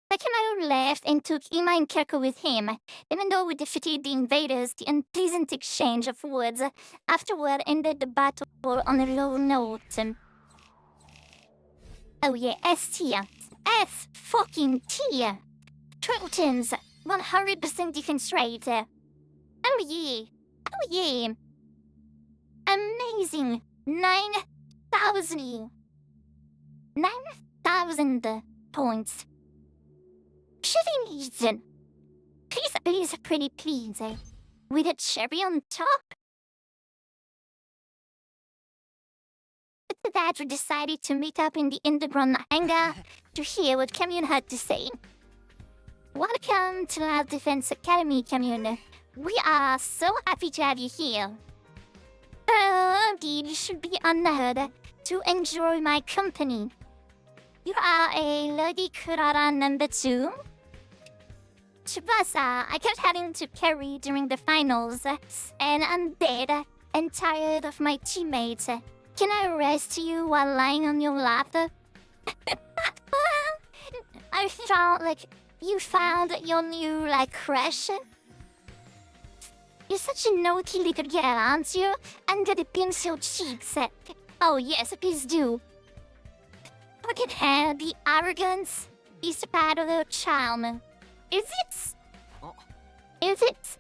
Takimaru left and took Ima and Kirko with him. Even though we defeated the invaders, the unpleasant exchange of words afterward ended the battle on a low note. Oh yeah, S tier. S fucking tier. Trojans, 100% defense rate. Oh yeah. Amazing. 9,000 points. Shitty. Please, pretty please. With a cherry on top. After that, we decided to meet up in the underground hangar to hear what Kamyun had to say. Welcome to our Defense Academy, Kamyun. We are so happy to have you here. Indeed, you should be honored to enjoy my company. You are a Lady Kurara number 2? Tsubasa, I kept having to carry during the finals, and I'm dead and tired of my teammates. Can I rest you while lying on your lap? I felt like you found your new, crush. You're such a naughty little girl, aren't you? I'm gonna pinch your cheeks. Oh yes, please do. Look at her, the arrogance is part of her charm. Is it? Oh. Is it?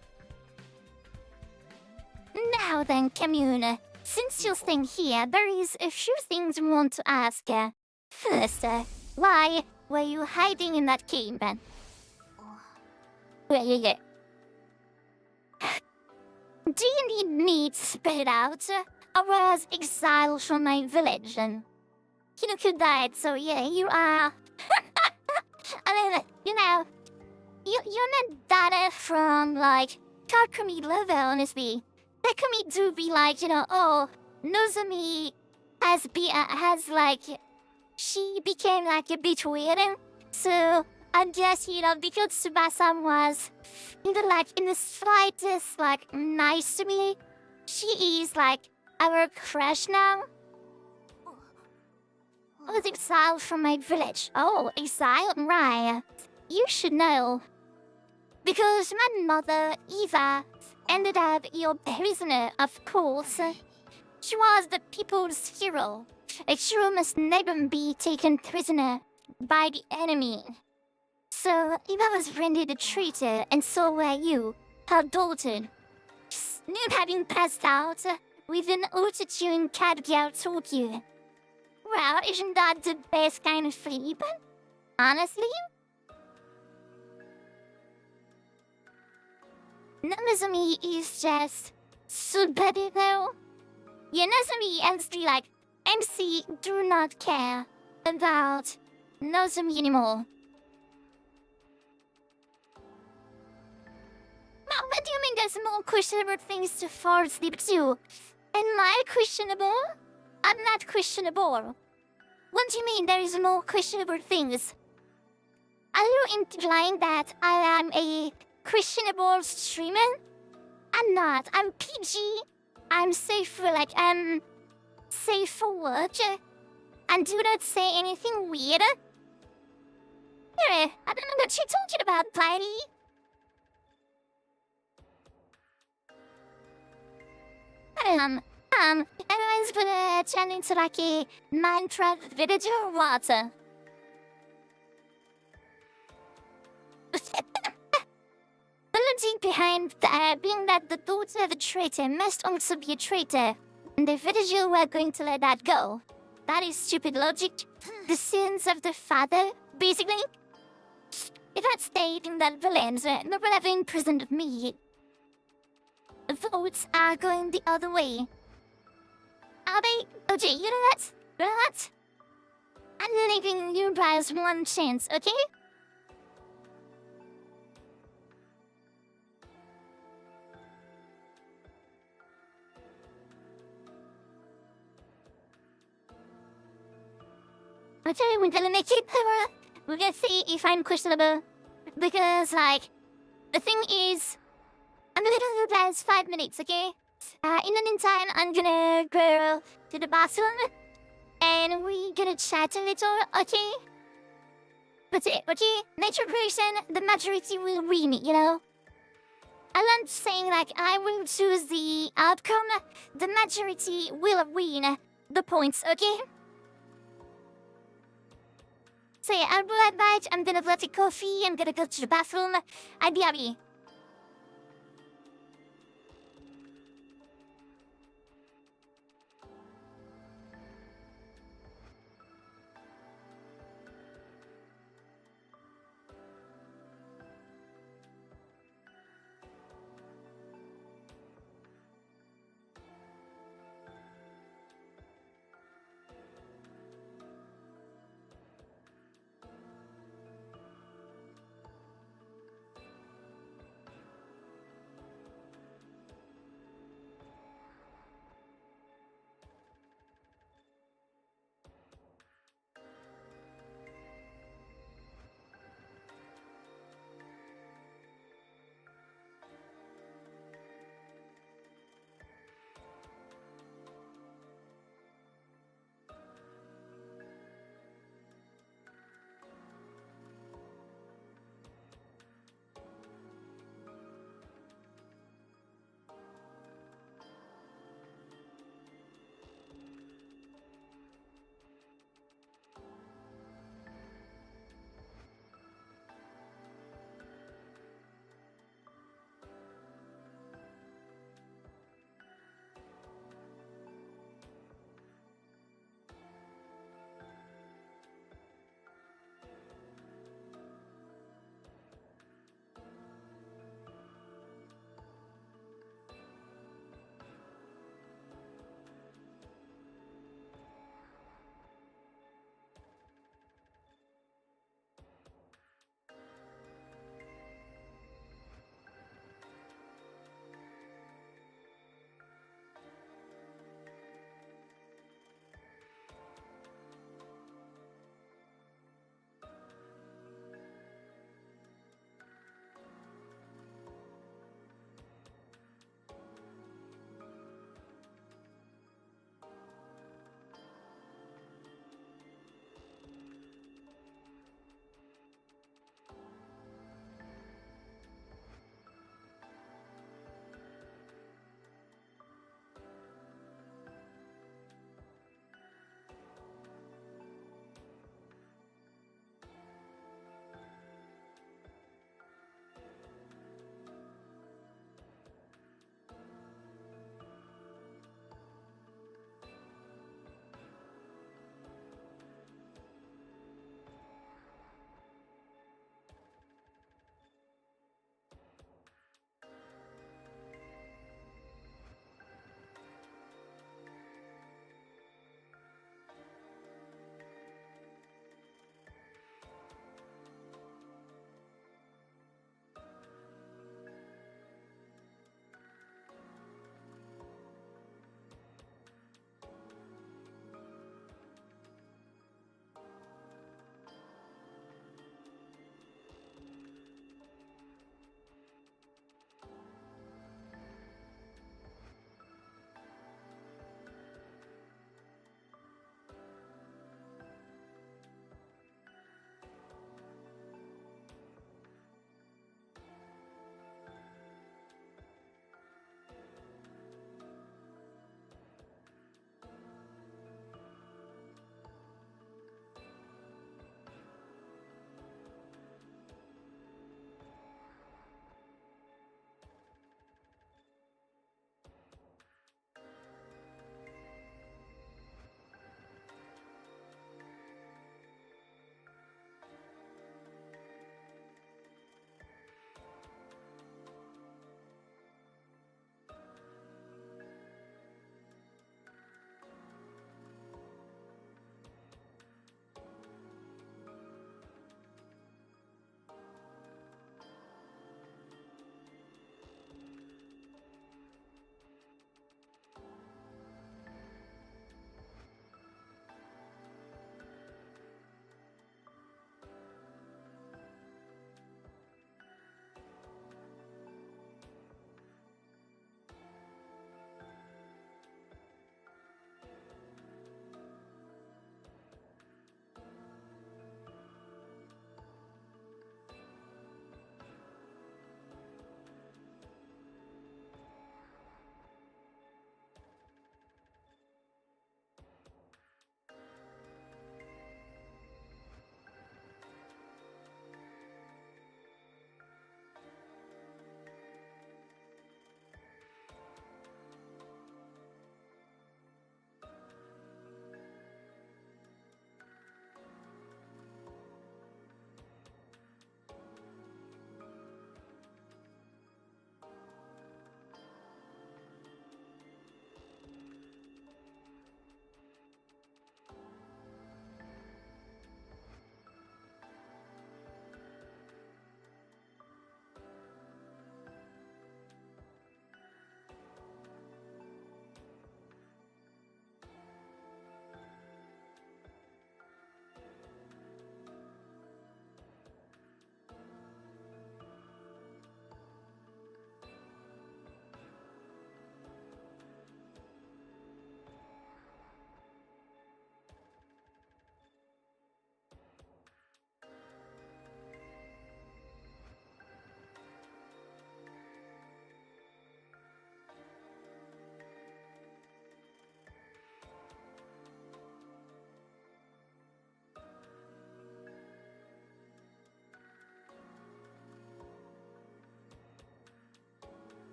Now then, Commune, since you're staying here, there is a few things we want to ask. First, why were you hiding in that cave? Yeah. Do you need me to spell it out, or was exiled from my village? Kinuku died, so yeah, you are. I mean, you're not that from Takumi level, honestly. Takumi do be oh, Nozomi she became a bit weird, so I guess because Tsubasa was in the slightest nice to me, she is our crush now. I was exiled from my village. Oh, exiled? Right. You should know. Because my mother, Eva, ended up your prisoner, of course. She was the people's hero. A hero must never be taken prisoner by the enemy. So, Eva was rendered a traitor, and so were you, her daughter. Noon having passed out with an auto-tune cat girl Tokyo. Well, isn't that the best kind of sleep? Honestly? Nozomi is just so better though. Yeah, Nozomi and the MC do not care about Nozomi anymore. What do you mean there's more questionable things to fall asleep to? Am I questionable? I'm not questionable. What do you mean there is more questionable things? Are you implying that I am a questionable streamer? I'm not. I'm PG. I'm safe for safe for work. And do not say anything weird. Here, I don't know what you're talking about, Blighty. Everyone's gonna turn into a Minecraft villager or what? The logic behind being that the daughter of a traitor must also be a traitor, and the villager were going to let that go. That is stupid logic. The sins of the father, basically. If I'd stayed in that village, no one ever imprisoned me. The votes are going the other way. Are they? OJ, you know that? You know that? I'm leaving you guys one chance, okay? Okay, we're gonna make it. We're gonna see if I'm questionable. Because, the thing is, I'm gonna do guys 5 minutes, okay? In the meantime, I'm gonna go to the bathroom and we're gonna chat a little, okay? That's it, okay? Nature creation, the majority will win, you know? I'm not saying I will choose the outcome, the majority will win the points, okay? So yeah, I'll be right back. I'm gonna get a coffee, I'm gonna go to the bathroom. I'll be happy.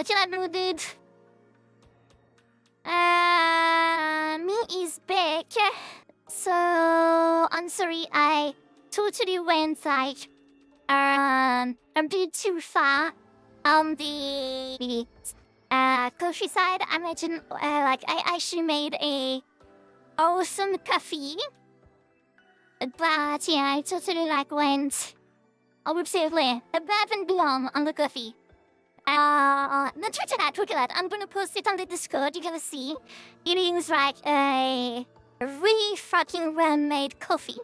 Until I moved it. Me is back. So I'm sorry, I totally went like a bit too far on the countryside. I imagine like I actually made a awesome coffee, but yeah, I totally like went. I would say above and beyond on the coffee. No, check it out. I'm gonna post it on the Discord. You're gonna see. It is like a really fucking well-made coffee.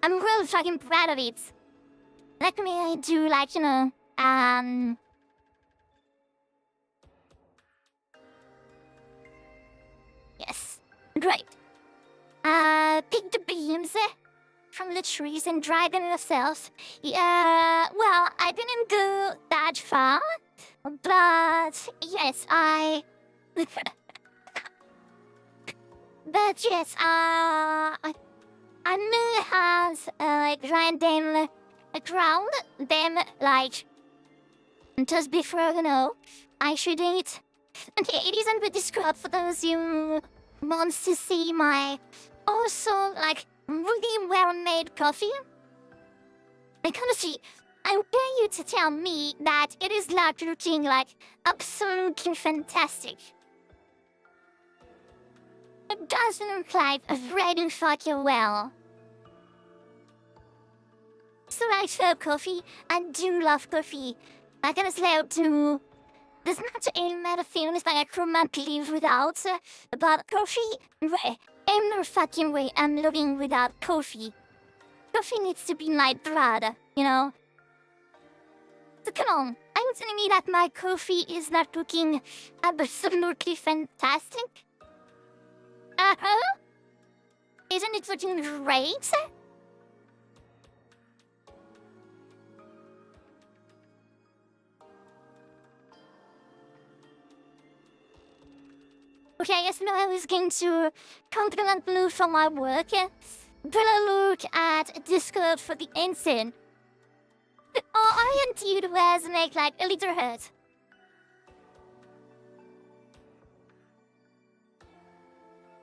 I'm really fucking proud of it. Let me do like, you know, yes, great. Pick the beams from the trees and dry them yourself. Yeah, well, I didn't go that far, but yes, but yes, I knew how like grind them, ground them like just before, you know, I should eat. Okay, it isn't the Discord for those you wants to see my also like really well-made coffee. Like honestly, I dare you to tell me that it is not looking like absolutely fantastic. It doesn't look like really fucking well. So I love coffee. I do love coffee. I gotta say too. There's not any matter feelings that I could not live without. But coffee, ain't no fucking way I'm living without coffee. Coffee needs to be my blood, you know? So come on, are you telling me that my coffee is not looking absolutely fantastic? Uh-huh. Isn't it looking great? Okay, yes, no, I was going to compliment Blue for my work. Better look at Discord for the instant. Oh, I indeed was make like a little hurt.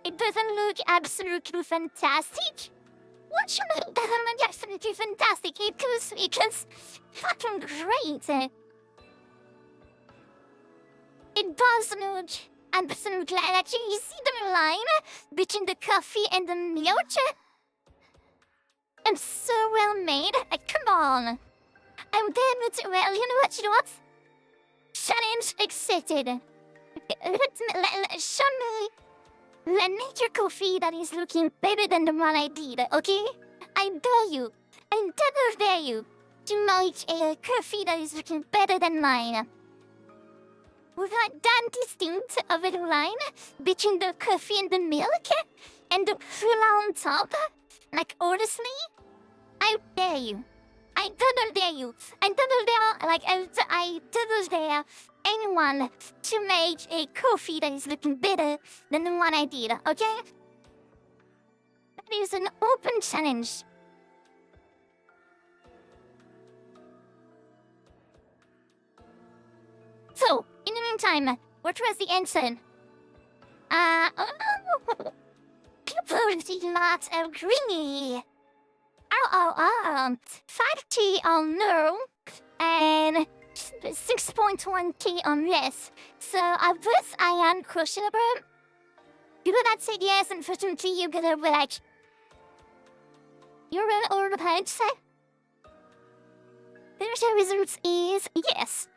It doesn't look absolutely fantastic. What you mean? It doesn't look absolutely fantastic. It looks fucking great. It does look absolutely like you see the line between the coffee and the milk. It's so well made. Come on. I'm damn it. Well, you know what? Challenge accepted. Show me. Let make your coffee that is looking better than the one I did, okay? I dare you. I double dare you to make a coffee that is looking better than mine. With a damn distinct of a line between the coffee and the milk and the fruit on top. Like, honestly, I dare you. I double dare you. I double dare, like, I double dare anyone to make a coffee that is looking better than the one I did, okay? That is an open challenge. So, in the meantime, what was the answer? People did not agree. 5T on no, and 6.1T on yes. So I guess I am questionable. People that said yes, unfortunately, you're gonna be like, you're an old page. The result is yes.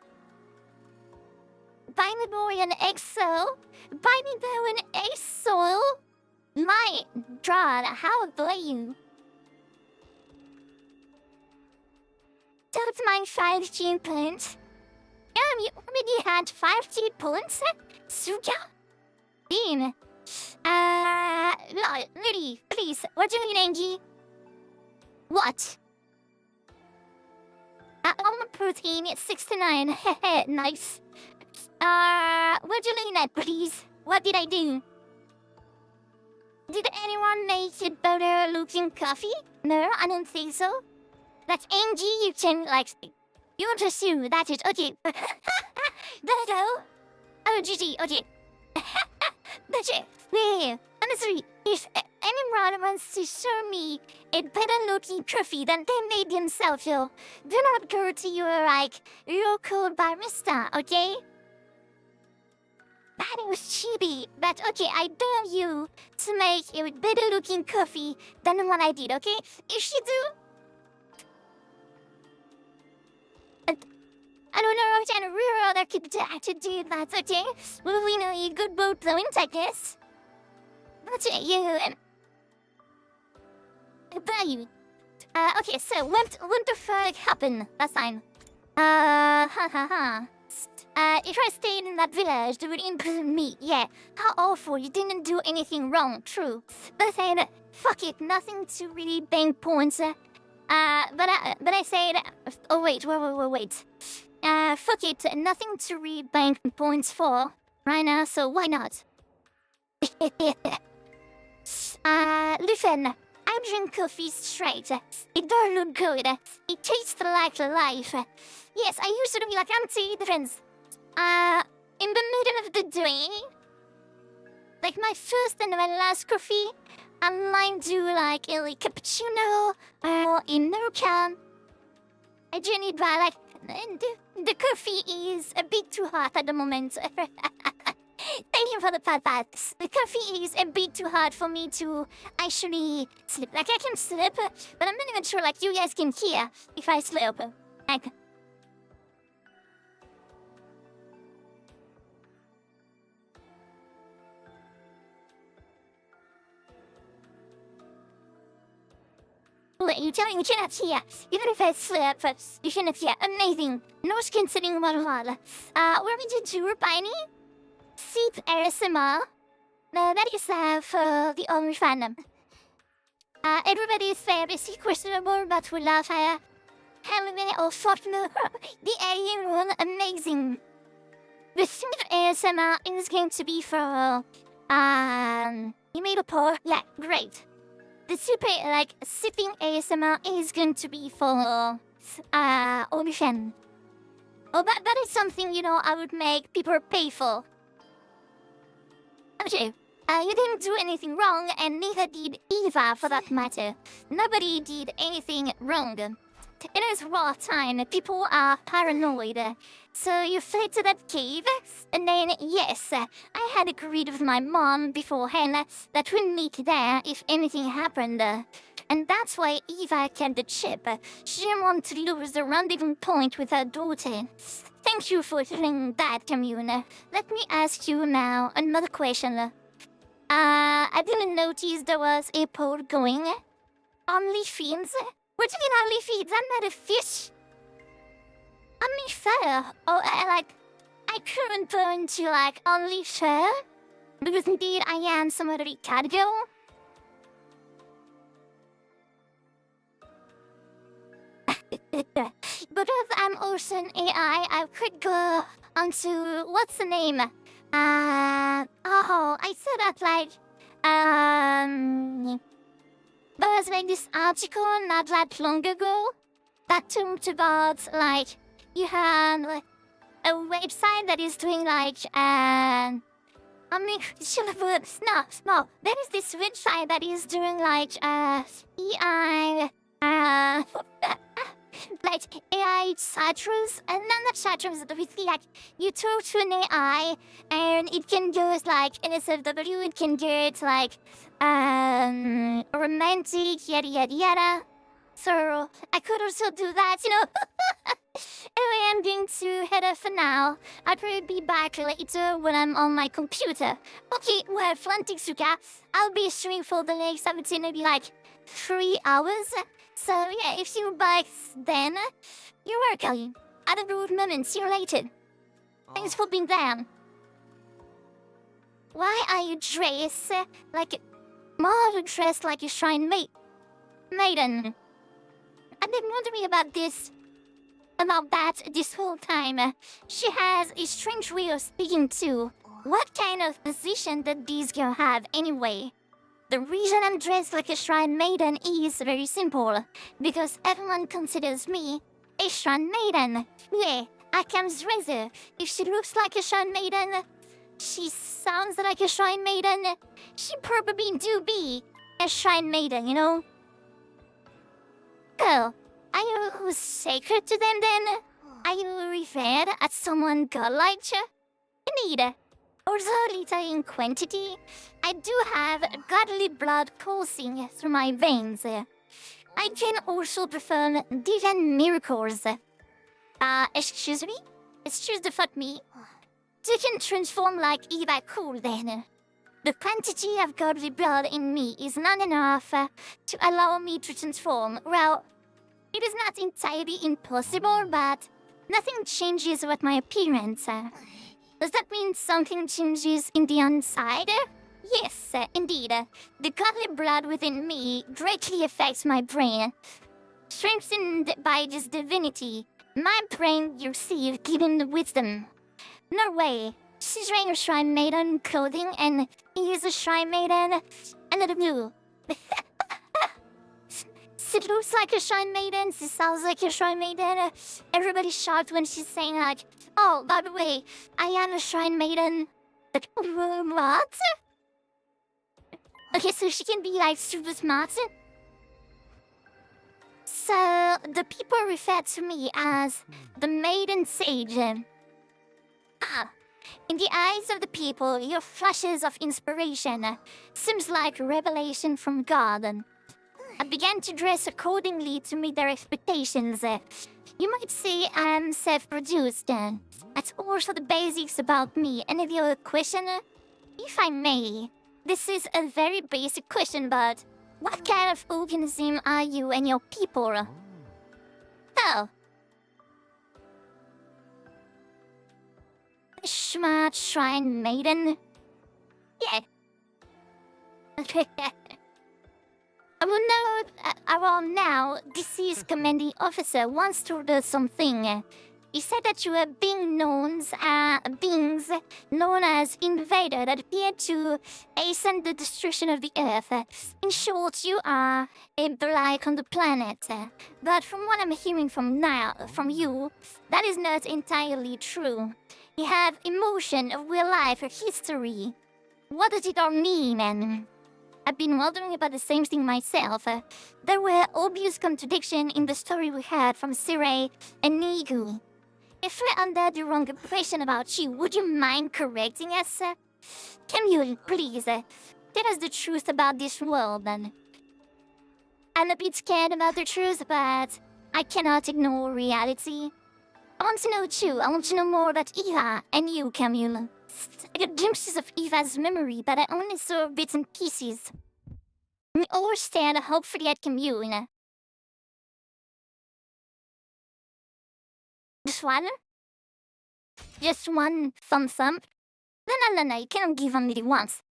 Buy me boy an EXO. Buy me boy an EXO. My God, how dare you? That's my 5G points. You already had 5G points? Suga? Bean. Lady, please, what do you mean, Angie? What? Almond protein, it's 69. Hehe, nice. What do you mean at, please? What did I do? Did anyone make it better looking coffee? No, I don't think so. That's Angie, you can, like, you just assume that is okay. Dodo, Oh, GG, okay. That's it. Yeah, honestly, if anyone wants to show me a better looking trophy than they made themselves, do not go to your, like, local barista, okay? That was cheapy, but okay, I dare you to make a better looking coffee than the one I did, okay? If you do, I don't know what kind of real other people to do that, okay? Well, we know you good boat points, I guess. But you, value. Okay, so what the fuck happened last time? If I stayed in that village, they would imprison me. Yeah, how awful! You didn't do anything wrong. True, but I said, fuck it, nothing to really bank points. But I said, oh wait. Fuck it, nothing to really bank points for right now. So why not? Listen. I drink coffee straight. It don't look good. It tastes like life. Yes, I used to be like anti-trends. In the middle of the day, like my first and my last coffee, I might do like a cappuccino or a mocha. I do need by like the coffee is a bit too hot at the moment. Thank you for the podcast. The coffee is a bit too hard for me to actually sleep. Like, I can sleep, but I'm not even sure, like, you guys can hear if I sleep. Like... Wait, you tell me you cannot hear. Even if I sleep, you cannot hear. Amazing. No considering what we're going to do, Piney? Seat ASMR. That is for the only fandom. Everybody is very questionable, but we love her. Halloween or Fortnite. The alien one, amazing. The seat ASMR is going to be for you made a poll? Yeah, great. The super like sipping ASMR is going to be for OnlyFans. Oh, that is something, you know, I would make people pay for. Okay, you didn't do anything wrong, and neither did Eva, for that matter. Nobody did anything wrong. It is war time, people are paranoid. So you fled to that cave, and then, yes, I had agreed with my mom beforehand that we'd meet there if anything happened. And that's why Eva kept the chip. She didn't want to lose the rendezvous point with her daughter. Thank you for telling that, Commune. Let me ask you now another question. I didn't notice there was a poll going. OnlyFans? What do you mean OnlyFans? I'm not a fish. OnlyFans? Oh, I couldn't go into, like, OnlyFans? Because indeed I am somebody cargo. Because I'm also an AI, I could go onto what's the name? I saw that like there was like this article not that long ago that talked about like you have like, a website that is doing like no, there is this website that is doing like AI like AI chatters, and not chatters, but basically like you talk to an AI and it can go like NSFW, it can get like romantic, yada yada yada. So I could also do that, you know. Anyway, I'm going to head off for now. I'll probably be back later when I'm on my computer. Okay, well, Flantixuka, I'll be streaming for the next, I would say maybe like 3 hours. So yeah, if you're back then, you're welcome. At a good moment, see you later. Thanks for being there. Why are you dressed like more dressed like a shrine maiden? I've been wondering about that this whole time. She has a strange way of speaking too. What kind of position did this girl have anyway? The reason I'm dressed like a shrine maiden is very simple. Because everyone considers me a shrine maiden. Yeah, Akkam's razor. If she looks like a shrine maiden, she sounds like a shrine maiden, she probably do be a shrine maiden, you know? Oh, are you sacred to them then? Are you revered as someone godlike? Indeed. Although little in quantity, I do have godly blood coursing through my veins. I can also perform divine miracles. Excuse me? Excuse the fuck me. You can transform like Eva cool then. The quantity of godly blood in me is not enough to allow me to transform. Well, it is not entirely impossible, but nothing changes with my appearance. Does that mean something changes in the inside? Yes, indeed. The godly blood within me greatly affects my brain. Strengthened by this divinity, my brain receives given wisdom. No way. She's wearing a shrine maiden clothing and he is a shrine maiden. A little blue. She looks like a shrine maiden, she sounds like a shrine maiden. Everybody shocked when she's saying like, oh, by the way, I am a shrine maiden. But what? Okay, so she can be like super smart. So the people refer to me as the maiden sage. In the eyes of the people, your flashes of inspiration seems like revelation from God. I began to dress accordingly to meet their expectations. You might say I'm self-produced. That's also the basics about me. Any of your question? If I may, this is a very basic question, but what kind of organism are you and your people? Oh. Smart shrine maiden? Yeah. Well, now, deceased commanding officer once told us something. He said that you are beings known as invader that appear to hasten the destruction of the earth. In short, you are a blight on the planet. But from what I'm hearing from you, that is not entirely true. You have emotion, a real life, a history. What does it all mean, and I've been wondering about the same thing myself. There were obvious contradictions in the story we had from Sirei and Nigu. If we're under the wrong impression about you, would you mind correcting us? Camille, please, tell us the truth about this world, then. I'm a bit scared about the truth, but I cannot ignore reality. I want to know too. I want to know more about Eva and you, Camille. I got glimpses of Eva's memory, but I only saw bits and pieces. We all stared hopefully at Camille. Just one? Just one thumbs up? No, you cannot give only once.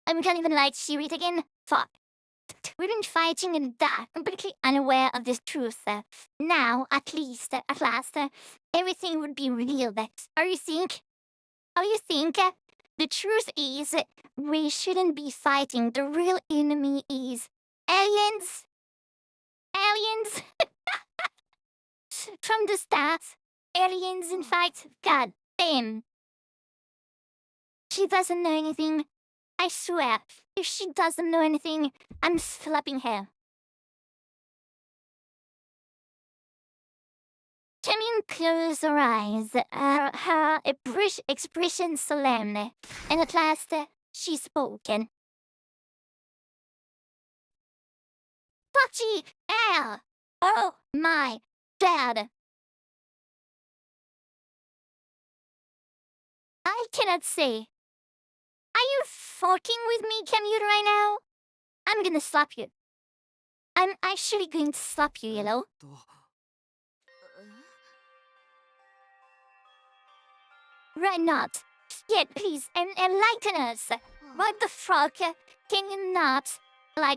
And we can't even like hear it again? Fuck. We've been fighting in the dark, completely unaware of this truth. Now, at last, everything would be revealed. Or you think? The truth is, we shouldn't be fighting. The real enemy is aliens. Aliens. From the start, aliens, in fact. God damn. She doesn't know anything. I swear, if she doesn't know anything, I'm slapping her. Camille closed her eyes, her expression solemn, and at last she spoke. Fucking hell! Oh my God! I cannot say. Are you fucking with me, Camille, right now? I'm gonna slap you. I'm actually going to slap you, you know? Right not. Yet, please, enlighten us. What the fuck can you not,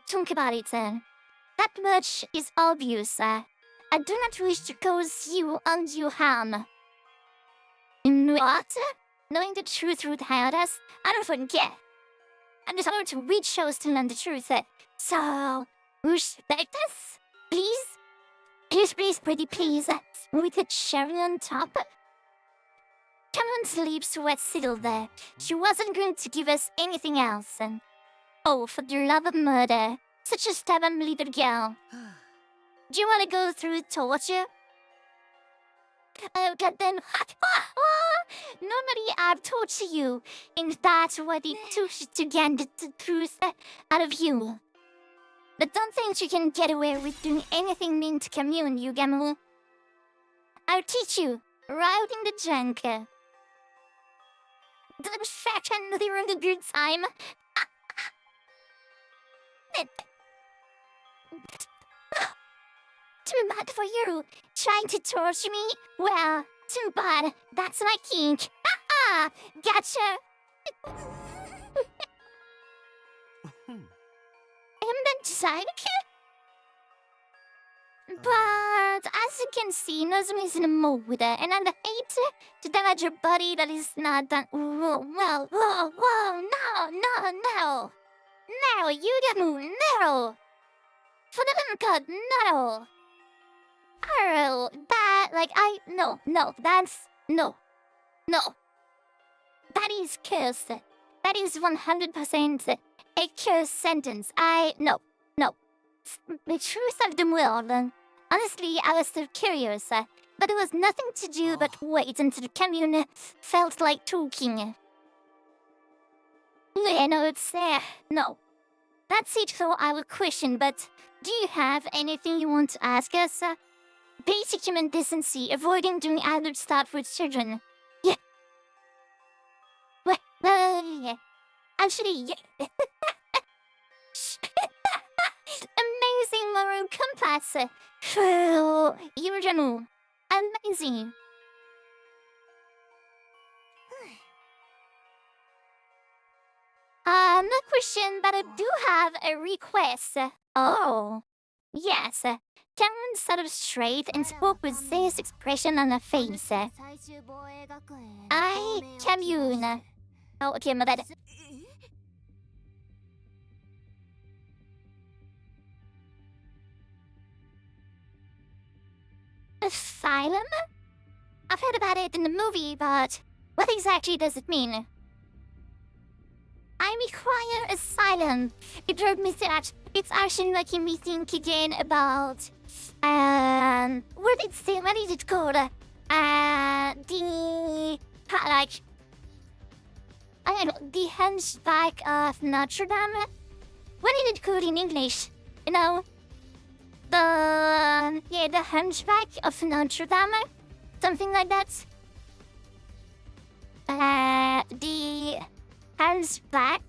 think about it? That much is obvious. I do not wish to cause you undue harm. What? Knowing the truth would hurt us? I don't fucking care. I'm just going to read shows to learn the truth. So, respect us? Please? Please, pretty please, with a cherry on top. Cameron's lips were sealed there. She wasn't going to give us anything else. And oh, for the love of murder, such a stubborn little girl. Do you want to go through torture? Oh, God, then. Normally, I'd torture you, and that's what it took to get the truth out of you. But don't think you can get away with doing anything mean to Commune, you Gamu. I'll teach you, right in the junk. The fact they're in a good time. Too bad for you. Trying to torture me? Well, too bad. That's my kink. Gotcha. I'm the psych. But as you can see, Nozomi is in a mood, and I'd hate to damage your body that is not done. Whoa, no. No, you get moved, no. For the God, no. Oh, that, no, that's, no. That is cursed. That is 100% a cursed sentence. No. The truth of the world. Honestly, I was so curious, but there was nothing to do but wait until the Commune felt like talking. No. That's it for our question, but do you have anything you want to ask us? Basic human decency, avoiding doing adult stuff with children. Yeah. Well, yeah. Actually, yeah. Amazing moral compass. Yurjanu. Amazing. No question, but I do have a request. Oh, yes. Cameron sat up straight and spoke with this expression on her face. Commune. Oh, okay, my bad. Asylum? I've heard about it in the movie, but what exactly does it mean? I require asylum. It drove me that. It's actually making me think again about what is it called? The Hunchback of Notre Dame. What is it called in English? You know, the Hunchback of Notre Dame, something like that. The Hunchback.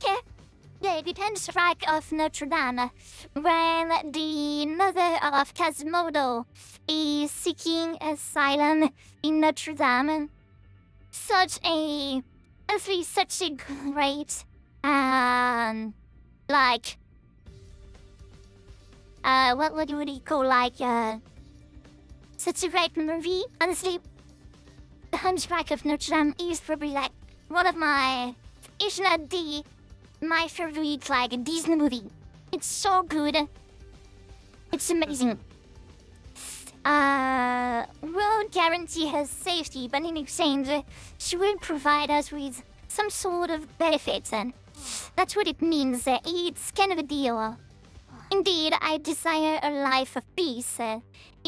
Yeah, the Hunchback of Notre Dame, when the mother of Quasimodo is seeking asylum in Notre Dame. Such a great, what would you call, such a great movie. Honestly, The Hunchback of Notre Dame is probably, one of my, if not my favorite, Disney movie. It's so good. It's amazing. Won't guarantee her safety, but in exchange, she will provide us with some sort of benefits, and that's what it means. It's kind of a deal. Indeed, I desire a life of peace. In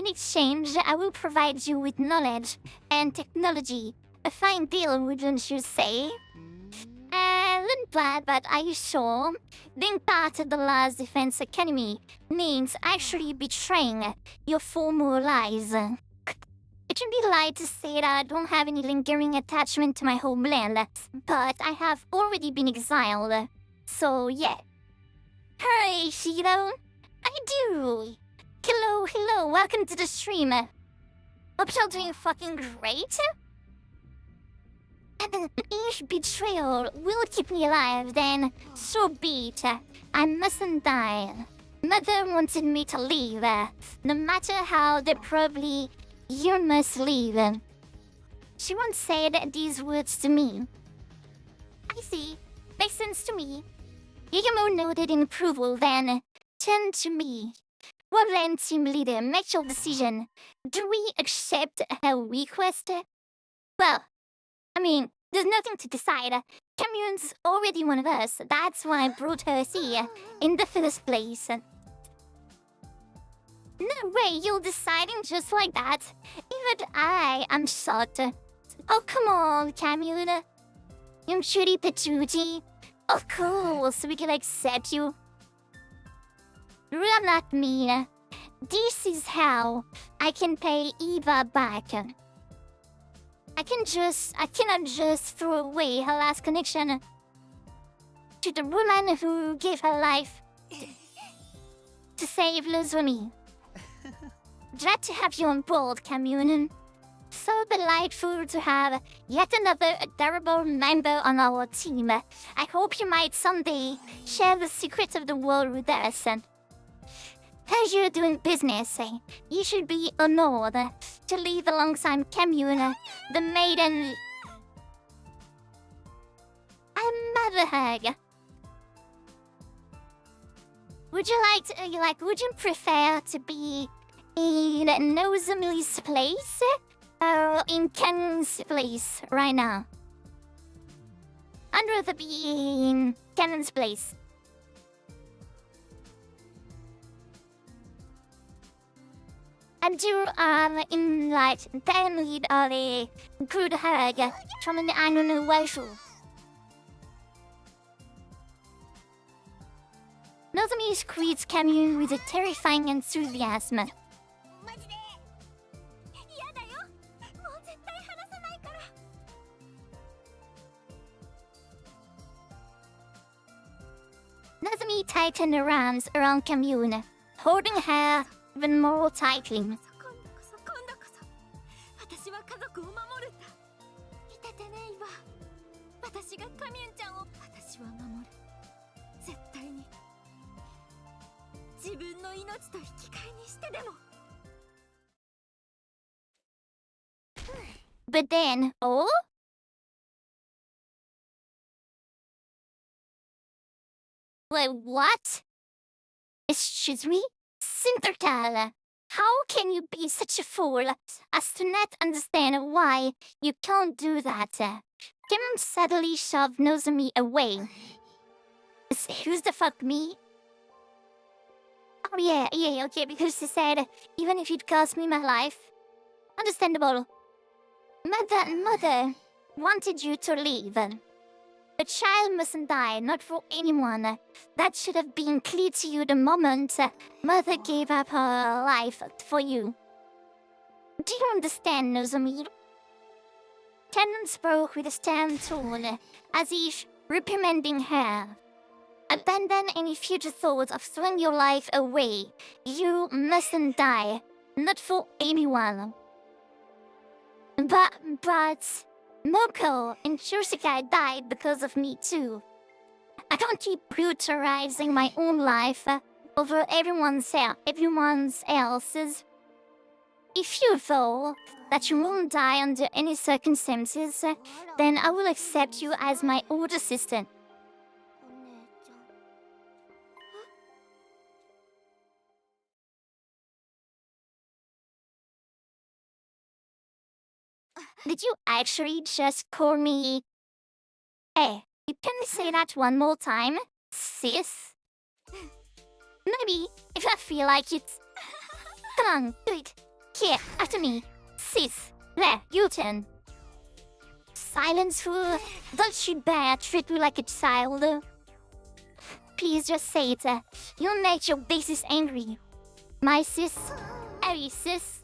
exchange, I will provide you with knowledge and technology. A fine deal, wouldn't you say? Not bad, but are you sure? Being part of the Last Defense Academy means actually betraying your former lies. It would be lie to say that I don't have any lingering attachment to my homeland, but I have already been exiled. So, yeah. Hey, Shido. I do. Hello, welcome to the stream. Hope you're doing fucking great. And if betrayal will keep me alive, then so be it. I mustn't die. Mother wanted me to leave. No matter how deplorably, you must leave. She once said these words to me. I see. Makes sense to me. Yagamo nodded in approval, then turned to me. Well then, team leader, make your decision. Do we accept her request? Well, I mean, there's nothing to decide. Commune's already one of us. That's why I brought her here in the first place. No way, you're deciding just like that. Even I am shocked. Oh, come on, Commune. Young Shooty Patootie. Of course, we can accept you. I'm not mean. This is how I can pay Eva back. I cannot just throw away her last connection to the woman who gave her life to save Nozomi. Glad to have you on board, Commune. So delightful to have yet another adorable member on our team. I hope you might someday share the secrets of the world with us. As you're doing business, you should be honored to live alongside Commune, the maiden. A mother hug. Would you prefer to be in Nozomi's place or in Cannon's place right now? I'd rather be in Cannon's place. And you in then need a good hug from an unknown waifu. Nozomi greets Commune with a terrifying enthusiasm. マジで嫌だよ。もう絶対離さないから。 Nozomi tightened her arms around Commune, holding her even more tightly. 今度こそ私は家族を守るんだ。見ててね、イヴァ。私がカミュンちゃんを私は守る。絶対に。自分の命と引き換えにしてでも。 But then, oh? Wait, what? Excuse me? Cinderella, how can you be such a fool as to not understand why you can't do that? Kim suddenly shoved Nozomi away. Who's the fuck me? Oh yeah, okay, because he said, even if it cost me my life. Understandable. Mother wanted you to leave. A child mustn't die, not for anyone. That should have been clear to you the moment Mother gave up her life for you. Do you understand, Nozomi? Cannon spoke with a stern tone, as if reprimanding her. Abandon any future thoughts of throwing your life away. You mustn't die, not for anyone. But Moko and Shusuke died because of me too. I can't keep brutalizing my own life over everyone else's. If you vow that you won't die under any circumstances, then I will accept you as my older sister. お姉ちゃん。 Did you actually just call me? Hey, you can say that one more time, sis? Maybe, if I feel like it. Come on, do it. Here, after me. Sis. There, you turn. Silence, fool. Don't you dare treat me like a child. Please just say it. You'll make your basis angry. My sis. Hey, sis.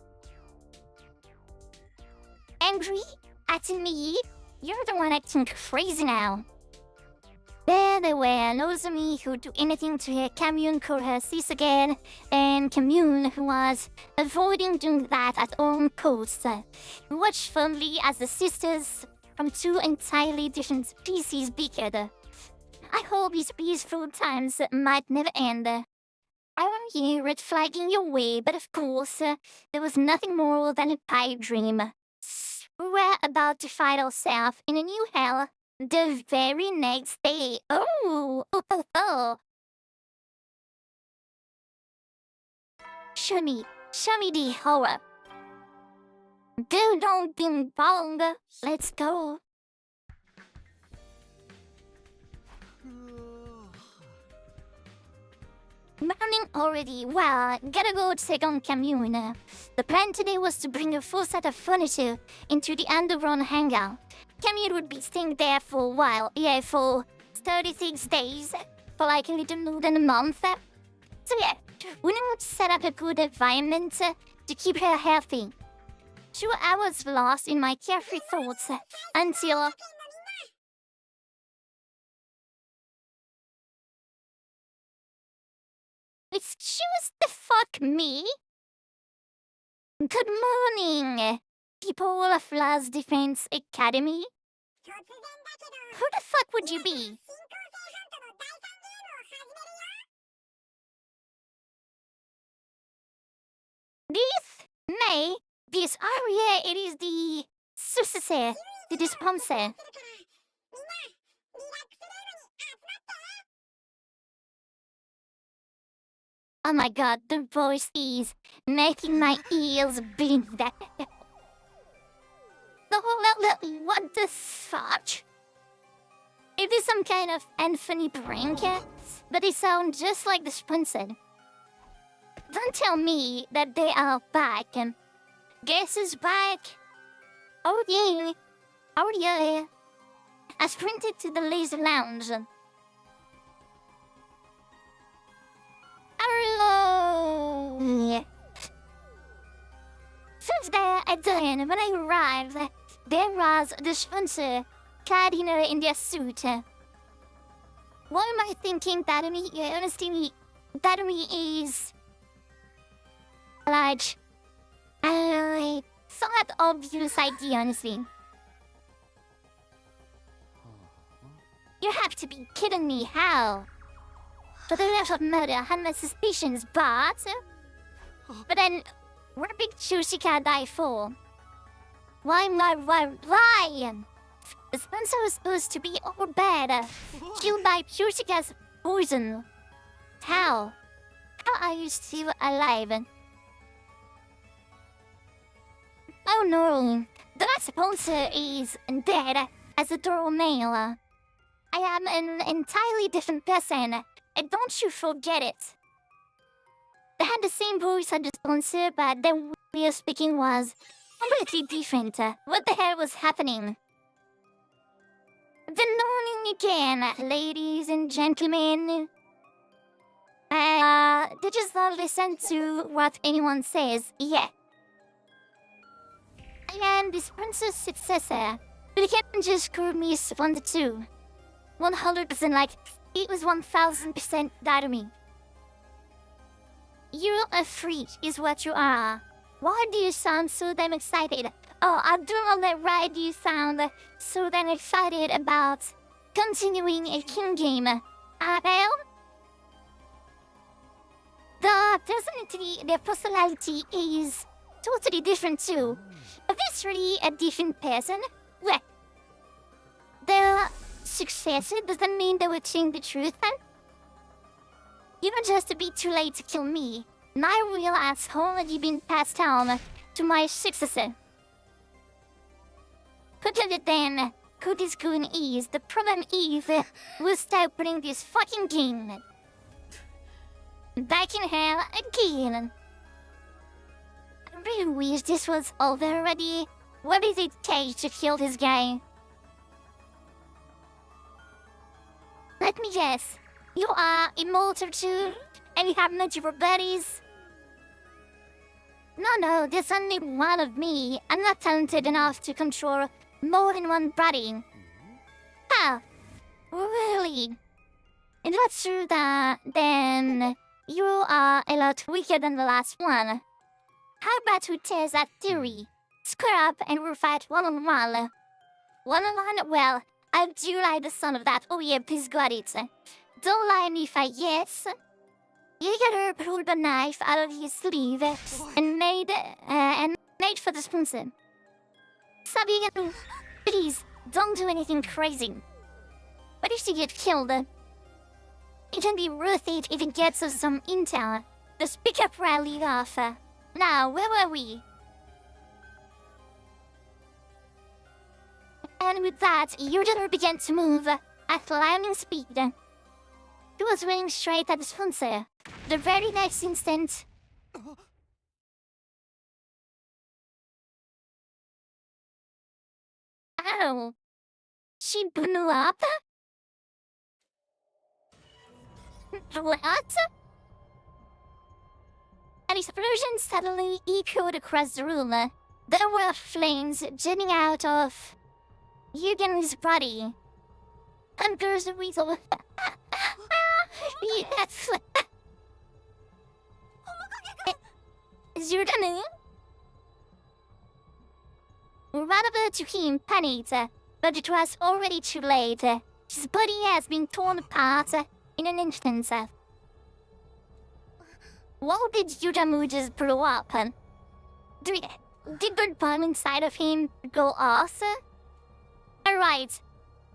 Angry at me? You're the one acting crazy now. There were Nozomi who'd do anything to hear Commune call her sis again, and Commune who was avoiding doing that at all costs. Watched fondly as the sisters from two entirely different species bickered. I hope these peaceful times might never end. I were here red flagging your way, but of course, there was nothing more than a pipe dream. We were about to find ourselves in a new hell the very next day. Oh. Show me the horror. Do dong ding bong. Let's go. Morning already. Well, gotta go check on Commune. The plan today was to bring a full set of furniture into the underground hangout. Commune would be staying there for a while. Yeah, for 36 days. For like a little more than a month. So yeah, we need to set up a good environment to keep her healthy. Sure, I was lost in my carefree thoughts until... Excuse the fuck me? Good morning, people of Last Defense Academy. Who the fuck would you be? This area, it is the successor to the sponsor. Oh my god, the voice is making my ears bleed. What the fuck? It is some kind of Anthony prank, but they sound just like the sponsor. Don't tell me that they are back. Guess who's back? Oh yeah. Oh yeah. I sprinted to the laser lounge. Hello. Since there at the end, when I arrived, there was the sponsor clad in their suit. What am I thinking? Tatami, honestly, Tatami is like somewhat obvious idea, honestly. You have to be kidding me, how? For the level of murder, I had my suspicions, but then, where did Shushika die for? Why? The sponsor was supposed to be all bad, killed by Shushika's poison. How? How are you still alive? Oh no, the last sponsor is dead as a doornail. I am an entirely different person, and don't you forget it. They had the same voice as the sponsor, but their way of speaking was completely different. What the hell was happening? Good morning again, ladies and gentlemen. They just don't listen to what anyone says. Yeah. I am the sponsor's successor, but you can't just call me sponsor too. 100% like, it was 1000% that of me. You're a freak, is what you are. Why do you sound so damn excited? Oh, I don't know that why do you sound so damn excited about continuing a king game. Well, their personality is totally different too. If it's really a different person, well, their success doesn't mean they will change the truth. You don't just be too late to kill me. My real ass already been passed down to my successor. Put it then, who this goon is, the problem is, we'll start playing this fucking game. Back in hell again. I really wish this was over already. What does it take to kill this guy? Let me guess. You are immortal too, and you have multiple bodies? No, there's only one of me. I'm not talented enough to control more than one body. Huh? Really? If that's true, then you are a lot weaker than the last one. How about we test that theory? Square up and we'll fight one-on-one. One-on-one? Well, I do like the sound of that. Oh yeah, please got it. Don't lie me if I yes. Jaeger pulled a knife out of his sleeve and made for the sponsor. Sabian, please don't do anything crazy. But if she gets killed, it can be worth it if it gets us some intel. The speaker rally off. Now, where were we? And with that, Yudor began to move at lightning speed. He was running straight at the sponsor. The very next instant, ow! She blew up? What? An explosion suddenly echoed across the room. There were flames jetting out of Eugen's body. And there's a weasel. Yes. Zurdanu? Ran over to him, panicked, but it was already too late. His body has been torn apart in an instant. What did Yudamu just blow up? Did the bomb inside of him go off? Alright,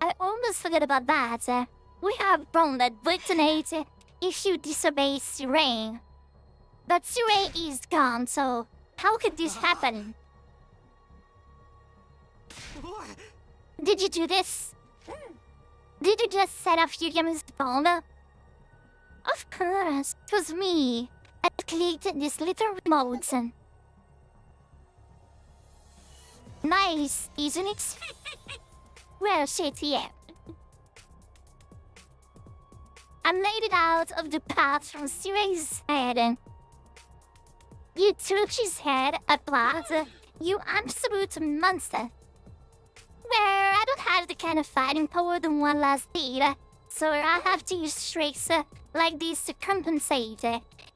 I almost forgot about that. We have bomb that detonate if you disobey Siray. But Siray is gone, so how could this happen? おい Did you do this? Did you just set off Yugamu's bomb? Of course, it was me. I clicked this little remote. Nice, isn't it? Well, shit, yeah. I made it out of the path from Siray's head. You took his head apart, you absolute monster. Well, I don't have the kind of fighting power the one last did, so I have to use tricks like this to compensate.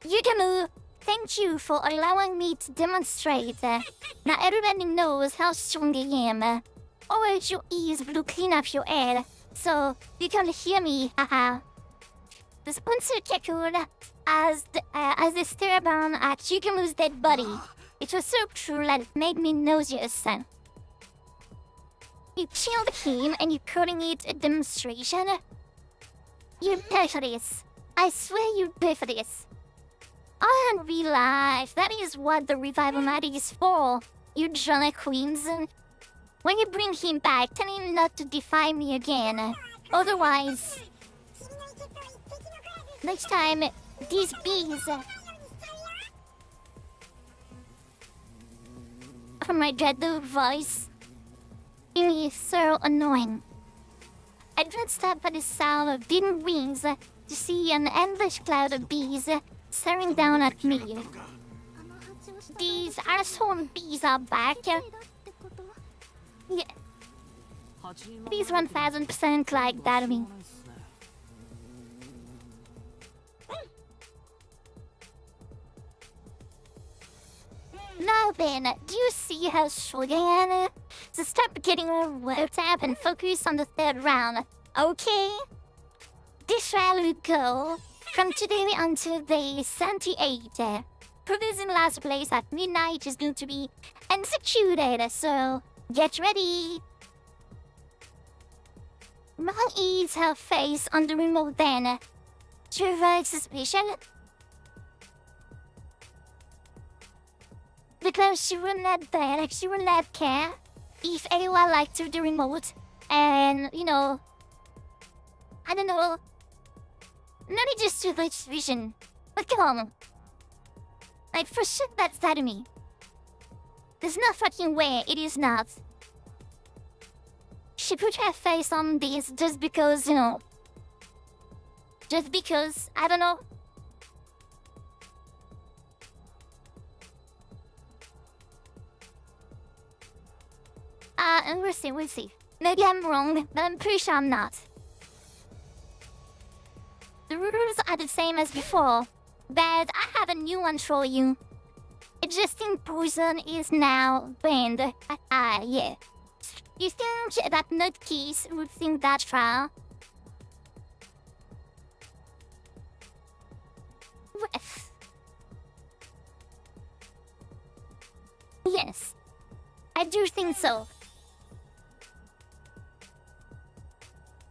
Yugamu, thank you for allowing me to demonstrate. Now everybody knows how strong I am. Always your ears blew clean off your head, so you can hear me, haha. The sponsor cackled as they stared down at Yugamu's dead body. It was so true that it made me nauseous. You killed him and you're calling it a demonstration? You're paid for this. I swear you're paid for this. I hadn't realized that is what the revival night is for, you drama queens. When you bring him back, tell him not to defy me again. Otherwise, next time, these bees... From my dreadful voice, it is so annoying. I dread step at the sound of dim wings to see an endless cloud of bees staring down at me. These arsehole bees are back. Yeah. These 1000% like that of me. Now then, do you see how strong I am? So stop getting all worked up and focus on the third round, okay? This round will go from today until day 78. Whoever's in last place at midnight is going to be executed, so get ready. Mom eats her face on the remote then. To avoid suspicion. Because she will not dare, she will not care if anyone liked the remote. And, you know, I don't know. Not just too much vision. But come on. Like, for sure that's that of me. There's no fucking way it is not. She put her face on this just because, you know. Just because, I don't know. And we'll see. Maybe I'm wrong, but I'm pretty sure I'm not. The rules are the same as before, but I have a new one for you. Adjusting poison is now banned. Yeah. You think that nutkeys would think that far? Well, yes, I do think so.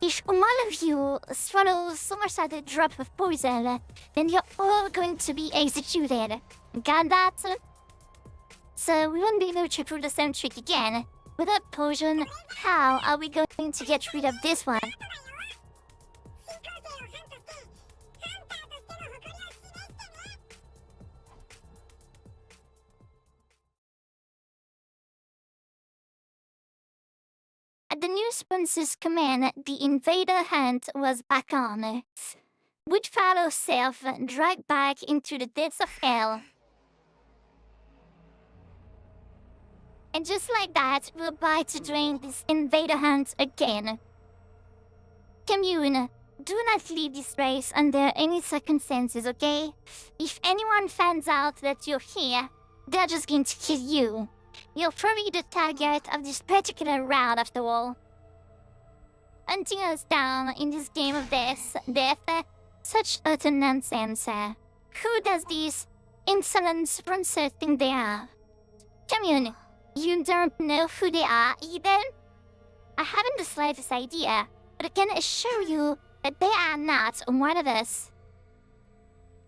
If one of you swallows somersaulted drop of poison, then you're all going to be executed. Got that? So we won't be able to pull the same trick again. Without poison, how are we going to get rid of this one? At the new sponsor's command, the invader hunt was back on. Woodfallow self dragged back into the depths of hell. And just like that, we're about to join this invader hunt again. Commune, do not leave this race under any circumstances, okay? If anyone finds out that you're here, they're just going to kill you. You're probably the target of this particular round after all. Hunting us down in this game of death, such utter nonsense. Who does this insolent sponsor think they are? Commune, you don't know who they are either? I haven't the slightest idea, but I can assure you that they are not one of us.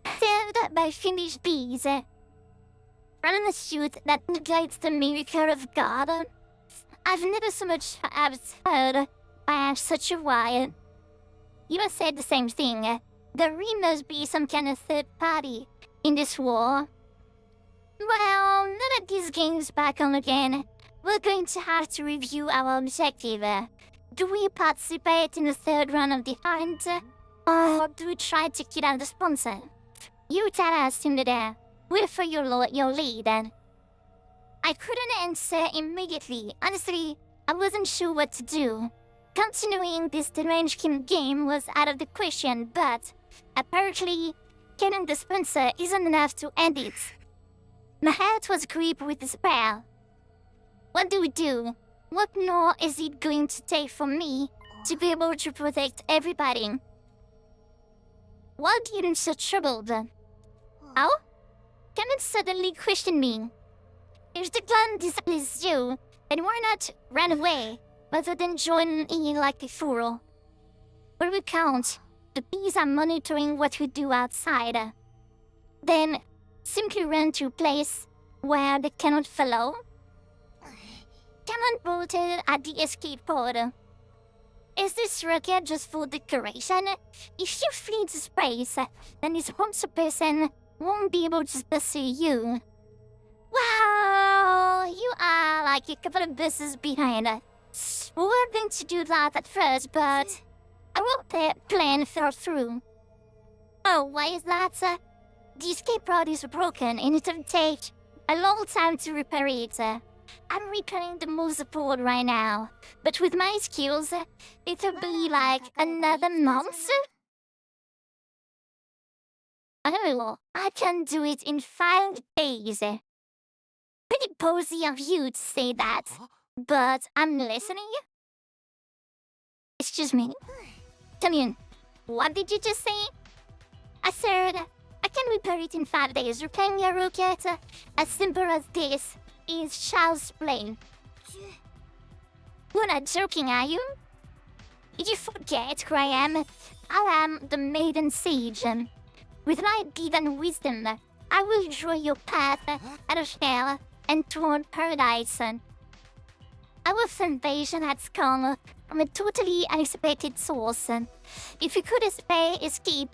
Served by Finnish bees. Run a suit that negates the miracle of God. I've never so much as heard by such a riot. You have said the same thing. There really must be some kind of third party in this war. Well, now that this game's back on again, we're going to have to review our objective. Do we participate in the third round of the hunt? Or do we try to kill out the sponsor? You tell us, Tinder. We'll follow your lead. I couldn't answer immediately. Honestly, I wasn't sure what to do. Continuing this deranged game was out of the question, but apparently, killing the sponsor isn't enough to end it. My heart was gripped with despair. What do we do? What more is it going to take for me to be able to protect everybody? Why are you so troubled? Oh? Cannot suddenly question me. If the clan displeases you, then why not run away rather than join in like a fool? Where we count, the bees are monitoring what we do outside. Then simply run to a place where they cannot follow. Cannot bolted at the escape pod. Is this rocket just for decoration? If you flee to space, then this monster person won't be able to pursue you. Wow, you are like a couple of buses behind. We were going to do that at first, but I hope the plan fell through. Oh, why is that? The escape pod is broken and it'll take a long time to repair it. I'm repairing the mouse pod right now, but with my skills, it'll be like another month? Oh, I can do it in 5 days. Pretty posy of you to say that, but I'm listening. Excuse me. Commune, what did you just say? I said, I can repair it in 5 days. Repairing your rocket, as simple as this, is child's play. You're not joking, are you? Did you forget who I am? I am the Maiden Sage. With my given wisdom, I will draw your path out of hell and toward paradise. Our foundation has come from a totally unexpected source. If we could escape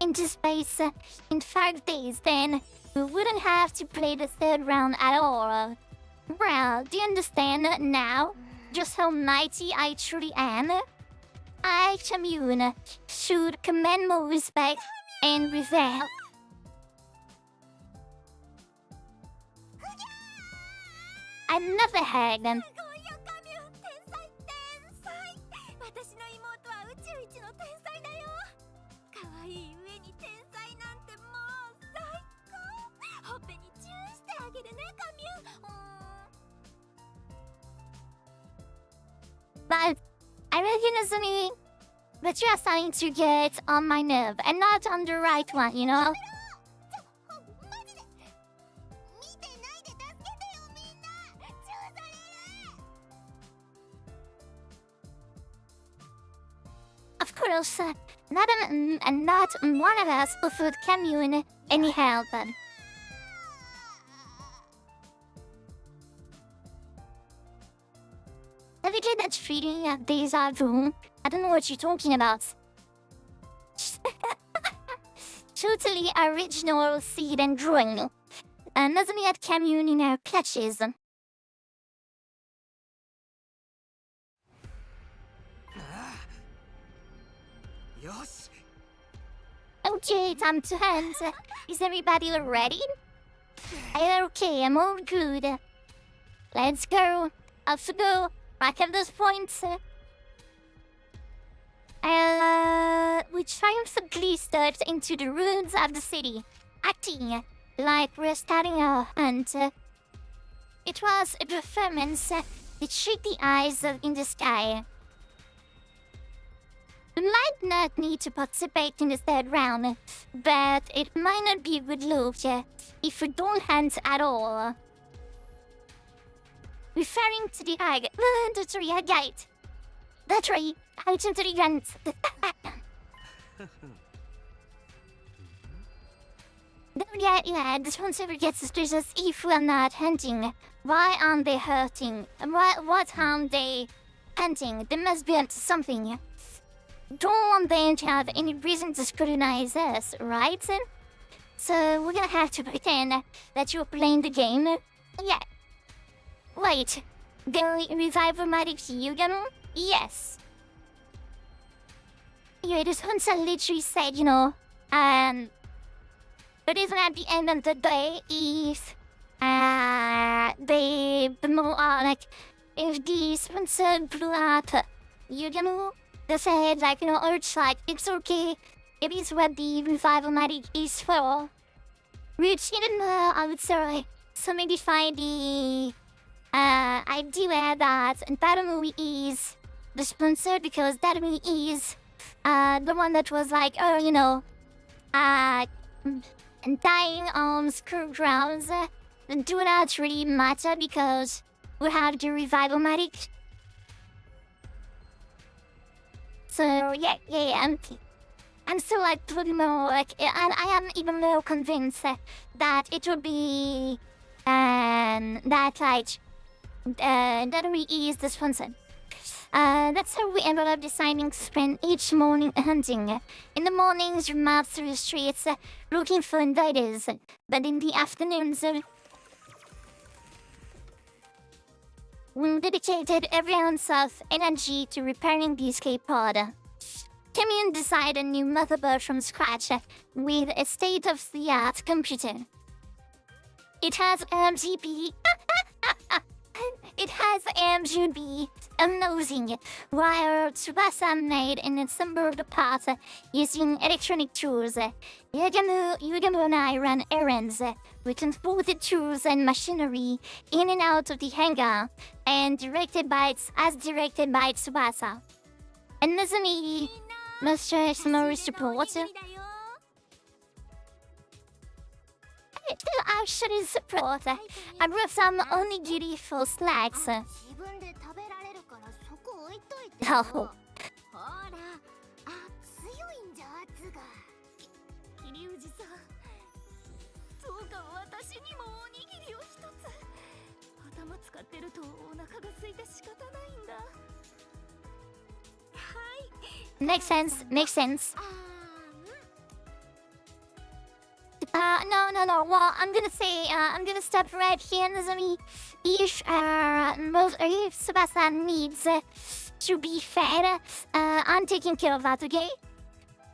into space in 5 days, then we wouldn't have to play the third round at all. Well, do you understand now just how mighty I truly am? I, Commune, should command more respect and revere. I never heard them. すごいよカミュン天才天才私の妹は宇宙一の天才だよ可愛い上に天才なんてもう最高ほっぺにチューしてあげるねカミュンBut I recognize me. But you are starting to get on my nerve and not on the right one, you know? マジで見てないで助けてよみんなチューされる course, not one of us offered Commune any help. Have you played that treaty Deja Vu? I don't know what you're talking about. Totally original seed and drawing. Doesn't yet Commune in our clutches. Yosh! Okay, time to hunt. Is everybody ready? Okay, I'm all good. Let's go. Off we go. Rack up those points. We triumphantly stepped into the ruins of the city, acting like we're starting our hunt. It was a performance that shook the eyes in the sky. We might not need to participate in the third round, but it might not be a good look if we don't hunt at all. Referring to the tree gate. The tree, out into the runs. Don't get your head, this won't ever get suspicious if we're not hunting. Why aren't they hurting? What harm they hunting? They must be onto something. Don't want them to have any reason to scrutinize us, right? So we're gonna have to pretend that you're playing the game. Yeah. Wait, the revival might heal them? Yes. Yeah, this hunter literally said, but even at the end of the day, if if the sponsor blew up, they said, Urge, it's okay. It is what the revival magic is for. Which, I would say, so maybe find the idea that that movie is the sponsor because that movie is the one that was dying on school grounds. Do not really matter because we have the revival magic. So yeah, I'm still pretty more and I am even more convinced that it will be that really is the sponsor. That's how we ended up deciding to spend each morning hunting. In the mornings, we marched through the streets looking for invaders, but in the afternoons, we dedicated every ounce of energy to repairing the escape pod. Commune designed a new motherboard from scratch with a state-of-the-art computer. It has RGB. It has RGB amazing, while Tsubasa made and assembled the parts using electronic tools. Yugamo and I ran errands. We transported tools and machinery in and out of the hangar, and directed by Tsubasa. And Nozomi must share some more support. To actually support, I brought some onigiri for snacks. 自分で食べられるからそこ置いといてよ。 Oh. ほら、強いんじゃ圧が。桐生さん、どうか私にもおにぎりを一つ。頭使ってるとお腹が空いて仕方ないんだ。はい。 Makes sense. No. Well, I'm gonna stop right here, Nozomi. If Tsubasa needs to be fed, I'm taking care of that, okay?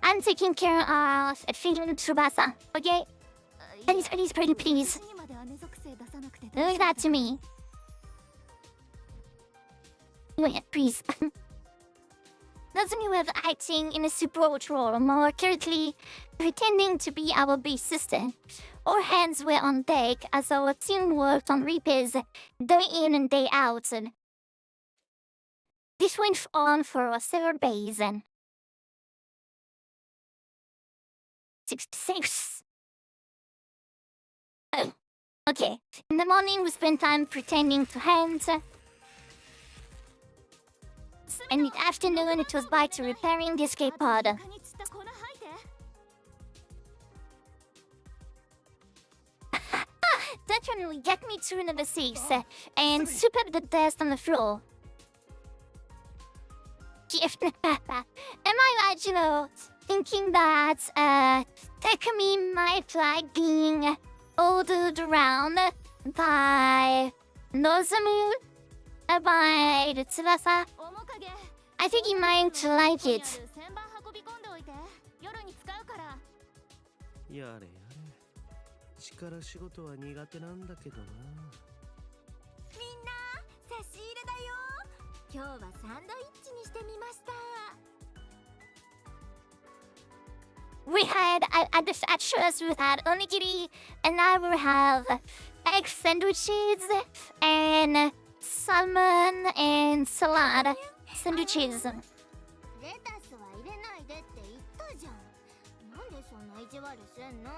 I'm taking care of feeding Tsubasa, okay? Please. Leave that to me. Yeah, please. Nozomi was acting in a support role, more accurately pretending to be our big sister. Our hands were on deck as our team worked on repairs day in and day out. This went on for several days. 66. Oh, okay. In the morning, we spent time pretending to hunt. And in the afternoon, it was back to repairing the escape pod. 床に散った粉吐いて。 Definitely get me to another 6 and sweep up the dust on the floor. Am I right, thinking that Takumi might like being ordered around by Nozomu, by the Tsubasa? 面影。 I think he might like it. 旋盤運び込んでおいて。夜に使うから。やれやれ力仕事は苦手なんだけどな。みんな差し入れだよ。今日はサンドイッチにしてみました。 We had at the Fat we had onigiri, and now we have egg sandwiches and salmon and salad sandwiches. レタスは入れないでって言ったじゃん。なんでそんな意地悪すんの？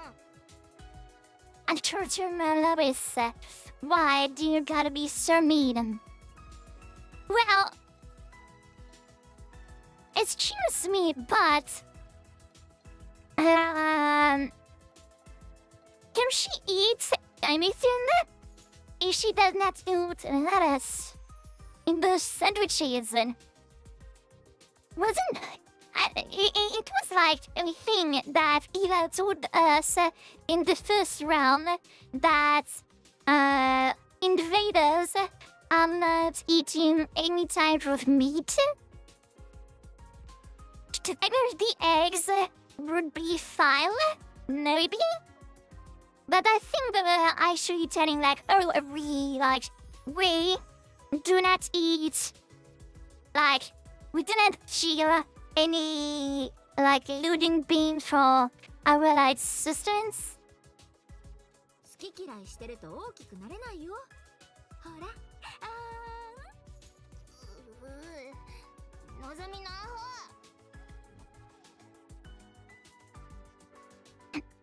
And torture my Lois, why do you gotta be so mean? Well, excuse me, but can she eat anything if she does not eat lettuce in the sandwiches? Wasn't it was like a thing that Eva told us in the first round that invaders are not eating any type of meat. Together the eggs would be fine, maybe. But I think that I should be telling like, oh, we do not eat, like, we didn't share any, like, looting beans for our, like, sustenance. 好き嫌いしてると大きくなれないよ。ほら、のぞみのアホ。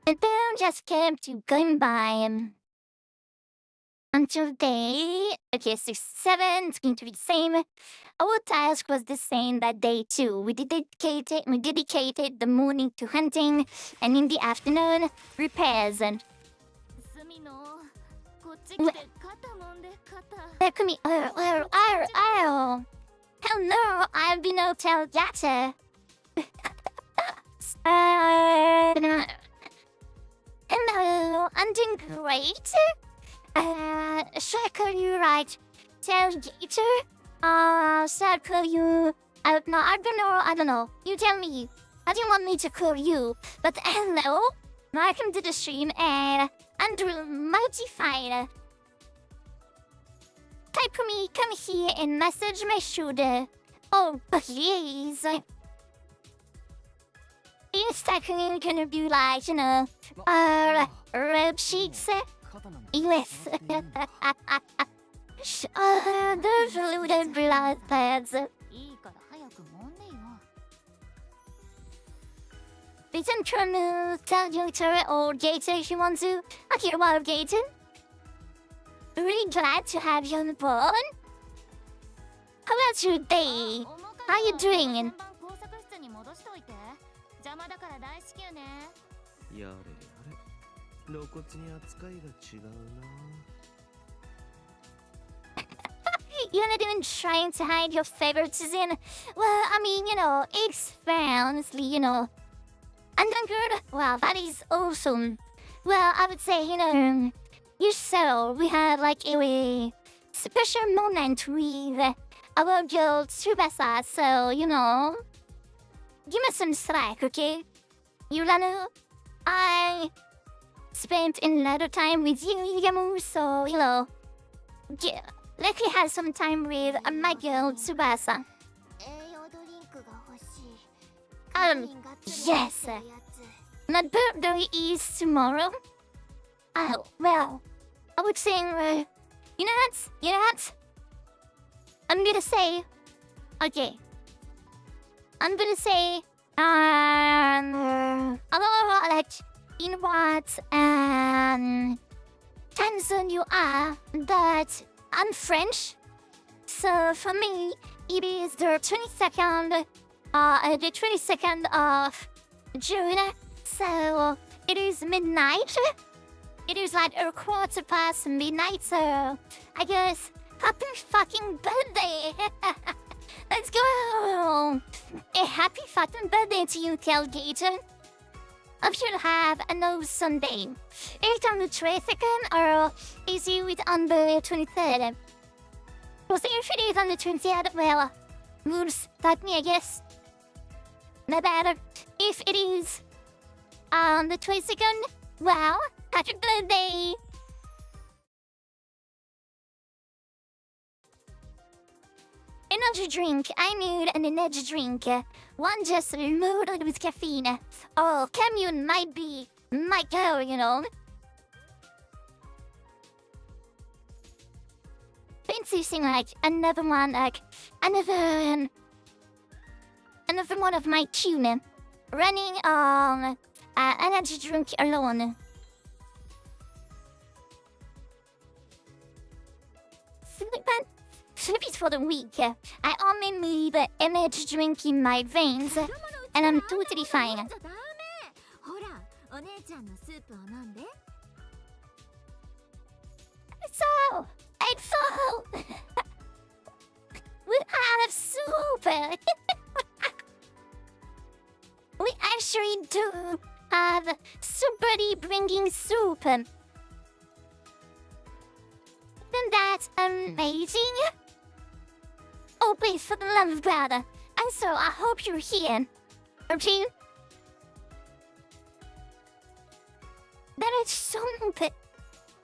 And then just kept going by until day, okay, 6, 7, it's going to be the same. Our task was the same that day too. We dedicated the morning to hunting, and in the afternoon, repairs. And すみの、こっち来て肩揉んで肩。 Takumi, oh. Hello, I've been Hotel Yata. Hello, I'm doing great. Should I call you like Tailgater? Should I call you? I don't know. You tell me. I didn't want me to call you, but hello. Welcome to the stream, and Andrew Multified. Takumi, come here and massage my shoulder. Oh, please. Is Takumi gonna be like, rib cheeks? 肩なんだ。 Yes. Those little blood pads. いいから早く揉んでよ。 We can turn to Tailgater or Gator if you want to. Okay, well, Gator. Really glad to have you on board. How about your day? How you doing? 旋盤工作室に戻しといて。邪魔だから大至急ね。やれやれ露骨に扱いが違うな。 You're not even trying to hide your favoritism. Well, I mean, it's fair, honestly, And then good. Wow, that is awesome. Well, I would say, you saw we had like a special moment with our girl Tsubasa, so, give me some slack, okay? Yuranu, I spent a lot of time with you, Yamu, so, let me have some time with my girl Tsubasa. 栄養ドリンクが欲しい。 Yes. My birthday is tomorrow. Oh, well, I would say, you know what? I'm gonna say, okay. I'm gonna say, in what, time zone you are, that I'm French. So for me, it is the 22nd, of June. So it is midnight. It is like a quarter past midnight. So I guess happy fucking birthday. Let's go. A happy fucking birthday to you, Tailgater. Hope you have a nice Sunday. Is it on the 22nd or is it on the 23rd? Because if it is on the 23rd, well, rules like me, I guess. No matter. If it is on the 22nd, well, happy birthday. Energy drink. I need an energy drink. One just loaded with caffeine. Oh, commune might be my go, you know. Fancying like another one, like another one of my tune. Running on energy drink alone. Sleep is for the weak. I only need energy drink in my veins, and I'm totally fine. 飲んじゃダメ。ほら、お姉ちゃんのスープを飲んで。So, we have soup. We actually do have somebody bringing soup. Isn't that amazing? Oh, please, for the love of God. And so, I hope you're here. Okay? That is soup.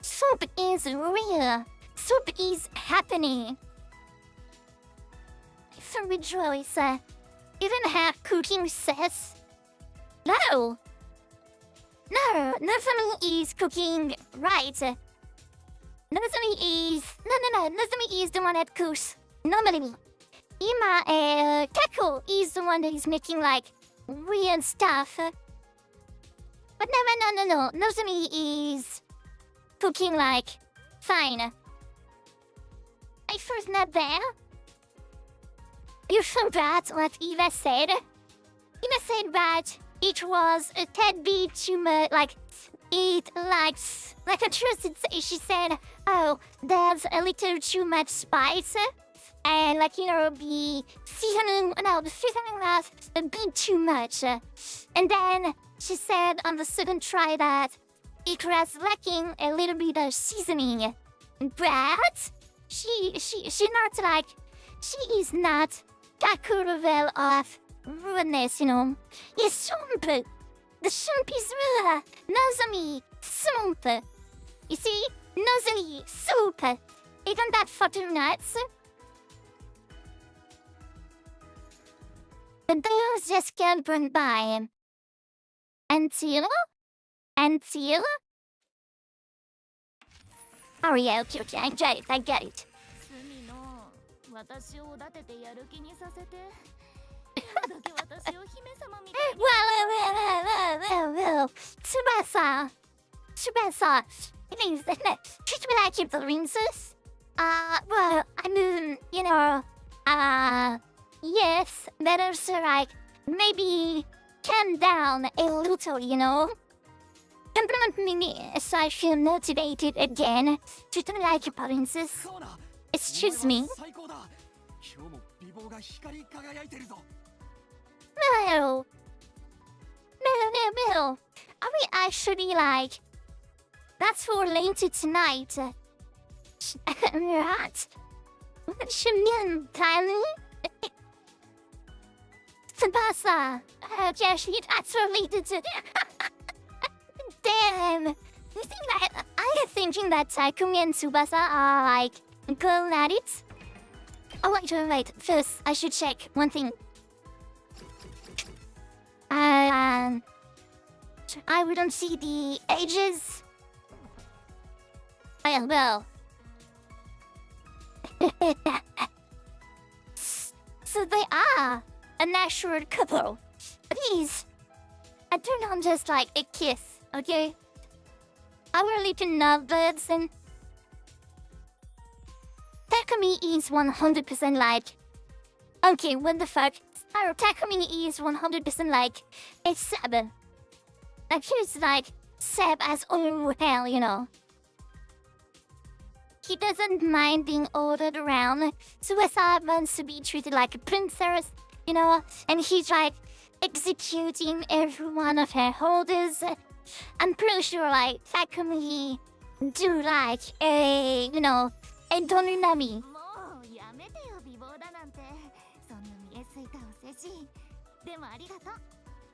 Soup is real. Soup is happening. So rejoice. Even have cooking says. No. No, Nozomi is cooking right. Nozomi is... No, Nozomi is the one that cooks. Normally. Ima, Kako is the one that is making, like, weird stuff. But no. Nozomi is cooking, like, fine. I first not there. You forgot what Eva said. Eva said that it was a tad bit too much, like, it likes, like a trusted, she said, oh, there's a little too much spice. And, like, you know, the seasoning was a bit too much. And then she said on the second try that it was lacking a little bit of seasoning. But she not like, she is not that level of rudeness, you know. It's soup. The soup is real. Nozomi, soup. You see? Nozomi, soup. Isn't that fucking nuts? The days just can't run by. Until? Oh yeah, okay, I get it. 隅の私を立ててやる気にさせて。今だけ私を姫様みたいに。Well, Tsubasa, please, treat me like you're the princess. Well, I mean, you know, yes, better so like, maybe calm down a little, you know? Compliment me so I feel motivated again. Treat me like a princess. Excuse me. 最高だ。今日も美貌が光り輝いてるぞ。 No. Are we actually like... That's for later tonight. Right? What you mean, Tiny? Tsubasa. Oh, gosh, that's related to... Damn. You think that... I'm thinking that Takumi and Tsubasa are like... girl at it? Oh, wait. First, I should check one thing. I wouldn't see the ages. Well. So they are a natural couple. Please, I do not just like a kiss, okay? Our little lovebirds and... Takumi is 100% like Okay, what the fuck? Our Takumi is 100% like a Seb. Like he's like Seb as all hell, you know. He doesn't mind being ordered around. Suicide wants to be treated like a princess, you know, and he's like executing every one of her orders. I'm pretty sure like Takumi do like a, you know, a Donunami. もうやめてよ美貌だなんてそんな見えすいたお世辞でもありがとう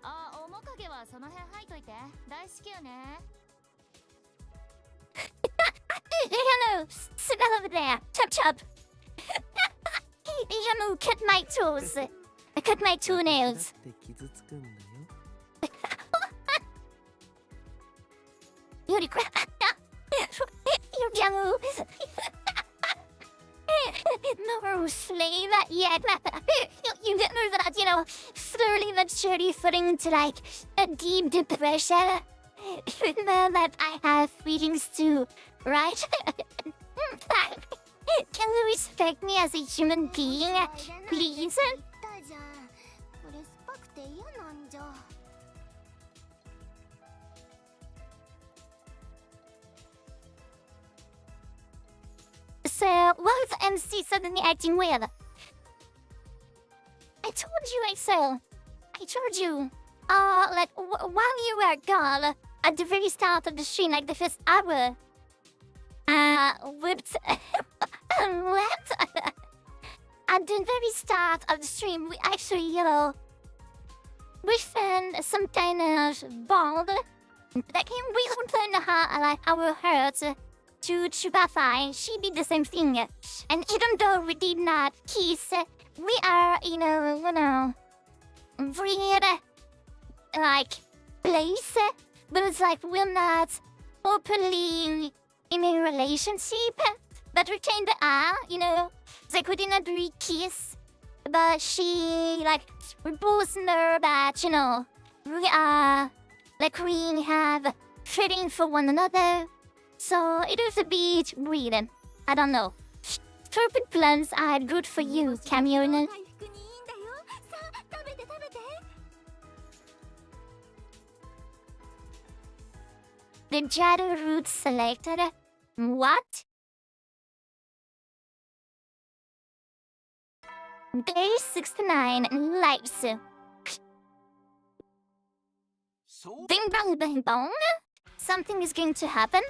あ面影はその辺入っといて大好きよね Hello, sit over there, chop chop. Hey, Yamu, cut my toes. I cut my だ toenails. って傷つくんだよ Yuri, Yamu. No, slave yet. You get moved that, you know, slowly but surely falling into like a deep depression. Now that I have feelings too, right? Can you respect me as a human being, please? 言ったじゃんこれ酸っぱくて嫌なんじゃ So, why was MC suddenly acting weird? I told you, Axel. I told you. Like, while you were gone, at the very start of the stream, like the first hour, whipped... what? At the very start of the stream, we actually, you know, we found some kind of bond that can we open like our hearts to Chubathai. She did the same thing. And even though we did not kiss, we are in a, you know, weird, like, place. But it's like we're not openly in a relationship. But we kind of are, you know. It's like we did not really kiss. But she, like, we both know that, you know, we are, like, we have feeling for one another. So it was a bit weird. I don't know. Stupid plans are good for you, Camille. 回復にいいんだよさあ食べて食べて The Jado route selected. What? Day 69 lives. そう Bing bong bing bong. Something is going to happen.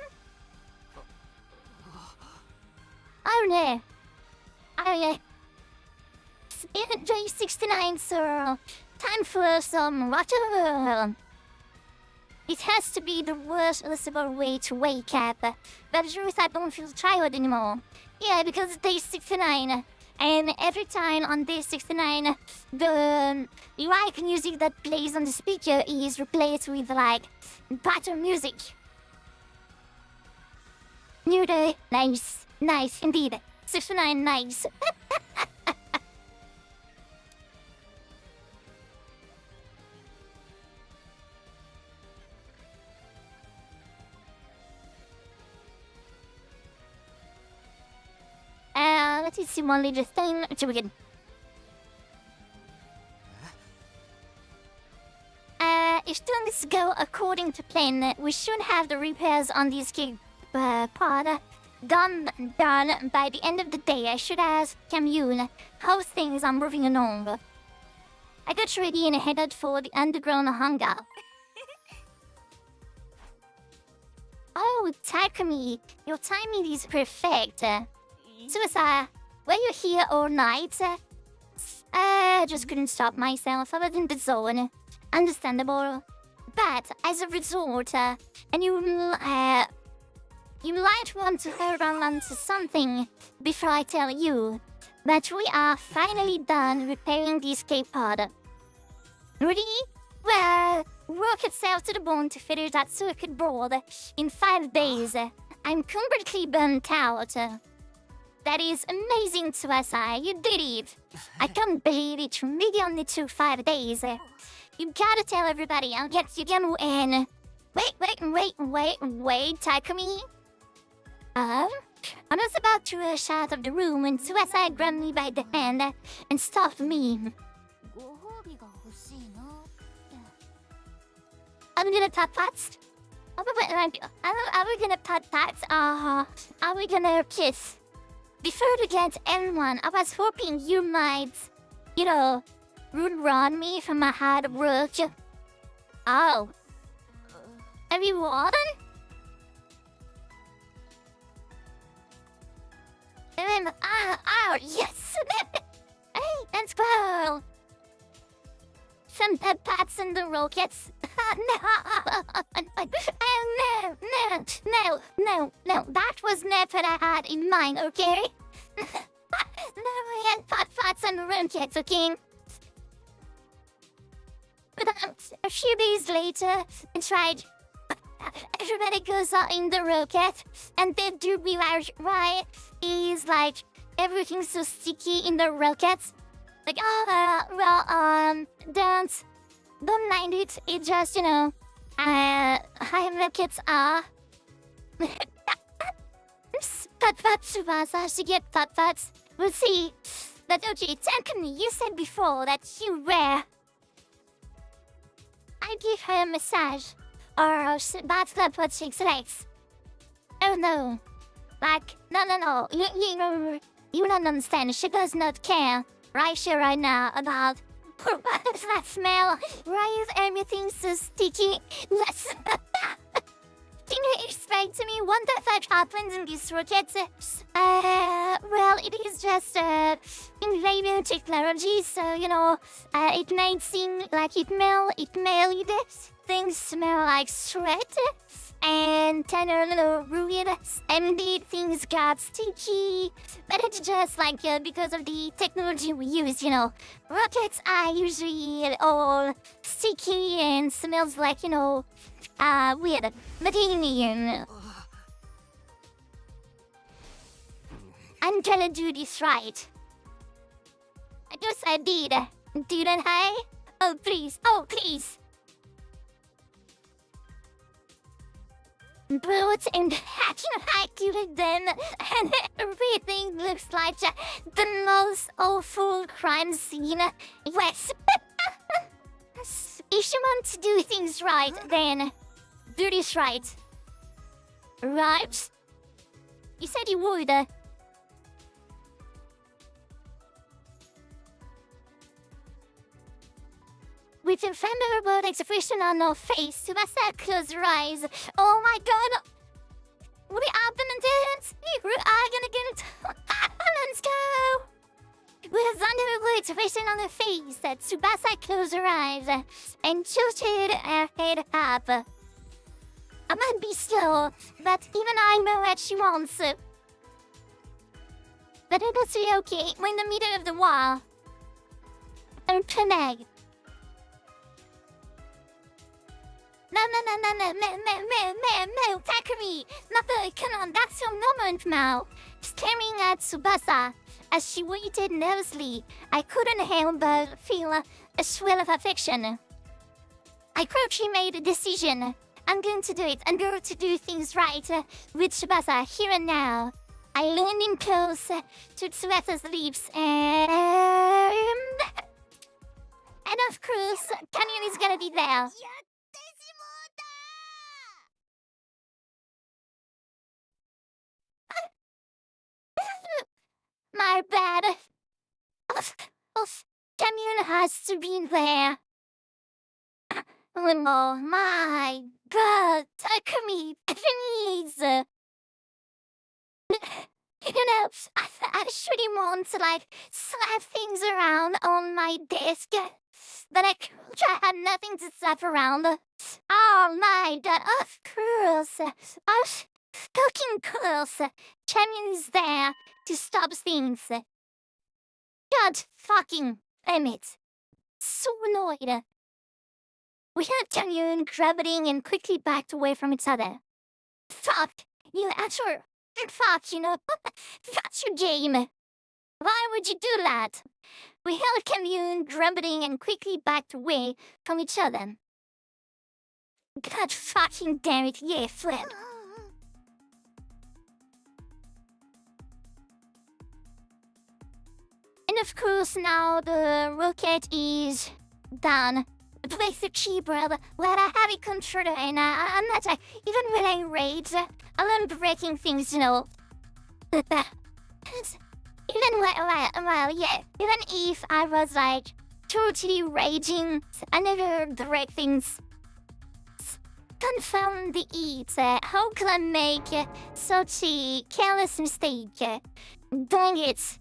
Oh no. Oh yeah. It's Day 69, so time for some water. It has to be the worst possible way to wake up. But truth, I don't feel tired anymore. Yeah, because it's Day 69. And every time on Day 69, the like music that plays on the speaker is replaced with like battle music. New day, nice, nice indeed. 69, nice. Let's see one little thing to begin. If things go according to plan, we should have the repairs on this gig pod done by the end of the day. I should ask Camille how things are moving along. I got ready and headed for the underground hangar. Oh, Takumi, your timing is perfect. Suicide, were you here all night? I just couldn't stop myself. I was in the zone. Understandable. But as a result, and you might want to hold on to something before I tell you. But we are finally done repairing the escape pod. Ready? Well, work itself to the bone to finish that circuit board in 5 days. I'm completely burnt out. That is amazing, Tsubasa. You did it. I can't believe it really only took 5 days. You gotta tell everybody. I'll get you again in. Wait, Takumi. I was about to rush out of the room when Suicide grabbed me by the hand and stopped me. ご褒美が欲しいな。 Are we gonna pop pots? Are we gonna pop pots? Are we gonna kiss? Before we get anyone, I was hoping you might, run me from my hard work. Oh. Have you won? Yes! Hey, let's go! Some dead pats in the rockets. No, that was never I had in mind, okay? No, I had pats and rockets, okay? But a few days later, I tried. Everybody goes out in the rocket, and they do realize why is like everything's so sticky in the rockets. Like, don't mind it. It just, high rockets are. Pat Tsubasa, she get pats. We'll see. But okay, tell me, you said before that you were. I give her a massage. Or that's not what she expects. Oh no. Like, no. You don't understand. She does not care. Right here, right now, about what does that smell? Why is everything so sticky? Let's. Can you explain to me what the fuck happens in these rockets? Well, it is just invading technology, so it might seem like it made things smell like sweat and turn a little ruined, and indeed things got sticky. But it's just like because of the technology we use, rockets are usually all sticky and smells like weird. But I'm trying to do this right. I guess I did, didn't I? Oh please. Brutes and hacking them, and everything looks like the most awful crime scene. Yes. If you want to do things right, then do this right. Right? You said you would. With a venerable expression on her face, Tsubasa closed her eyes. Oh my god! What happened to it? We are gonna get it. Let's go! With a venerable expression on her face, Tsubasa closed her eyes and tilted her head up. I might be slow, but even I know what she wants. But it'll be okay. We're in the middle of the wall. Open egg. No, Takumi! Come on, that's your moment now. Staring at Tsubasa as she waited nervously, I couldn't help but feel a swell of affection. I quickly made a decision. I'm going to do it. I'm going to do things right with Tsubasa here and now. I leaned in close to Tsubasa's lips and of course, Canyon is gonna be there. My bad. Canyon has to be there. Oh my god, Takumi, please. I shouldn't want to slap things around on my desk, but I had nothing to slap around. Oh my god, of course. Of fucking course. Champion is there to stop things. God fucking damn it. So annoyed. We had Canyon grabbing and quickly backed away from each other. Fuck, you actually. Fuck, that's your game. Why would you do that? We held Canyon grumbling and quickly backed away from each other. God fucking damn it, yeah, flip. And of course, now the rocket is done. Place the keyboard where I have it controlled, and I'm not even when I rage, I learn breaking things, you know. Even even if I was like totally raging, I never break things. Confound the it. How can I make such a careless mistake? Dang it.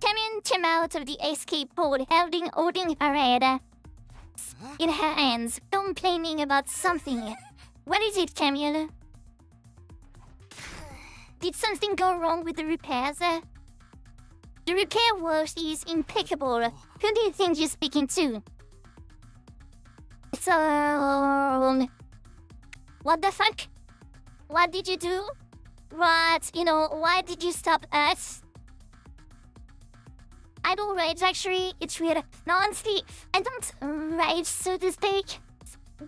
Camion came out of the escape pod holding her head in her hands, complaining about something. What is it, Camille? Did something go wrong with the repairs? The repair work is impeccable. Who do you think you're speaking to? So... What the fuck? What did you do? What? You know, why did you stop us? I don't rage, actually. It's weird. No, honestly, I don't rage, so to speak.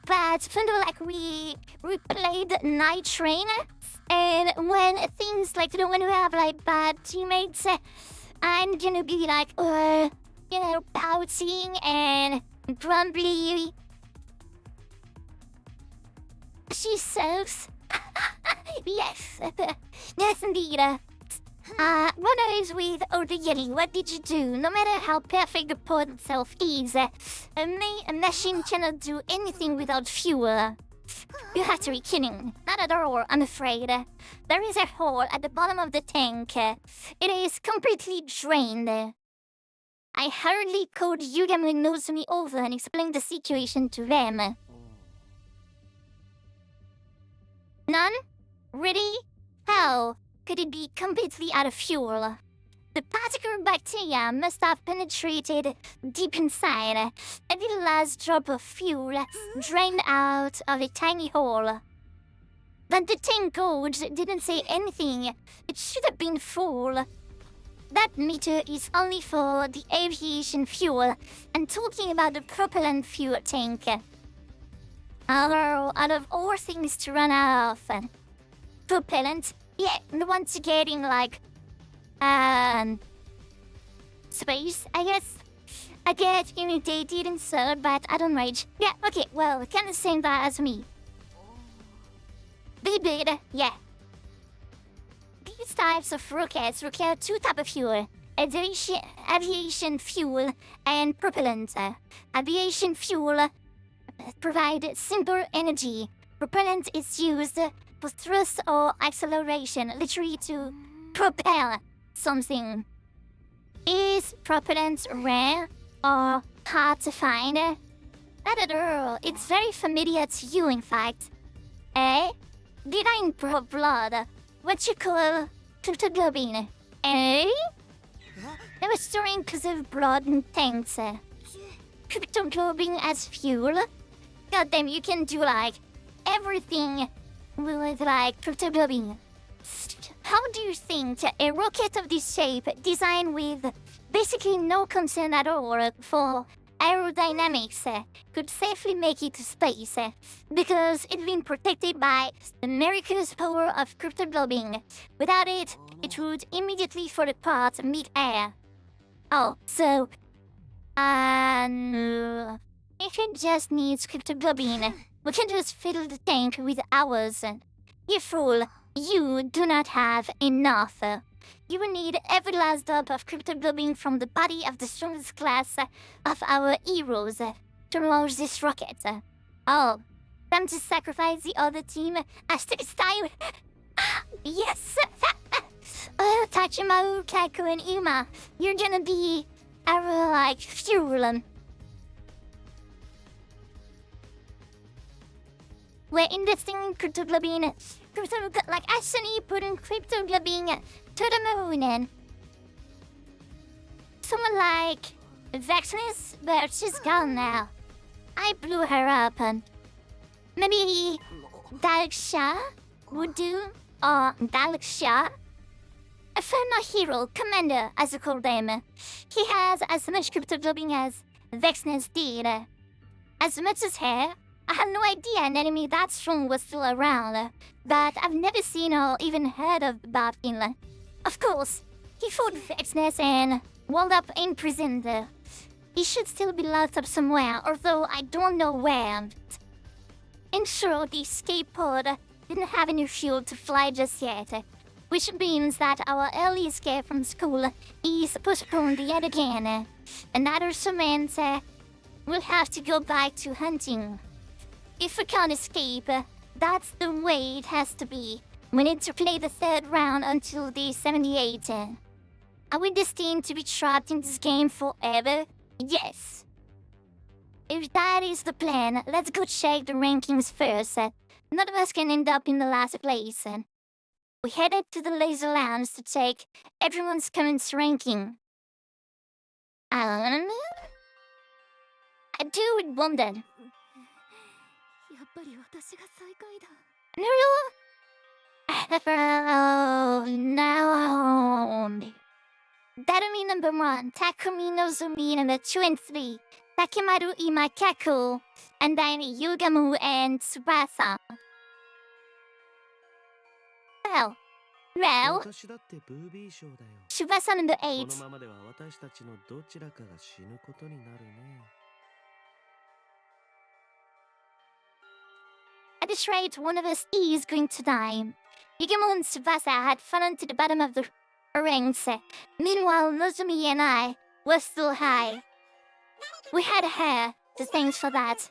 But kind of like we played Night Train, and when things like, you know, when we have like bad teammates, I'm gonna be like, you know, pouting and grumbly. She says, yes, yes indeed. What is with Odayeri? What did you do? No matter how perfect the pod itself is, a machine cannot do anything without fuel. You have to be kidding. Not at all, I'm afraid. There is a hole at the bottom of the tank. It is completely drained. I hurriedly called Yugam and Nozomi over and explained the situation to them. None? Really? How could it be completely out of fuel? The particular bacteria must have penetrated deep inside. A little last drop of fuel drained out of a tiny hole. But the tank gauge didn't say anything. It should have been full. That meter is only for the aviation fuel. I'm talking about the propellant fuel tank. Out of all things to run off, propellant, yeah, the ones getting like, space, I guess. I get irritated and so, but I don't rage. Yeah, okay, well, kind of same that as me. They did, yeah. These types of rockets require two types of fuel. Aviation fuel and propellant. Aviation fuel provide simple energy. Propellant is used for thrust or acceleration, literally to propel something. Is propellant rare or hard to find? Not at all. It's very familiar to you, in fact. Eh? Did I improve blood? What you call cryptoglobin? Eh? They were storing preserved blood in tanks. Cryptoglobin as fuel? Goddamn, you can do like everything with like cryptoglobin. How do you think a rocket of this shape, designed with basically no concern at all for aerodynamics, could safely make it to space? Because it's been protected by the miraculous power of cryptoglobin. Without it, it would immediately fall apart mid-air. Oh, so... if it just needs cryptoglobin, we can just fill the tank with ours. You fool, you do not have enough. You will need every last drop of cryptoglobin from the body of the strongest class of our heroes to launch this rocket. Oh, time to sacrifice the other team as this time. Yes! Tachimaru, Kaku, and Uma, you're gonna be our, like, fuel. We're investing in cryptoglobin. Like, actually putting cryptoglobin to the moon. And someone like Vexness, but she's gone now. I blew her up, and maybe Dalksha would do, or Dalksha. A former hero, commander, as you call them. He has as much cryptoglobin as Vexness did. As much as her. I had no idea an enemy that strong was still around, but I've never seen or even heard of Babkin. Of course, He fought Vexness and wound up imprisoned. He should still be locked up somewhere, although I don't know where. And sure, the escape pod didn't have any fuel to fly just yet, which means that our early escape from school is postponed yet again. And that also means we'll have to go back to hunting. If we can't escape, that's the way it has to be. We need to play the third round until day 78. Are we destined to be trapped in this game forever? Yes. If that is the plan, let's go check the rankings first. None of us can end up in the last place. We headed to the laser lounge to check everyone's current ranking. I do wonder. やっぱり私が最下位だ。 No. Oh, no. Darumi number 1, Takumi Nozumi number 2 and 3, Takimaru Imakaku, and then Yugamu and Tsubasa. Well, 私だってブービー賞だよ。 Tsubasa number こ 8. のままでは私たちのどちらかが死ぬことになるね。 At this rate, one of us is going to die. Yugamu and Tsubasa had fallen to the bottom of the ranks. Meanwhile, Nozumi and I were still high. We had her to thank for that.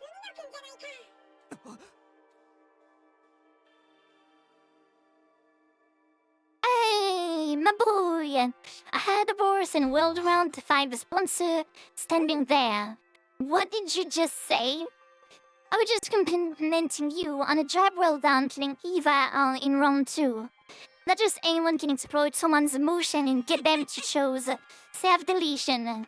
Hey, my boy! I had the boars and whirled around to find the sponsor standing there. What did you just say? I was just complimenting you on a job well done killing Eva in round 2. Not just anyone can exploit someone's emotion and get them to choose self-deletion.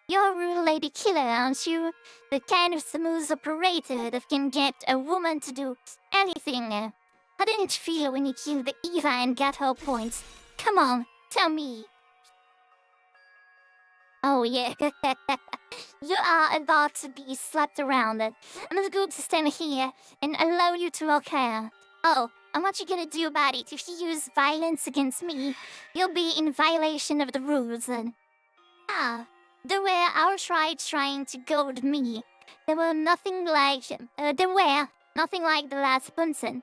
You're a real lady killer, aren't you? The kind of smooth operator that can get a woman to do anything. How did it feel when you killed the Eva and got her points? Come on, tell me. Oh yeah, you are about to be slapped around. I'm just going to stand here and allow you to walk here. Oh, and what you gonna do about it? If you use violence against me, you'll be in violation of the rules. They were outright trying to goad me. They were nothing like the last Bunsen.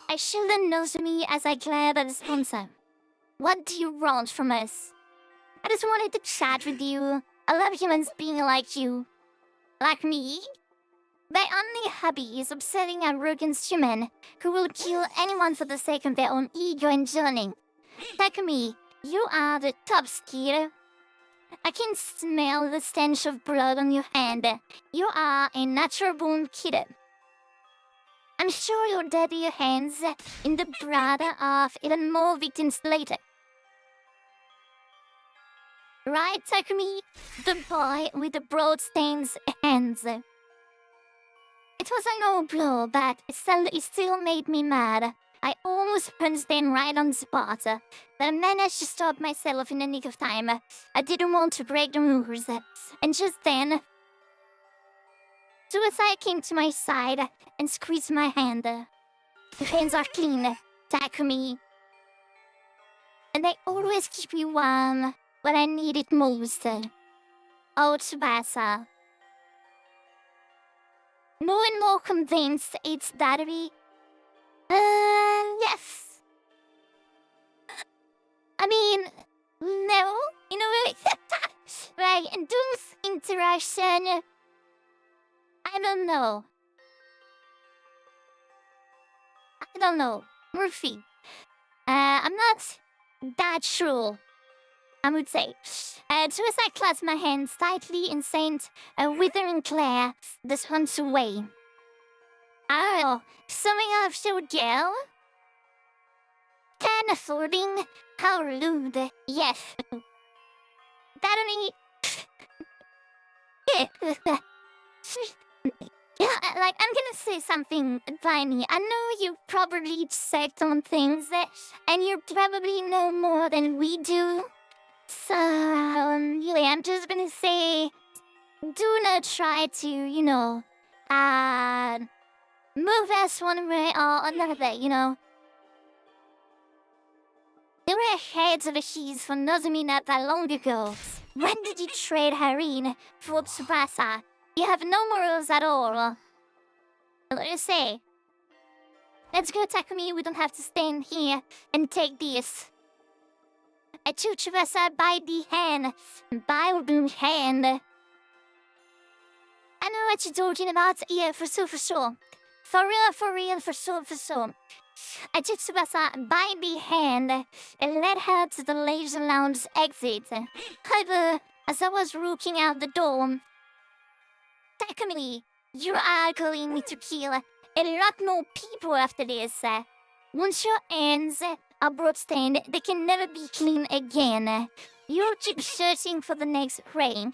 I shouldn't know me as I glared at the sponsor. What do you want from us? I just wanted to chat with you. I love humans being like you. Like me? My only hobby is observing arrogant human who will kill anyone for the sake of their own ego and journey. Takumi, you are the top skier. I can smell the stench of blood on your hand. You are a natural born killer. I'm sure you'll dirty your hands in the blood of even more victims later. Right, Takumi? The boy with the broad stains hands. It was a low blow, but it still made me mad. I almost punched them right on the spot, but I managed to stop myself in the nick of time. I didn't want to break the rules. And just then, Suicide came to my side and squeezed my hand. Your hands are clean, Takumi. And they always keep you warm when I need it most. Oh, Tsubasa. More and more convinced it's Darubi. Yes. I mean, no, in a way. Right, induce interaction. I don't know. Murphy. I'm not that sure. I would say. Suicide clasped my hands tightly and sent a withering glare this hunts away. Oh, something of your girl? Kind of flirting? How rude. Yes. That only... Yeah, like, I'm gonna say something, Viney. I know you probably checked on things, and you probably know more than we do. So, really, I'm just gonna say, do not try to, move us one way or another, There were heads of keys for Nozomi not that long ago. When did you trade Harin for Tsubasa? You have no morals at all. What do you say? Let's go, Takumi. We don't have to stand here and take this. I took Tsubasa by the hand. By the hand. I know what you're talking about. Yeah, for sure, for sure. For real, for sure. I took Tsubasa by the hand and led her to the leisure lounge exit. However, as I was looking out the door, Takumi, you are going to kill a lot more people after this. Once your hands are bloodstained, they can never be clean again. You'll keep searching for the next rain.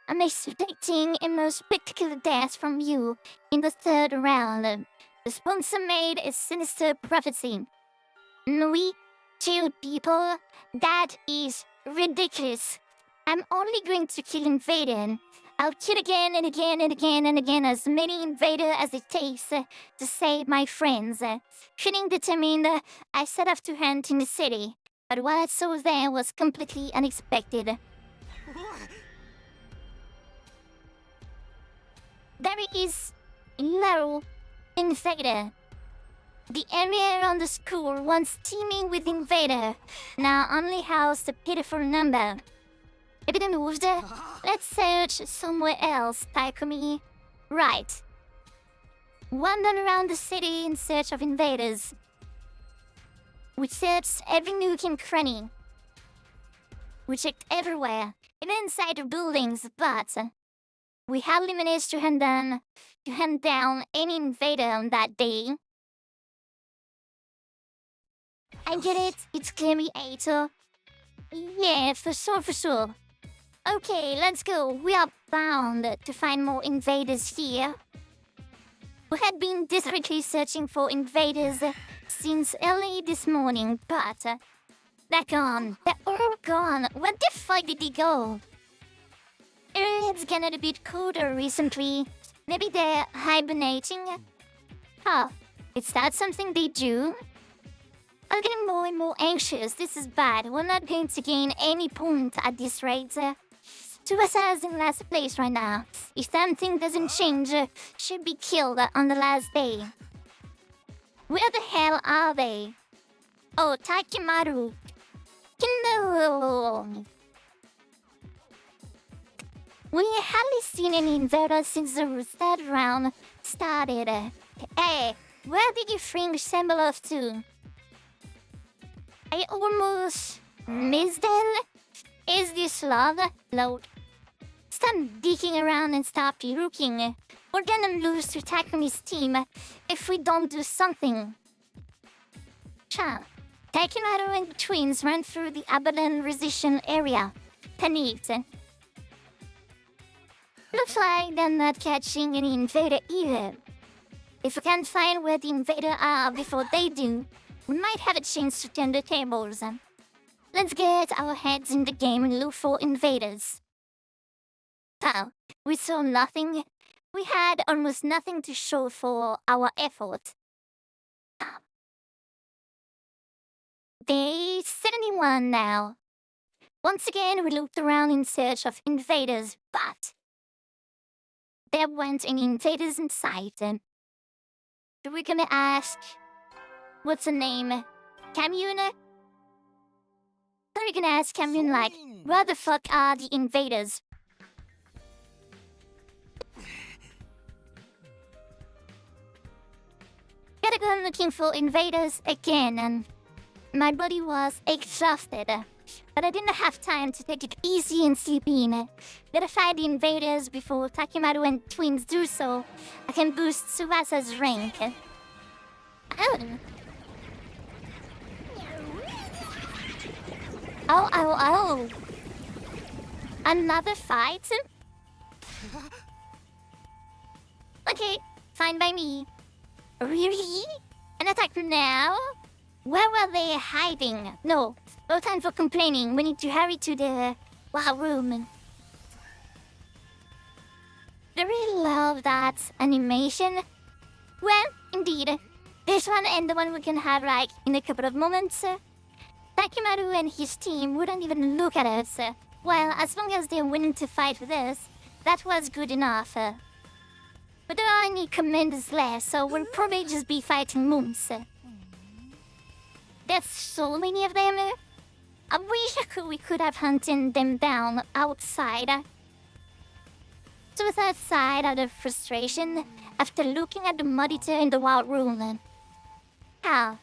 I'm expecting a most spectacular death from you in the third round. The sponsor made a sinister prophecy. We kill people? That is ridiculous. I'm only going to kill Invader. I'll kill again and again and again and again as many Invader as it takes to save my friends. Feeling determined, I set off to hunt in the city. But what I saw there was completely unexpected. There is no Invader. The area around the school, once teeming with Invader, now only housed a pitiful number. If it moved, let's search somewhere else, Takumi. Right. Wander around the city in search of invaders. We searched every nook and cranny. We checked everywhere, even inside the buildings, but we hardly managed to hunt down any invader on that day. I get it, it's clearly Aito. Yeah, for sure. Okay, let's go. We are bound to find more invaders here. We had been desperately searching for invaders since early this morning, but they're gone. They're all gone. Where the fuck did they go? It's gotten a bit colder recently. Maybe they're hibernating? Huh. Is that something they do? I'm getting more and more anxious. This is bad. We're not going to gain any point at this rate. Tsubasa is in last place right now. If something doesn't change, she'll be killed on the last day. Where the hell are they? Oh, Takimaru. Hello. We hardly seen any invaders since the third round started. Hey, where did your friend stumble off to? I almost missed them. Is this love? Load. Stop digging around and stop looking. We're gonna lose to Takumi's team if we don't do something. Cha. Takimaru and the twins ran through the abandoned resistance area. Panicked. Looks like they're not catching any invader either. If we can't find where the invader are before they do, we might have a chance to turn the tables. Let's get our heads in the game and look for invaders. Well, we saw nothing. We had almost nothing to show for our effort. Day 71 now. Once again, we looked around in search of invaders, but there weren't any invaders in sight. So we're gonna ask, what's her name? Kamune? We're gonna ask Kamune like, where the fuck are the invaders? Gotta go looking for invaders again, and my body was exhausted. But I didn't have time to take it easy and sleep in. Gotta find the invaders before Takimaru and twins do so. I can boost Tsubasa's rank. Oh. Another fight? Okay, fine by me. Really? An attack now? Where were they hiding? No time for complaining. We need to hurry to the room. I really love that animation. Well, indeed. This one and the one we can have like in a couple of moments. Makimaru and his team wouldn't even look at us. Well, as long as they're willing to fight with us, that was good enough. But there aren't any commanders left, so we'll probably just be fighting moons. There's so many of them. I wish we could have hunted them down outside. So outside out of frustration, after looking at the monitor in the wild room. How?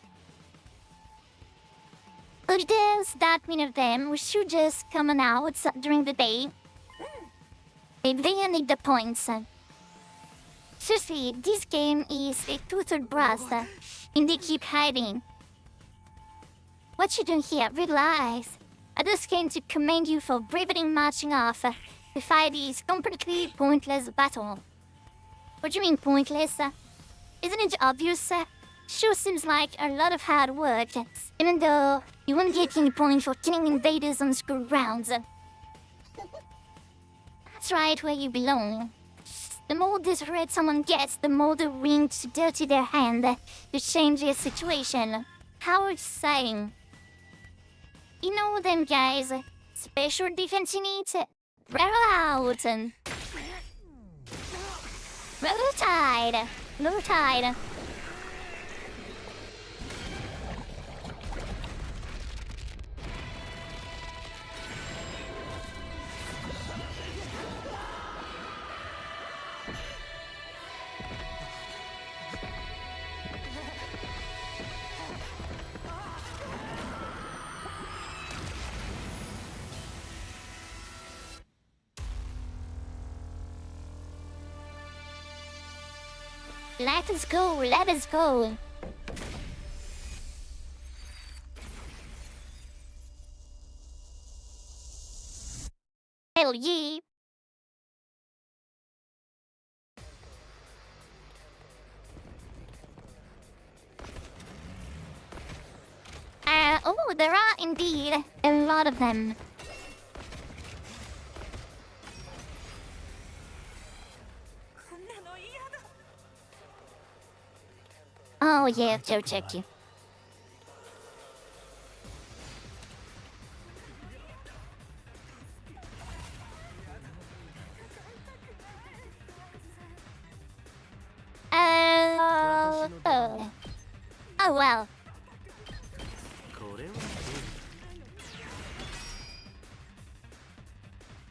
If there's that many of them, we should just come on out during the day. Maybe they need the points. Seriously, this game is a toothed brass, and they keep hiding. What you doing here? Relax. I just came to commend you for bravely marching off to fight this completely pointless battle. What do you mean pointless? Isn't it obvious? Sure seems like a lot of hard work, even though you won't get any points for killing invaders on school grounds. That's right where you belong. The more desperate someone gets, the more the ring to dirty their hand to change their situation. How exciting. You know them guys, special defense needs, roll out. Low tide, low tide. Let us go, let us go. Hell yeah. Oh, there are indeed a lot of them. Oh yeah, Joe checked you. Oh well. これはど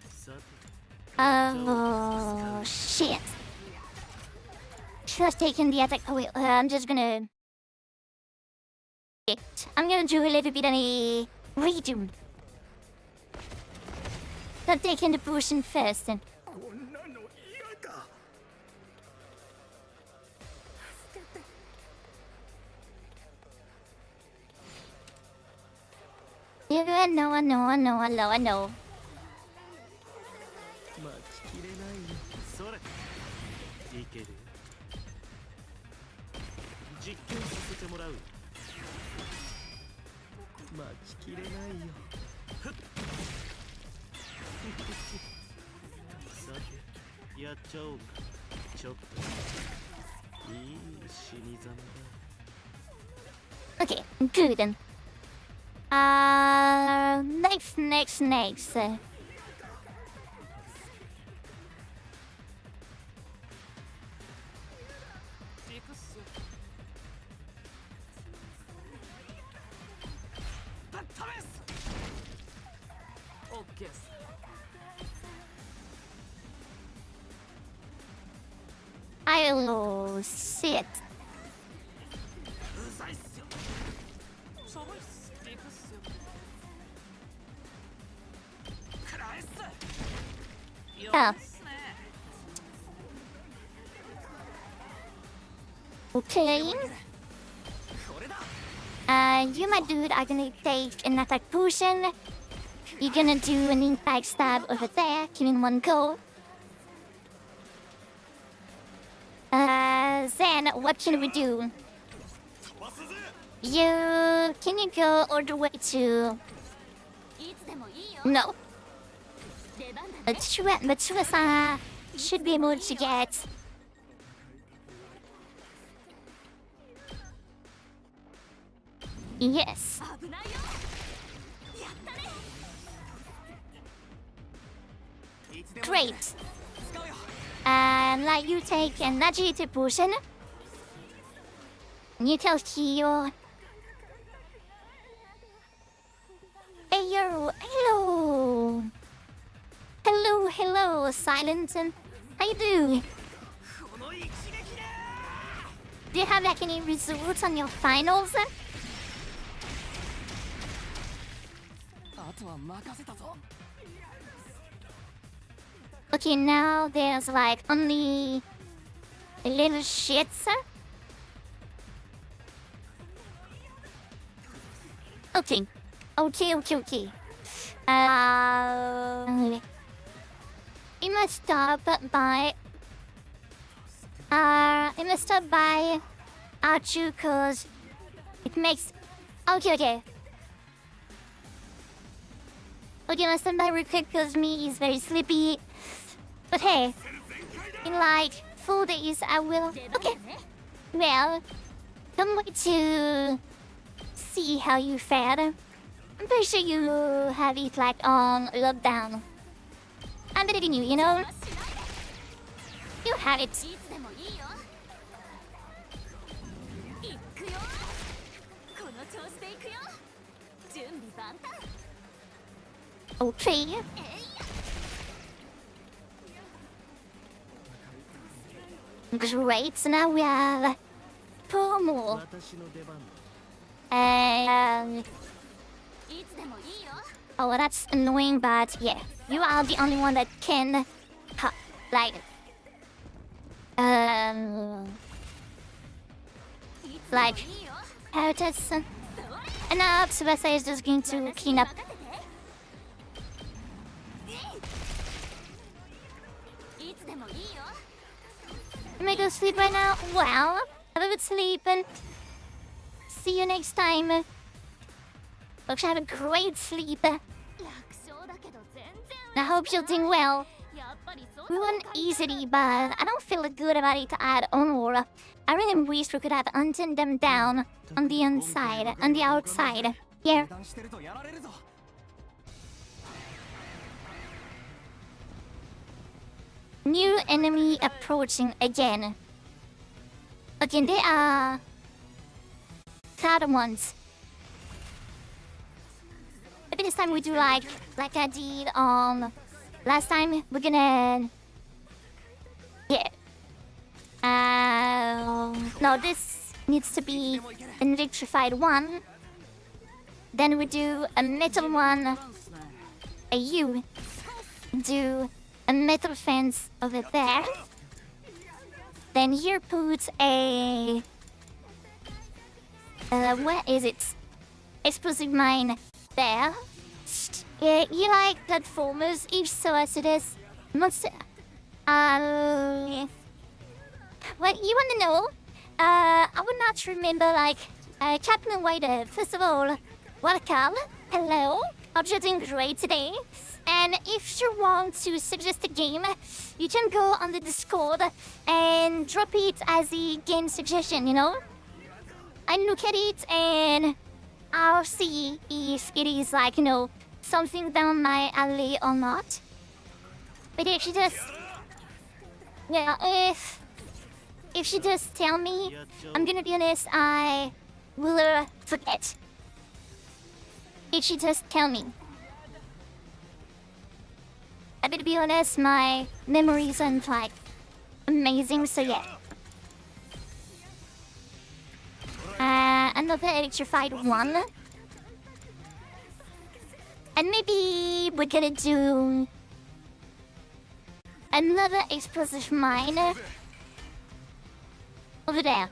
うさて Oh shit. Should have taken the attack. Oh wait, I'm just gonna. I'm gonna do a little bit of a redo. I'm taking the potion first. And... こんなの嫌だ Yeah, I know, I know, I know, I know, I know. 待ちきれないよそれいける実験させてもらう待ちきれないよふっさてやっちゃおうかちょっといい死にざまだ Okay, good then. Next. I'll sit. うざいっすよ Oh. Okay. You, my dude, are gonna take an attack potion. You're gonna do an impact stab over there, killing one go. Then what can we do? Can you go all the way to? No. Matsua should be able to get. Yes. Great. 使うよ And like you take an agility potion. And you tell Kyo. Hey yo, hello. Hello, Silent. How you doing? この一撃で Do you have like any results on your finals? あとは任せたぞ Okay, now there's like only a little shits. Okay. We must stop by Archu cause it makes okay. Okay, let's stop by real quick cause me is very sleepy. But hey, in like 4 days I will. Okay. Well, can't wait to see how you fared. I'm pretty sure you have it like on lockdown. I'm better than you know? You have it. いつでもいいよ行くよこの調子で行くよ準備万端 Okay. Great, so now we have 4 more. 私の出番だ And いつでもいいよ oh, that's annoying, but yeah, you are the only one that can, like, いつでも like, いいよ how does, and now Tsubasa is just going to clean up. いつでもいいよ Am I go sleep right now? Well, have a good sleep and see you next time. Hope you have a great sleep. 楽勝だけど全然 I hope you're doing well. やっぱりそう We won easily, but I don't feel good about it at all. I really wish we could have hunted them down on the inside, on the outside. Yeah. 油断してるとやられるぞ New enemy approaching again. Okay, they are cloud ones. Maybe this time we do like I did on last time. We're gonna yeah. No, this needs to be an electrified one. Then we do a metal one. A U. Do a metal fence over there. Then here put a where is it? Explosive mine there. Yeah, you like platformers? If so, as it is. Monster. What you want to know? I would not remember like Captain White. First of all, welcome. Hello. Hope you're doing great today. And if you want to suggest a game, you can go on the Discord and drop it as a game suggestion, you know? I look at it and I'll see if it is like, you know, something down my alley or not. But if you just... Yeah, if you just tell me, I'm gonna be honest, I will forget. If you just tell me. I better be honest, my memories aren't like amazing, so yeah. Another electrified one. And maybe we're gonna do another explosive mine over there.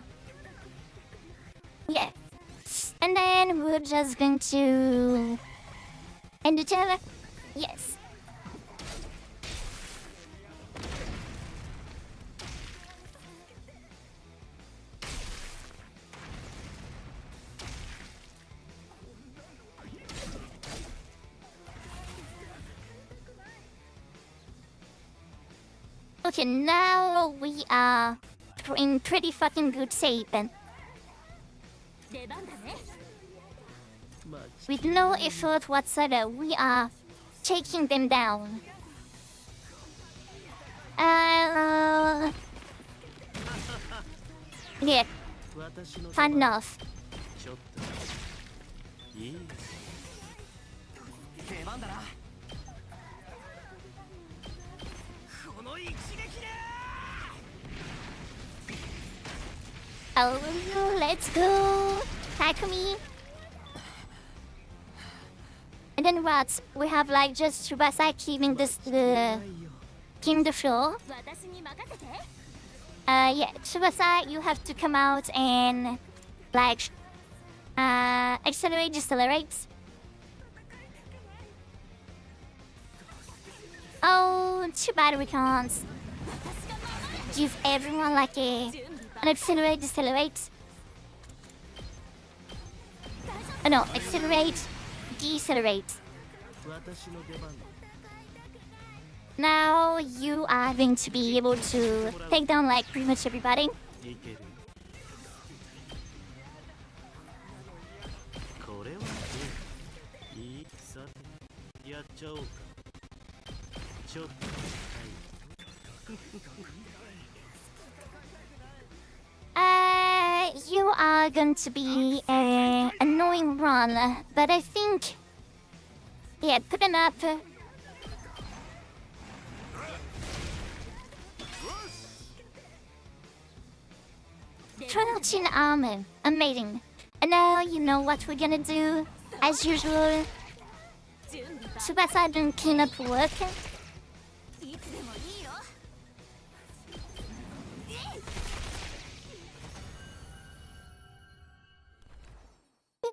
Yeah. And then we're just going to end each other. Yes. Okay, now we are in pretty fucking good shape. 出番だね With no effort whatsoever, we are taking them down. Yeah, 私の fun 出番 enough. ちょっといい出番だなこの一撃で Oh, let's go. Takumi. And then what? We have like just Tsubasa keeping this keeping the floor. 私に任せて Yeah, Tsubasa, you have to come out and like accelerate, decelerate. Oh, too bad we can't give everyone like an accelerate, decelerate. Oh no, accelerate, decelerate. 私の出番 Now you are going to be able to take down like pretty much everybody. いけるこれはどういいさてやっちゃおうかちょっと You are going to be a annoying run, but I think, yeah, put them up. Crouching armor, amazing. And now you know what we're gonna do. As usual, 準備万 Tsubasa doing cleanup work. いつでもいいよ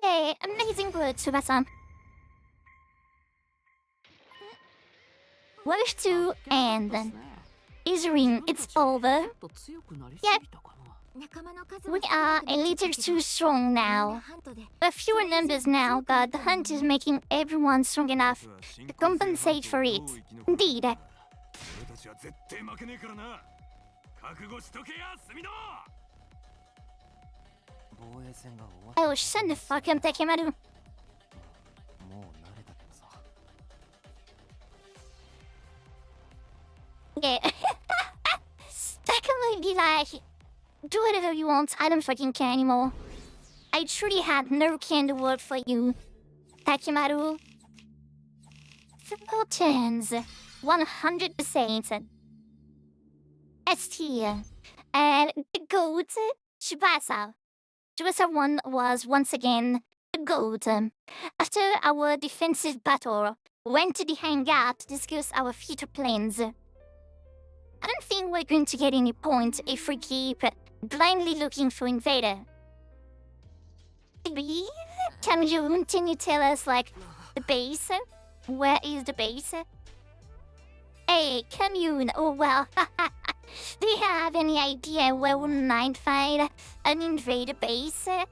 Yay, amazing work, Tsubasa. Wish to end. Isrin, it's over. Yep, 仲間の数 we are a little too strong now. ハントで We're fewer numbers now, but the hunt is making everyone strong enough to compensate for it. Indeed. 俺たちは絶対負けねえからな覚悟しとけやスミノ防衛戦が終わっ Oh, shut the fuck up, Takemaru. もう慣れたけどさ Yeah. Takuma would be like, do whatever you want, I don't fucking care anymore. I truly had no care in the world for you, Takemaru. 4 turns, 100%. S tier. And the GOAT, Tsubasa. Tsubasa 1 was once again the GOAT. After our defensive battle, went to the hangout to discuss our future plans. I don't think we're going to get any points if we keep blindly looking for Invader. Maybe? Can you tell us, like, the base? Where is the base? Hey, Commune, oh well. Do you have any idea where we might find an Invader base? I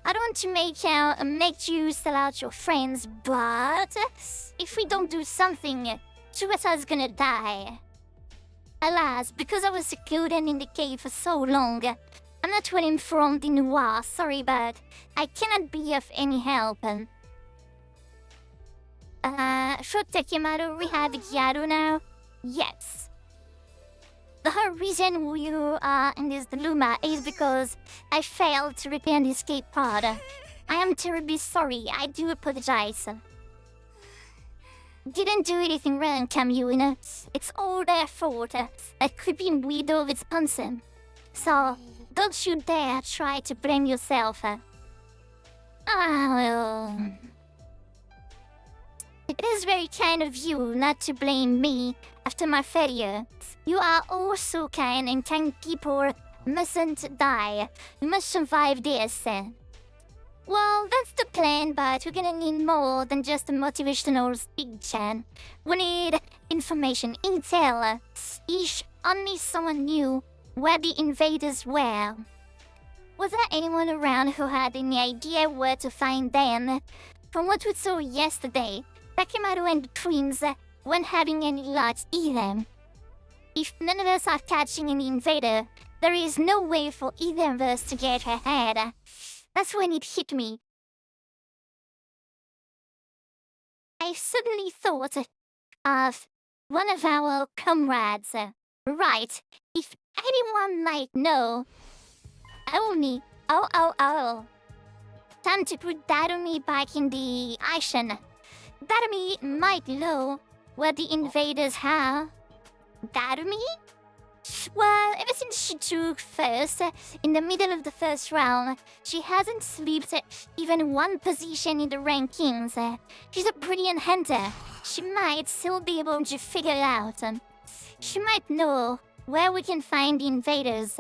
don't want to make you sell out your friends, but if we don't do something, Tsubasa's gonna die. Alas, because I was secluded in the cave for so long, I'm not well informed in Noir, sorry, but I cannot be of any help. Should Takemaru we have Gyaru now? Yes. The whole reason you are in this dilemma is because I failed to repair the escape pod. I am terribly sorry, I do apologize. Didn't do anything wrong, Kamuna. It's all their fault. A creepy widow is punching. So, don't you dare try to blame yourself. Well... It is very kind of you not to blame me after my failure. You are all so kind, and kind people mustn't die. We must survive this. Well, that's the plan, but we're gonna need more than just a motivational speech. We need information, intel. Each only someone knew where the invaders were. Was there anyone around who had any idea where to find them? From what we saw yesterday, Takemaru and the twins weren't having any luck either. If none of us are catching an invader, there is no way for either of us to get ahead. That's when it hit me. I suddenly thought of one of our comrades. Right, if anyone might know, Only. Oh. Time to put Darumi back in the action. Darumi might know what the invaders have. Darumi? Well, ever since she took first, in the middle of the first round, she hasn't slipped even one position in the rankings. She's a brilliant hunter. She might still be able to figure it out. She might know where we can find the invaders.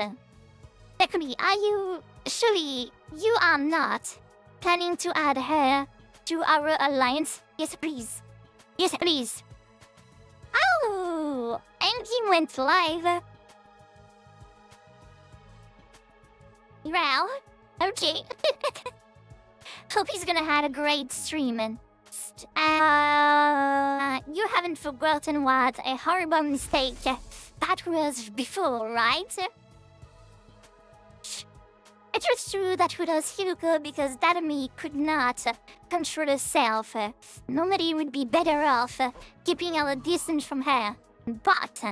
Takumi, are you... Surely, you are not planning to add her to our alliance? Yes, please. Yes, please. Oh! Endgame went live. Well, okay. Hope he's gonna have a great stream. And you haven't forgotten what a horrible mistake that was before, right? It was true that with us Hiruko, because Darumi could not control herself. Nobody would be better off keeping our distance from her. But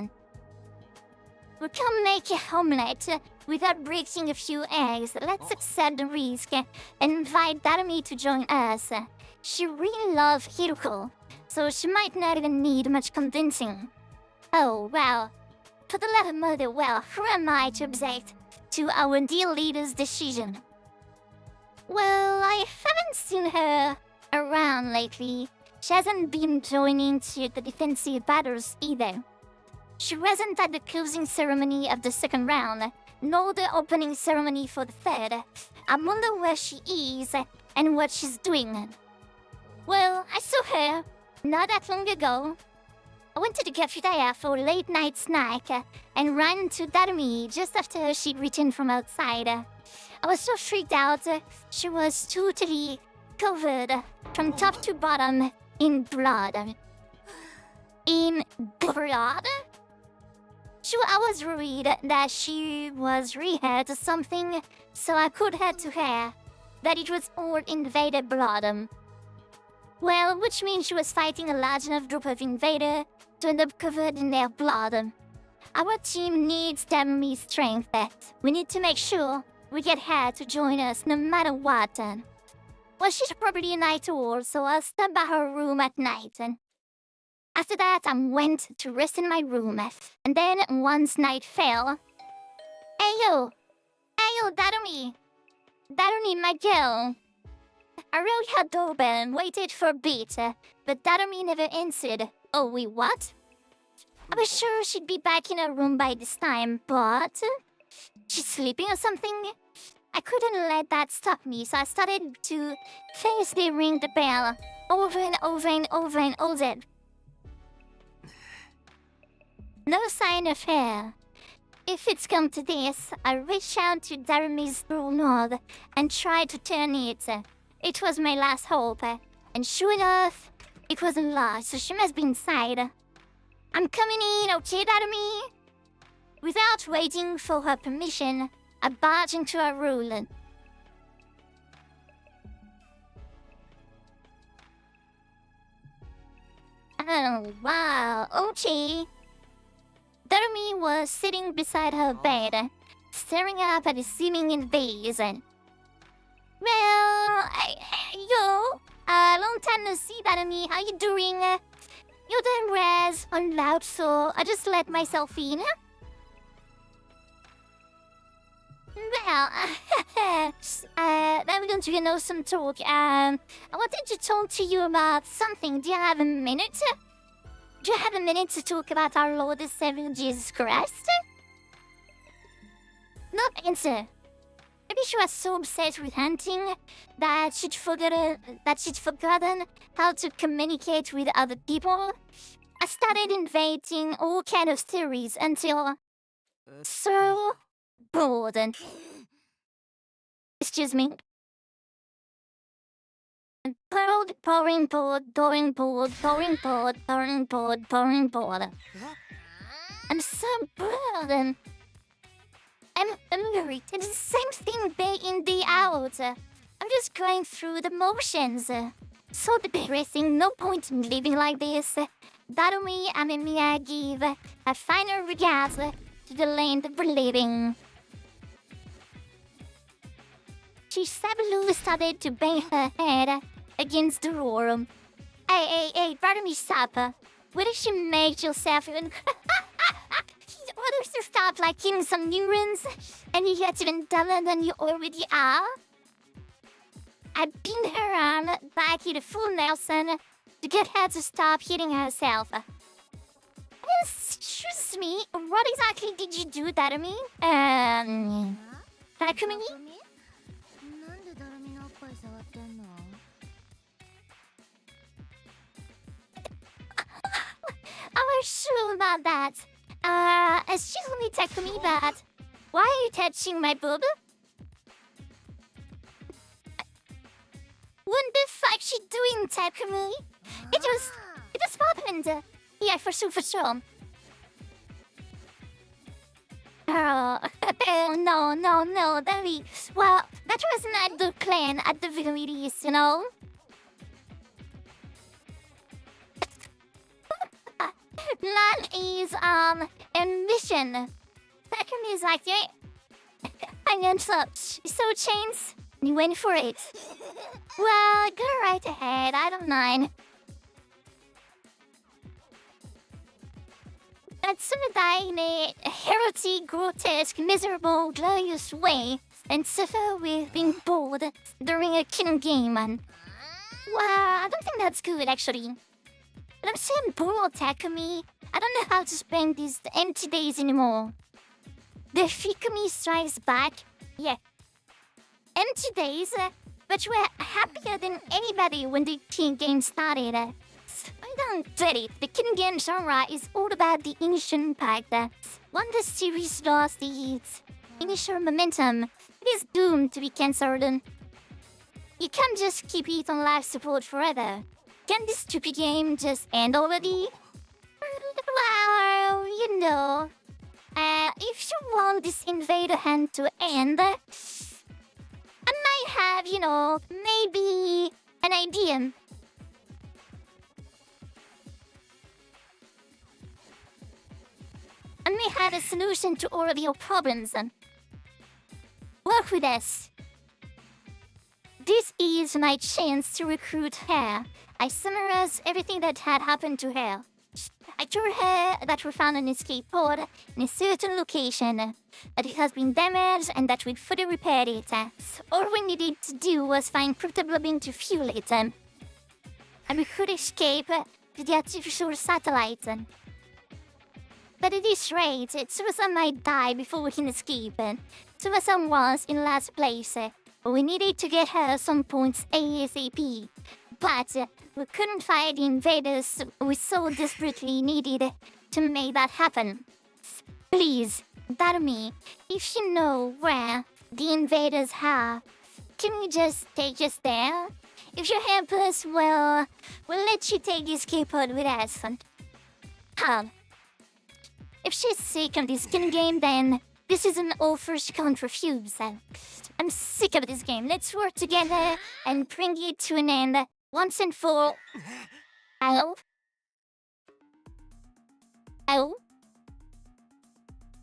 we can make a omelette without breaking a few eggs. Let's accept the risk and invite Darumi to join us. She really loves Hiruko, so she might not even need much convincing. Oh, well. For the love of mother, well, who am I to object to our dear leader's decision? Well, I haven't seen her around lately. She hasn't been joining to the defensive battles either. She wasn't at the closing ceremony of the second round, nor the opening ceremony for the third. I wonder where she is and what she's doing. Well, I saw her not that long ago. I went to the cafeteria for a late night snack and ran into Darumi just after she'd returned from outside. I was so freaked out. She was totally covered from top to bottom in blood. In blood? Sure, I was worried that she was re-hurt or something, so I could head to her that it was all invader blood. Well, which means she was fighting a large enough group of invaders to end up covered in their blood. Our team needs Darumi's strength. We need to make sure we get her to join us no matter what. Well, she's probably a night owl, so I'll stop by her room at night. After that, I went to rest in my room, and then once night fell... Ayo! Ayo, Darumi! Darumi, my girl! I rang her doorbell and waited for a bit, but Darumi never answered. Oh, wait, what? I was sure she'd be back in her room by this time, but... She's sleeping or something? I couldn't let that stop me, so I started to fiercely ring the bell over and over and over and over. No sign of her. If it's come to this, I reached out to Darumi's doorknob and tried to turn it. It was my last hope, and sure enough, it wasn't locked, so she must be inside. I'm coming in, okay, Darumi? Without waiting for her permission, I barged into her room. Oh, wow, okay. Darumi was sitting beside her bed, staring up at the ceiling in base. Well, long time no see, Darumi. How you doing? You're doing res on loud, so I just let myself in. Well, I'm going to know some talk. I wanted to talk to you about something. Do you have a minute? Do you have a minute to talk about our Lord and Savior Jesus Christ? No answer. Maybe she was so obsessed with hunting that she'd forgotten how to communicate with other people. I started inventing all kind of theories until so bored. Excuse me. Pouring board. I'm so bored and I'm hungry. It's the same thing day in, day out. I'm just going through the motions. So depressing, no point in living like this. Darumi and Mimiya give a final regards to the land of living. suddenly started to bang her head against the wall. Hey, pardon me, stop. Why did she make yourself even... Why don't you stop like eating some neurons and you get even dumber than you already are? I pinned her arm back in a full Nelson to get her to stop hitting herself. Excuse me, what exactly did you do, Darumi? Takumi? なんでダルミのおっぱい触ってんの I was sure about that. Excuse me, Takumi, but why are you touching my boob? What the fuck she doing, Takumi? It just happened. Yeah, for sure. Oh, no, well, that was not the plan at the very least, you know? Plan is, ambition. Takumi is like, yeah, I ends up, so chains, and he went for it. Well, go right ahead, I don't mind. Some die in a heresy, grotesque, miserable, glorious way, and suffer with being bored during a killing game. And well, I don't think that's good, actually. But I'm so bored, Takumi. I don't know how to spend these empty days anymore. The Fikumi strikes back. Yeah. Empty days, but we're happier than anybody when the teen game started. I don't get it. The killing game genre is all about the initial impact. Once the series lost its initial momentum, it is doomed to be cancelled. You can't just keep it on life support forever. Can this stupid game just end already? Well, you know, if you want this Invader Hunt to end, I might have, you know, maybe an idea. I may have a solution to all of your problems. Work with us. This is my chance to recruit her. I summarized everything that had happened to her. I told her that we found an escape pod in a certain location, that it has been damaged and that we'd fully repaired it. So all we needed to do was find cryptoglobin to fuel it. And we could escape to the artificial satellite. But at this rate, Tsubasa might die before we can escape. Tsubasa was in last place. We needed to get her some points ASAP. But we couldn't fight the invaders we so desperately needed to make that happen. Please, Darumi, if you know where the invaders are, can you just take us there? If you help us, well, we'll let you take the escape pod with us. If she's sick of this skin game, then this is an offer she can't refuse. I'm sick of this game. Let's work together and bring it to an end once and for all. Hello? Hello?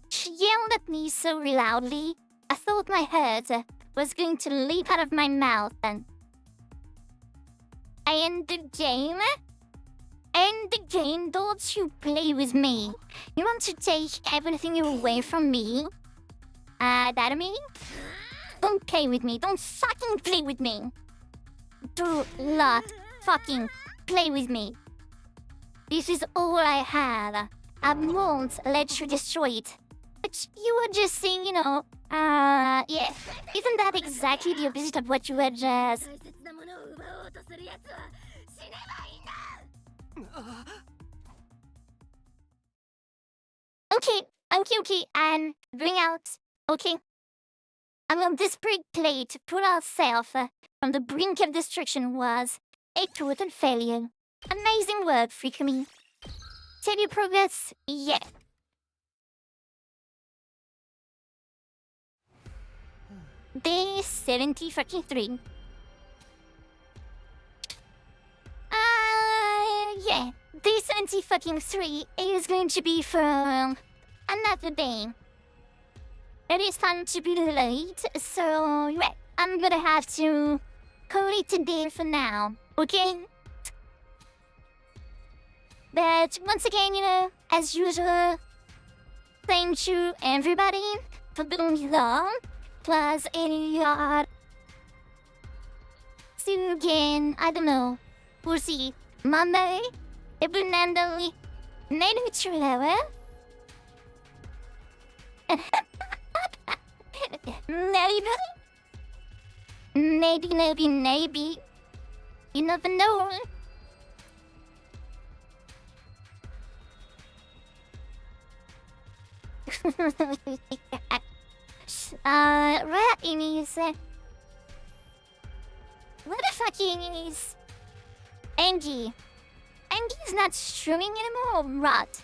She yelled at me so loudly, I thought my heart was going to leap out of my mouth. And I end the game? End the game, don't you play with me. You want to take everything away from me? Darumi? Don't play with me. Don't fucking play with me. Do not fucking play with me. This is all I have. I won't let you destroy it. But you were just saying, you know, yeah. Isn't that exactly the opposite of what you were just... 大切なものを奪おうとする奴は死ねばいいんだ Okay, and bring out. Okay. I will desperate play to pull ourselves from the brink of destruction was a total failure. Amazing work, Freakumi. Steady progress, yeah. Day 73. Yeah. Day 73 is going to be for another day. It is time to be late, so yeah. I'm gonna have to call it today for now, okay? But once again, you know, as usual, thank you everybody for being along. Plus any see you again, I don't know. We'll see. Monday, every Monday, 내일 출래요? Maybe. You never know. Where is where the fucking is Angie? Angie's not streaming anymore, right?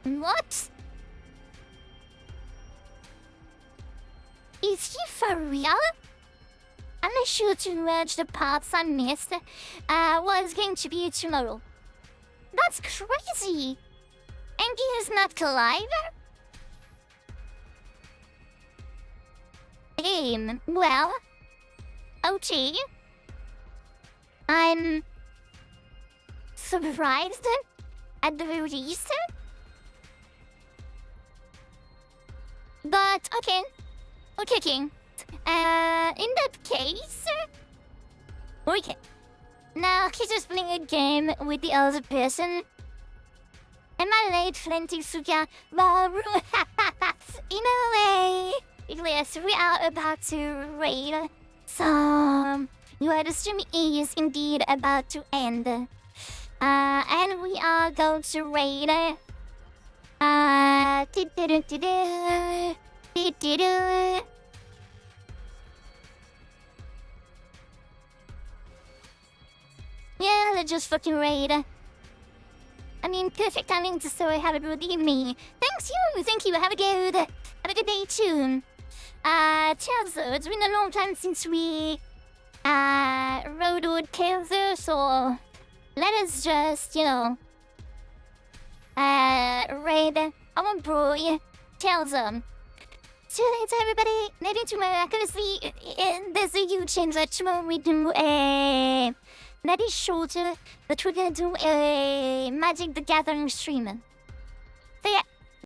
What? Is he for real? I'm not sure to watch the parts I missed. Was going to be tomorrow. That's crazy. Angie is not alive? Well, okay. I'm surprised at the very least. But okay. Okay. In that case, okay. Now he's just playing a game with the other person. Am I late, Flinty Suga? Maru? In a way. Yes, we are about to raid. So, your stream is indeed about to end. And we are going to raid. Yeah, let's just fucking raid. I mean, perfect timing to say have a good evening. Thank you, have a good day too. Tailzer, it's been a long time since we rode with Tailzer, so let us just, you know, raid our boy Tailzer. See you later, everybody. Later tomorrow, miraculously, there's a huge change that tomorrow we do that is shorter, but we're gonna do a Magic the Gathering stream.